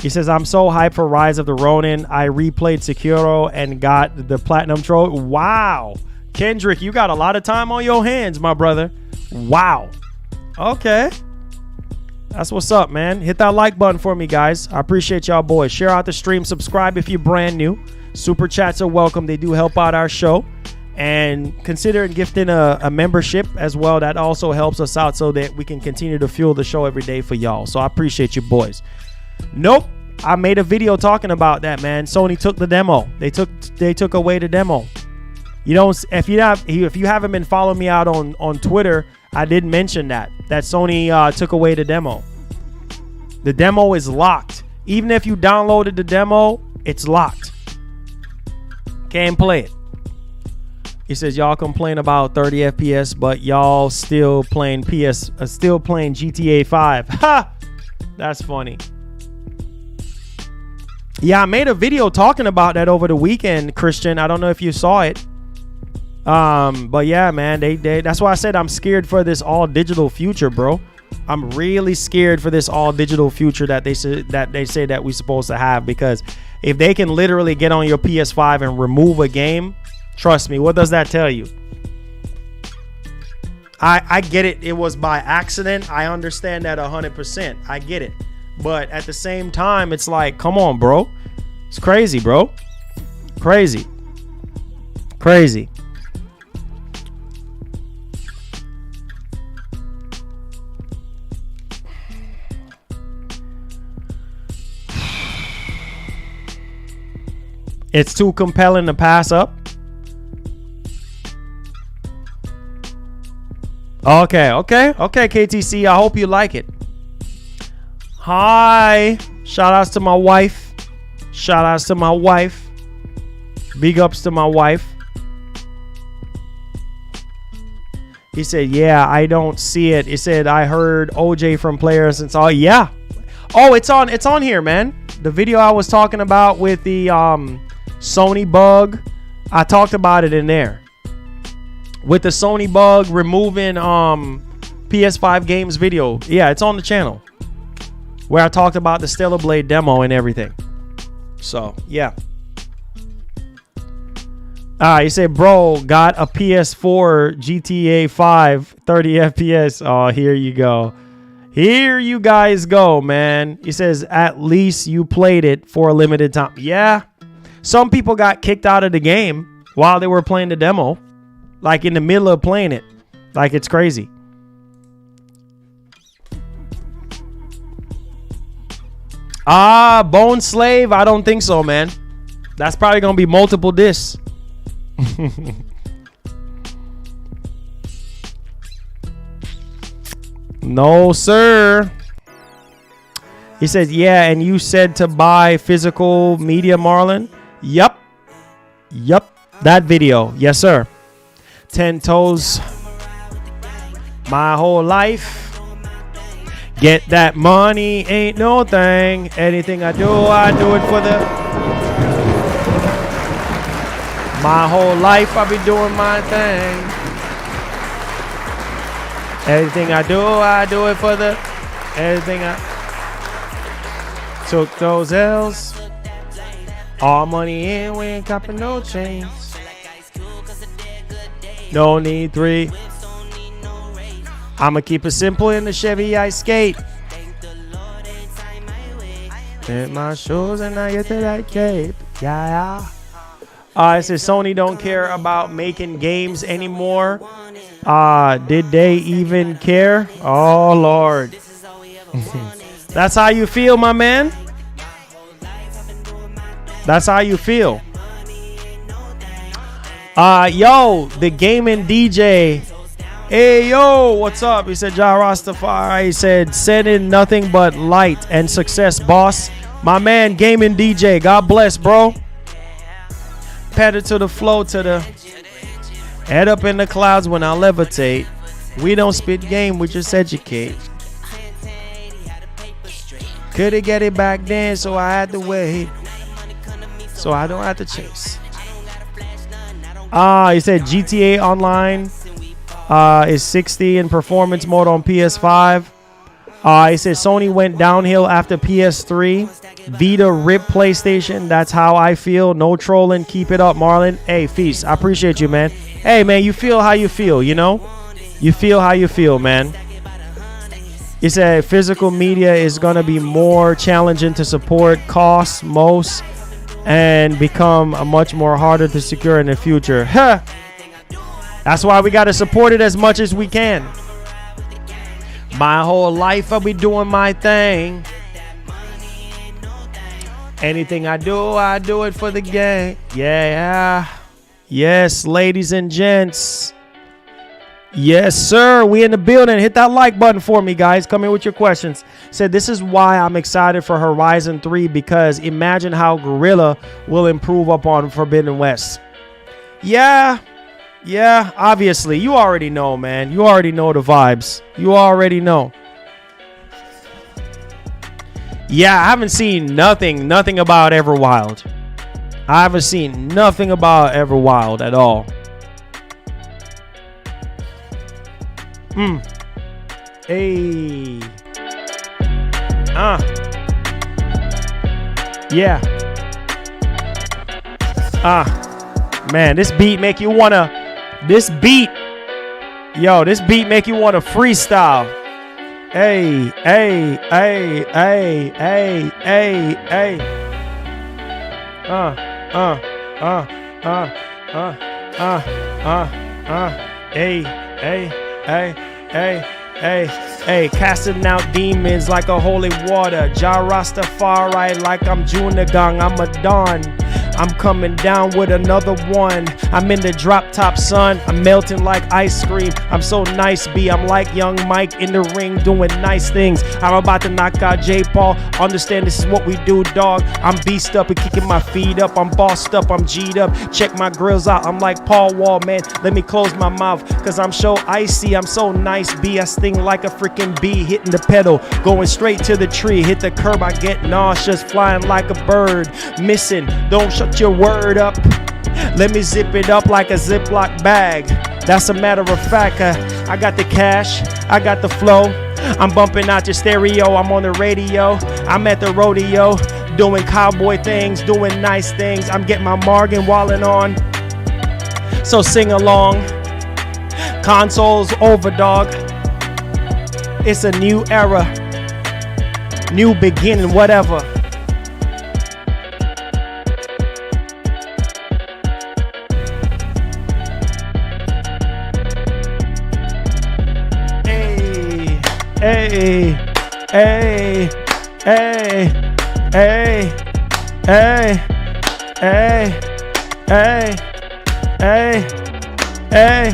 He says, I'm so hyped for Rise of the Ronin. I replayed Sekiro and got the Platinum Trophy. Wow. Kendrick, you got a lot of time on your hands, my brother. Wow. Okay. That's what's up, man. Hit that like button for me, guys. I appreciate y'all boys. Share out the stream. Subscribe if you're brand new. Super chats are welcome. They do help out our show. And consider gifting a membership as well. That also helps us out so that we can continue to fuel the show every day for y'all. So I appreciate you boys. Nope. I made a video talking about that, man. Sony took the demo. They took away the demo. You don't, if you haven't been following me out on Twitter, I did mention that Sony took away the demo. The demo is locked. Even if you downloaded the demo, it's locked. Can't play it. He says y'all complain about 30 FPS, but y'all still playing GTA 5. Ha! That's funny. Yeah, I made a video talking about that over the weekend, Christian. I don't know if you saw it. But yeah, man, they that's why I said I'm scared for this all digital future, bro. I'm really scared for this all digital future that they say that we're supposed to have, because if they can literally get on your PS5 and remove a game, trust me, what does that tell you? I get it. It was by accident. I understand that 100%. I get it. But at the same time, it's like, come on, bro. It's crazy, bro. Crazy. Crazy. It's too compelling to pass up. Okay, KTC. I hope you like it. Hi. Shout outs to my wife. Shout outs to my wife. Big ups to my wife. He said, yeah, I don't see it. He said, I heard OJ from Players and saw. Yeah. Oh, it's on here, man. The video I was talking about with the Sony bug, I talked about it in there. With the Sony bug removing PS5 games video. Yeah, it's on the channel, where I talked about the Stellar Blade demo and everything. So, yeah. You said, bro, got a PS4 GTA 5 30 FPS. Oh, here you go. Here you guys go, man. He says, at least you played it for a limited time. Yeah. Some people got kicked out of the game while they were playing the demo, like in the middle of playing it. Like, it's crazy. Bone Slave? I don't think so, man. That's probably going to be multiple discs. No, sir. He says, yeah, and you said to buy physical media, Marlon? Yup. That video. Yes, sir. 10 toes. My whole life. Get that money, ain't no thing. Anything I do it for the... My whole life I be doing my thing. Anything I do it for the... Anything I... Took those L's. All money in, we ain't copping no chains. No need 3. I'ma keep it simple in the Chevy I skate. Hit my shoes and I get to that cape. Yeah. It says Sony don't care about making games anymore. Did they even care? Oh, Lord. That's how you feel, my man? That's how you feel. Yo, the gaming DJ. Hey, yo, what's up? He said, Ja Rastafari. He said, sending nothing but light and success, boss. My man, gaming DJ. God bless, bro. Pedal to the flow, to the head up in the clouds when I levitate. We don't spit game, we just educate. Couldn't get it back then, so I had to wait. So I don't have to chase. He said GTA Online is 60 in performance mode on PS5. He said Sony went downhill after PS3. Vita rip PlayStation. That's how I feel. No trolling. Keep it up, Marlon. Hey, Feast, I appreciate you, man. Hey, man, you feel how you feel, you know? You feel how you feel, man. He said physical media is going to be more challenging to support, costs most, and become a much more harder to secure in the future. Huh. That's why we got to support it as much as we can. My whole life I'll be doing my thing. Anything I do it for the game. Yeah. Yes, ladies and gents. Yes, sir. We in the building. Hit that like button for me, guys. Come in with your questions. Said this is why I'm excited for Horizon 3, because imagine how Guerrilla will improve upon Forbidden West. Yeah, obviously. You already know, man. You already know the vibes. You already know. Yeah, I haven't seen nothing about Everwild. I haven't seen nothing about Everwild at all. Hey. Yeah. Man, this beat make you wanna This beat make you want to freestyle. Hey. Hey, casting out demons like a holy water. Ja Rastafari like I'm Junagang, I'm a Don. I'm coming down with another one. I'm in the drop top, son. I'm melting like ice cream. I'm so nice, B. I'm like young Mike in the ring doing nice things. I'm about to knock out J. Paul. Understand this is what we do, dog. I'm beast up and kicking my feet up. I'm bossed up, I'm G'd up. Check my grills out. I'm like Paul Wall, man. Let me close my mouth, cause I'm so icy. I'm so nice, B. I sting like a freaking bee. Hitting the pedal, going straight to the tree. Hit the curb, I get nauseous. Flying like a bird. Missing, don't shut your word up. Let me zip it up like a Ziploc bag. That's a matter of fact. I got the cash, I got the flow. I'm bumping out your stereo, I'm on the radio. I'm at the rodeo, doing cowboy things, doing nice things. I'm getting my Morgan Wallen on, so sing along. Consoles over, dog. It's a new era, new beginning, whatever. Hey, hey, hey, hey, hey, hey, hey, hey, hey.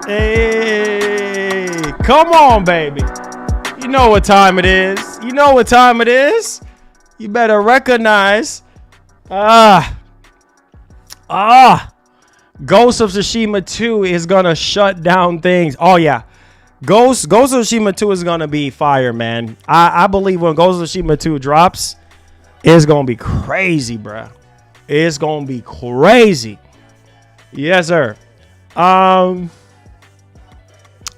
Hey, come on, baby. You know what time it is. You know what time it is. You better recognize. Ghost of Tsushima 2 is gonna shut down things. Oh yeah, Ghost of Tsushima 2 is gonna be fire, man. I believe when Ghost of Tsushima 2 drops, it's gonna be crazy, bruh. It's gonna be crazy. Yes, sir.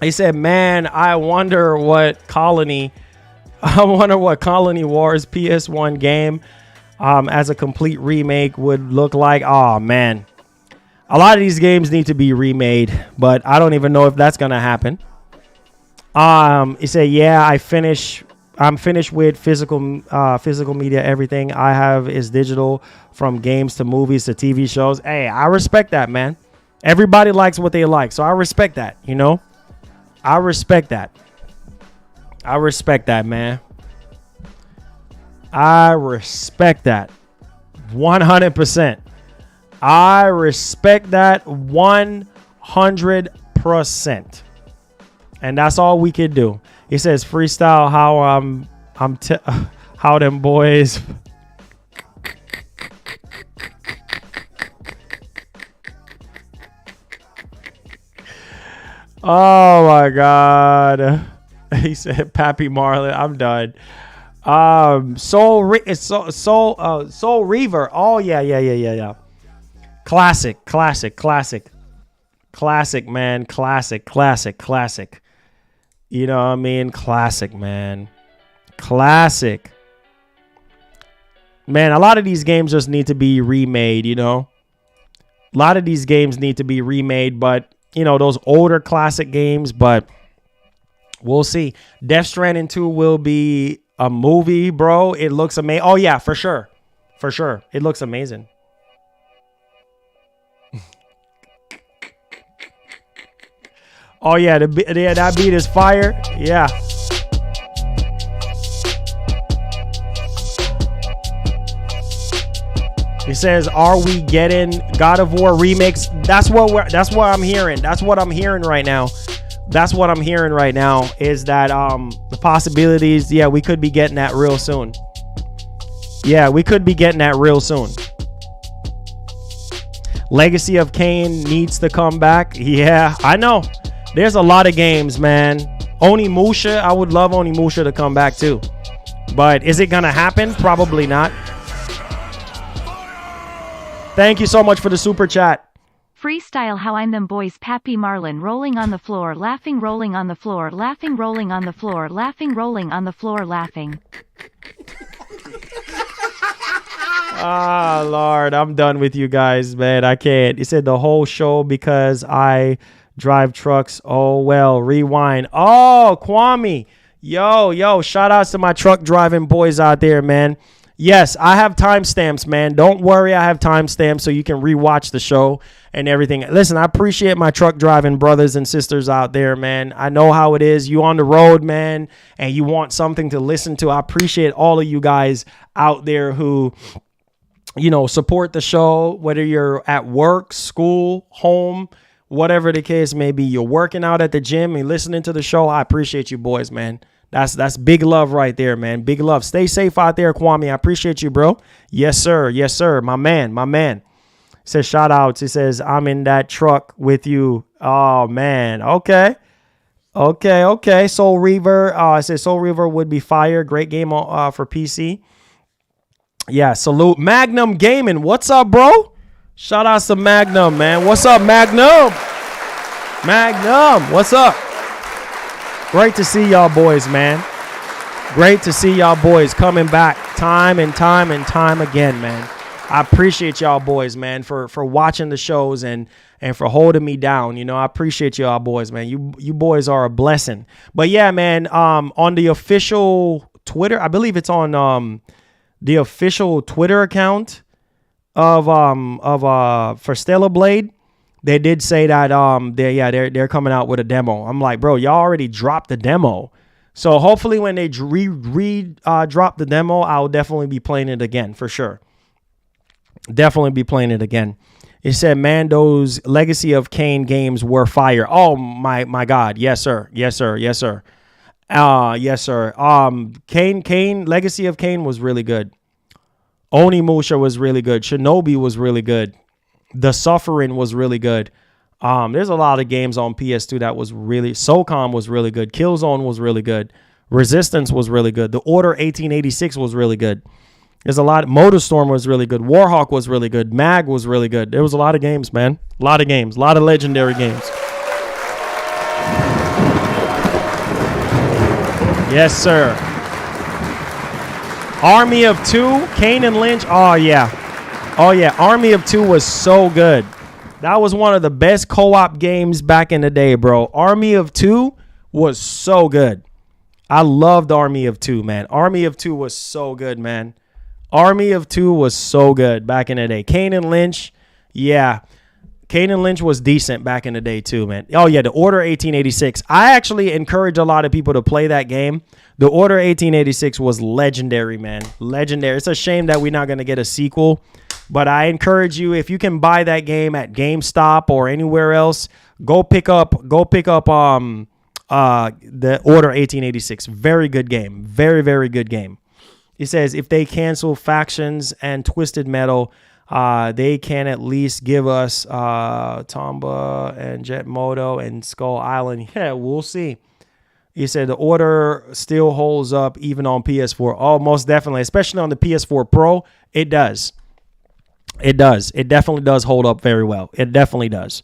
He said, man, I wonder what Colony Wars PS1 game as a complete remake would look like. Oh, man. A lot of these games need to be remade, but I don't even know if that's going to happen. He said, yeah, I'm finished with physical media. Everything I have is digital, from games to movies to TV shows. Hey, I respect that, man. Everybody likes what they like, so I respect that, you know? I respect that. I respect that, man. I respect that 100%. I respect that 100%. And that's all we can do. He says freestyle how them boys Oh my God. He said Pappy Marlin. I'm done. Soul Reaver. Oh yeah. Classic, man. Classic. You know what I mean? Classic, man. Classic. Man, a lot of these games just need to be remade, you know? A lot of these games need to be remade, but you know, those older classic games, but we'll see. Death Stranding 2 will be a movie, bro. It looks amazing. Oh, yeah, for sure. For sure. It looks amazing. Oh, yeah, that beat is fire. Yeah. He says, "Are we getting God of War remakes?" That's what I'm hearing. That's what I'm hearing right now. Is that the possibilities? Yeah, we could be getting that real soon. Legacy of Kain needs to come back. Yeah, I know. There's a lot of games, man. Onimusha, I would love Onimusha to come back too. But is it gonna happen? Probably not. Thank you so much for the super chat. Freestyle how I'm them boys. Pappy Marlin rolling on the floor, laughing, rolling on the floor, laughing, rolling on the floor, laughing, rolling on the floor, laughing. Ah, Lord, I'm done with you guys, man. I can't. He said the whole show because I drive trucks. Oh, well, rewind. Oh, Kwame. Yo, shout outs to my truck driving boys out there, man. Yes, I have timestamps, man. Don't worry, I have timestamps so you can rewatch the show and everything. Listen, I appreciate my truck driving brothers and sisters out there, man. I know how it is. You on the road, man, and you want something to listen to. I appreciate all of you guys out there who, you know, support the show, whether you're at work, school, home, whatever the case may be. You're working out at the gym and listening to the show. I appreciate you boys, man. That's big love right there, man. Big love. Stay safe out there, Kwame. I appreciate you, bro. Yes, sir. My man. He says, shout outs. He says, I'm in that truck with you. Oh, man. Okay. Soul Reaver. I said Soul Reaver would be fire. Great game for PC. Yeah, salute. Magnum Gaming. What's up, bro? Shout outs to Magnum, man. What's up, Magnum? What's up? Great to see y'all boys, man. Great to see y'all boys coming back time and time again, man. I appreciate y'all boys, man, for watching the shows and for holding me down. You know, I appreciate y'all boys, man. You boys are a blessing. But yeah, man, on the official Twitter, I believe it's on the official Twitter account of for Stellar Blade, they did say that they're coming out with a demo. I'm like, bro, y'all already dropped the demo. So hopefully when they drop the demo, I'll definitely be playing it again for sure. Definitely be playing it again. It said, man, those Legacy of Kain games were fire. Oh my God. Yes, sir. Yes, sir. Yes, sir. Yes, sir. Kain, Legacy of Kain was really good. Onimusha was really good. Shinobi was really good. The Suffering was really good. There's a lot of games on PS2 that was really... SOCOM was really good. Killzone was really good. Resistance was really good. The Order 1886 was really good. There's a lot... Motorstorm was really good. Warhawk was really good. Mag was really good. There was a lot of games, man. A lot of games. A lot of legendary games. Yes, sir. Army of Two, Kane and Lynch. Oh, yeah. Oh, yeah. Army of Two was so good. That was one of the best co-op games back in the day, bro. Army of Two was so good. I loved Army of Two, man. Army of Two was so good, man. Army of Two was so good back in the day. Kane and Lynch, yeah. Kane and Lynch was decent back in the day too, man. Oh, yeah, the Order 1886. I actually encourage a lot of people to play that game. The Order 1886 was legendary, man. Legendary. It's a shame that we're not going to get a sequel. But I encourage you, if you can buy that game at GameStop or anywhere else, go pick up the Order 1886. Very good game. Very, very good game. He says if they cancel Factions and Twisted Metal, they can at least give us Tomba and Jetmoto and Skull Island. Yeah, we'll see. He said the Order still holds up even on PS4. Oh, most definitely. Especially on the PS4 Pro, it does. It does. It definitely does hold up very well. It definitely does.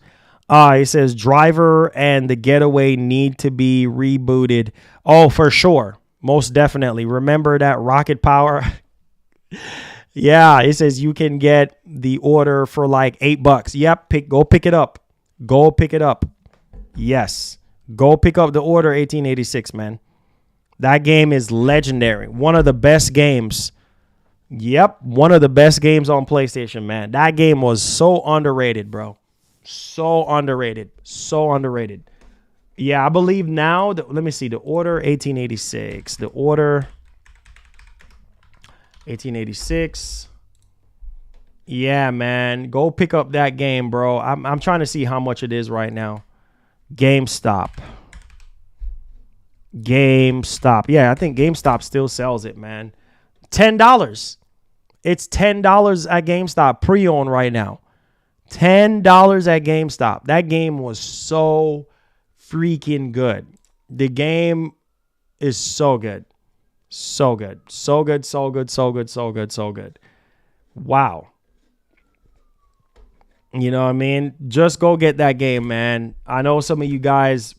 He says Driver and The Getaway need to be rebooted. Oh, for sure. Most definitely. Remember that Rocket Power? Yeah, it says you can get the Order for like $8. Yep, go pick it up. Go pick it up. Yes. Go pick up the Order 1886, man. That game is legendary. One of the best games. Yep, one of the best games on PlayStation, man. That game was so underrated, bro. So underrated. So underrated. Yeah, I believe now, let me see, the Order 1886. The Order 1886. Yeah, man. Go pick up that game, bro. I'm trying to see how much it is right now. GameStop. Yeah, I think GameStop still sells it, man. $10. It's $10 at GameStop pre-owned right now. $10 at GameStop. That game was so freaking good. The game is so good. So good. So good, so good, so good, so good, so good. Wow. You know what I mean? Just go get that game, man. I know some of you guys,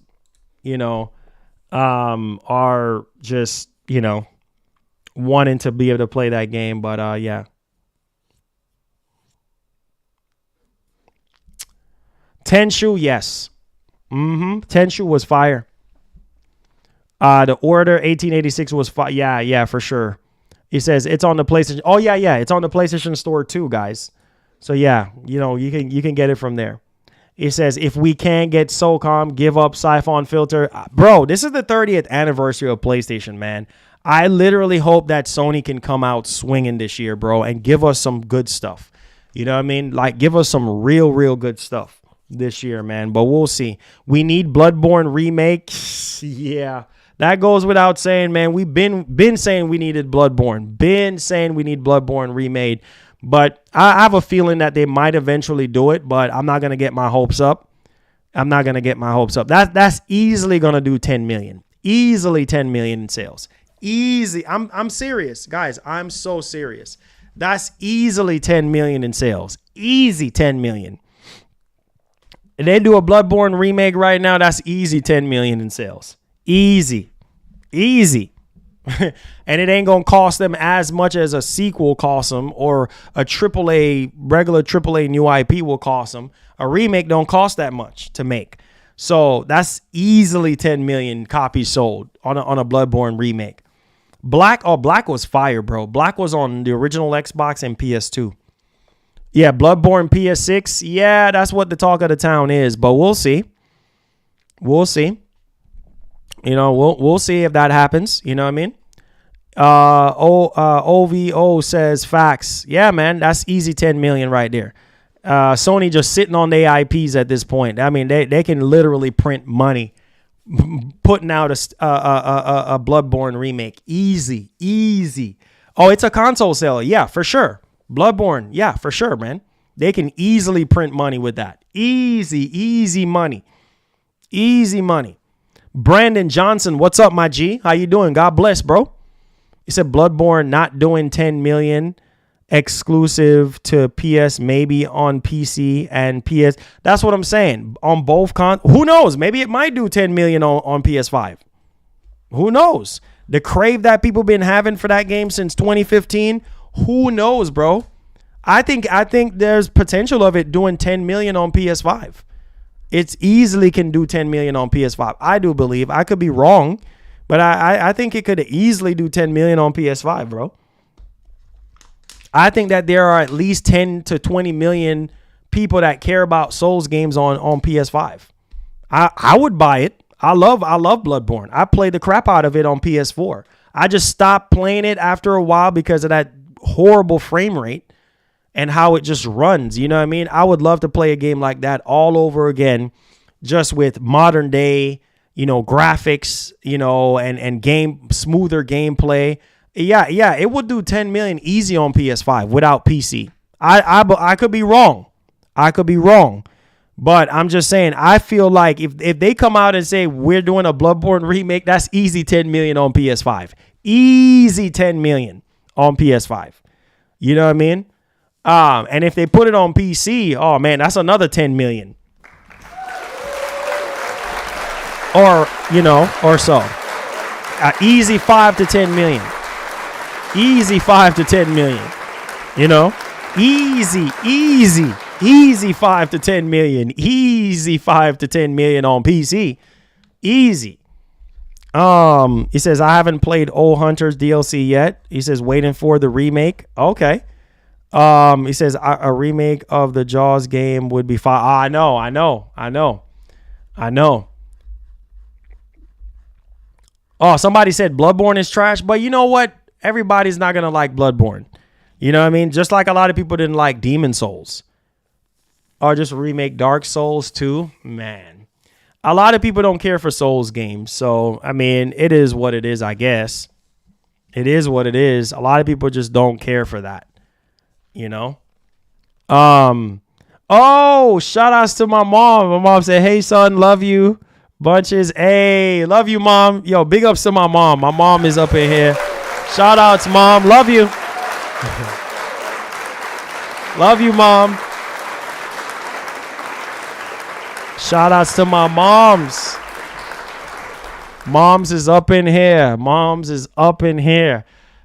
are just, wanting to be able to play that game, but yeah. Tenshu, yes. Tenshu was fire. The Order 1886 was fire. Yeah, for sure. He says it's on the PlayStation. Oh yeah, it's on the PlayStation Store too, guys. So yeah, you can get it from there. He says if we can't get SOCOM, give up Siphon Filter. Bro, this is the 30th anniversary of PlayStation, man. I literally hope that Sony can come out swinging this year, bro, and give us some good stuff. You know what I mean? Like, give us some real good stuff this year, man. But we'll see. We need Bloodborne remake. Yeah, that goes without saying, man. We've been saying we needed Bloodborne. Been saying we need Bloodborne remade. But I have a feeling that they might eventually do it, but I'm not going to get my hopes up. That's easily going to do 10 million. Easily 10 million in sales. Easy. I'm serious, guys. I'm so serious. That's easily 10 million in sales. Easy 10 million. And they do a Bloodborne remake right now. That's easy 10 million in sales. Easy. And it ain't gonna cost them as much as a sequel costs them, or a regular AAA new IP will cost them. A remake don't cost that much to make. So that's easily 10 million copies sold on a Bloodborne remake. Black was fire, bro. Black was on the original Xbox and PS2. Yeah, Bloodborne PS6. Yeah, that's what the talk of the town is. But we'll see. We'll see. You know, we'll see if that happens. You know what I mean? OVO says facts. Yeah, man, that's easy 10 million right there. Sony just sitting on their IPs at this point. I mean, they can literally print money putting out a Bloodborne remake. Easy. Oh, it's a console seller. Yeah, for sure. Bloodborne. Yeah, for sure, man. They can easily print money with that. Easy money. Easy money. Brandon Johnson, what's up, my G? How you doing? God bless, bro. He said Bloodborne not doing 10 million, exclusive to PS, maybe on PC and PS. That's what I'm saying. On both who knows? Maybe it might do 10 million on PS5. Who knows? The crave that people been having for that game since 2015. Who knows, bro? I think there's potential of it doing 10 million on PS5. It's easily can do 10 million on PS5. I do believe. I could be wrong, but I think it could easily do 10 million on PS5, bro. I think that there are at least 10 to 20 million people that care about Souls games on PS5. I would buy it. I love Bloodborne. I played the crap out of it on PS4. I just stopped playing it after a while because of that horrible frame rate and how it just runs. You know what I mean? I would love to play a game like that all over again, just with modern day, you know, graphics, you know, and smoother gameplay. Yeah, it would do 10 million easy on PS5 without PC. I could be wrong. But I'm just saying, I feel like if they come out and say we're doing a Bloodborne remake, that's easy 10 million on PS5. Easy 10 million on PS5. You know what I mean? And if they put it on PC, oh man, that's another 10 million. Or, you know, or so. Easy 5 to 10 million. Easy 5 to 10 million. You know? Easy 5 to 10 million. Easy 5 to 10 million on PC. Easy. He says, I haven't played Old Hunters DLC yet. He says, waiting for the remake. Okay. He says, a remake of the Jaws game would be fine. I know. Oh, somebody said Bloodborne is trash, but you know what? Everybody's not going to like Bloodborne. You know what I mean? Just like a lot of people didn't like Demon Souls. Or just remake Dark Souls too. Man. A lot of people don't care for Souls games. So, I mean, it is what it is, I guess. It is what it is. A lot of people just don't care for that. You know? Oh, shout outs to my mom. My mom said, hey, son, love you. Bunches. Hey, love you, mom. Yo, big ups to my mom. My mom is up in here. Shout outs, mom. Love you. Love you, mom. Shout outs to my moms. Moms is up in here.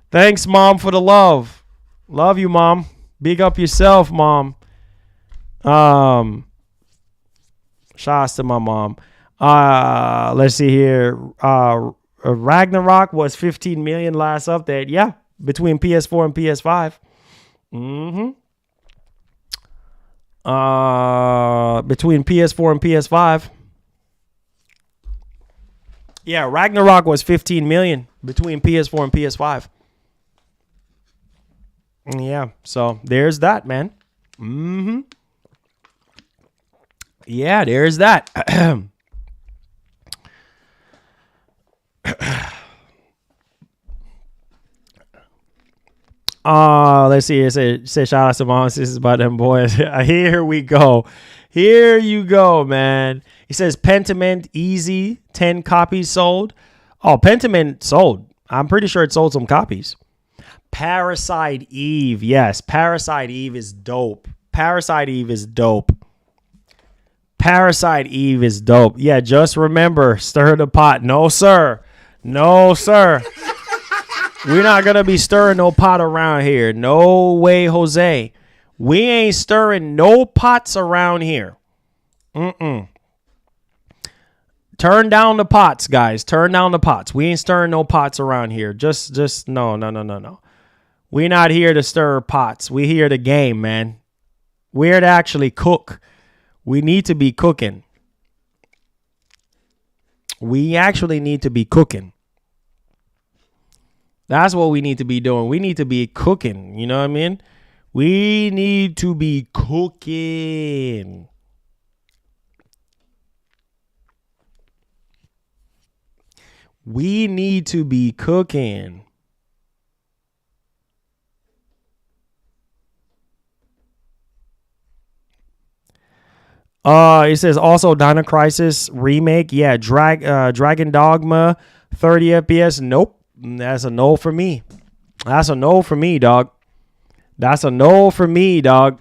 Thanks, mom, for the love. Love you, mom. Big up yourself, mom. Shout outs to my mom. Let's see here. Ragnarok was 15 million last update. Yeah, between PS4 and PS5. Between PS4 and PS5. Yeah, Ragnarok was 15 million between PS4 and PS5. Yeah, so there's that, man. Yeah, there's that. Let's see. It say shout out to mom. This is about them boys. Here we go. Here you go, man. He says Pentiment easy 10 copies sold. Oh, Pentiment sold. I'm pretty sure it sold some copies. Parasite Eve. Yes, Parasite Eve is dope. Parasite Eve is dope. Yeah, just remember, stir the pot. No, sir. We're not going to be stirring no pot around here. No way, Jose. We ain't stirring no pots around here. Turn down the pots, guys. Turn down the pots. We ain't stirring no pots around here. Just no. We not here to stir pots. We here to game, man. We're to actually cook. We need to be cooking. We actually need to be cooking. That's what we need to be doing. We need to be cooking. You know what I mean? We need to be cooking. We need to be cooking. It says also Dino Crisis remake. Yeah, Dragon Dogma 30 FPS. Nope. That's a no for me. That's a no for me, dog. That's a no for me, dog.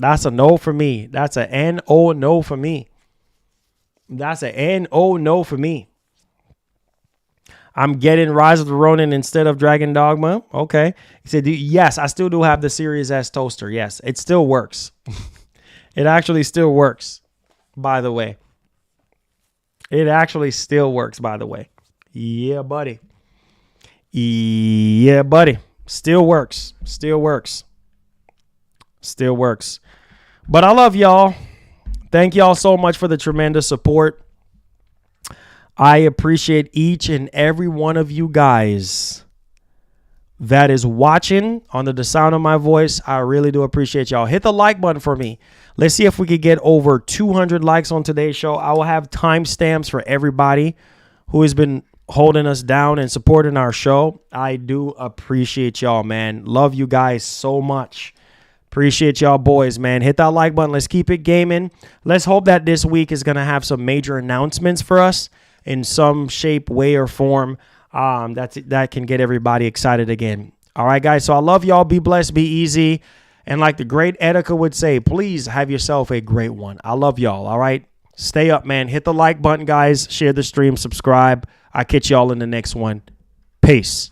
That's a no for me. That's a N-O no for me. That's a N-O no for me. I'm getting Rise of the Ronin instead of Dragon Dogma. Okay. He said, yes, I still do have the Series S toaster. Yes, it still works. It actually still works, by the way. It actually still works, by the way. Yeah, buddy. Yeah, buddy. Still works. Still works. Still works. But I love y'all. Thank y'all so much for the tremendous support. I appreciate each and every one of you guys that is watching under the sound of my voice. I really do appreciate y'all. Hit the like button for me. Let's see if we could get over 200 likes on today's show. I will have timestamps for everybody who has been holding us down and supporting our show. I do appreciate y'all, man. Love you guys so much. Appreciate y'all boys, man. Hit that like button. Let's keep it gaming. Let's hope that this week is going to have some major announcements for us in some shape, way, or form. That can get everybody excited again. All right, guys. So I love y'all. Be blessed. Be easy. And like the great Etika would say, please have yourself a great one. I love y'all. All right. Stay up, man. Hit the like button, guys. Share the stream. Subscribe. I'll catch y'all in the next one. Peace.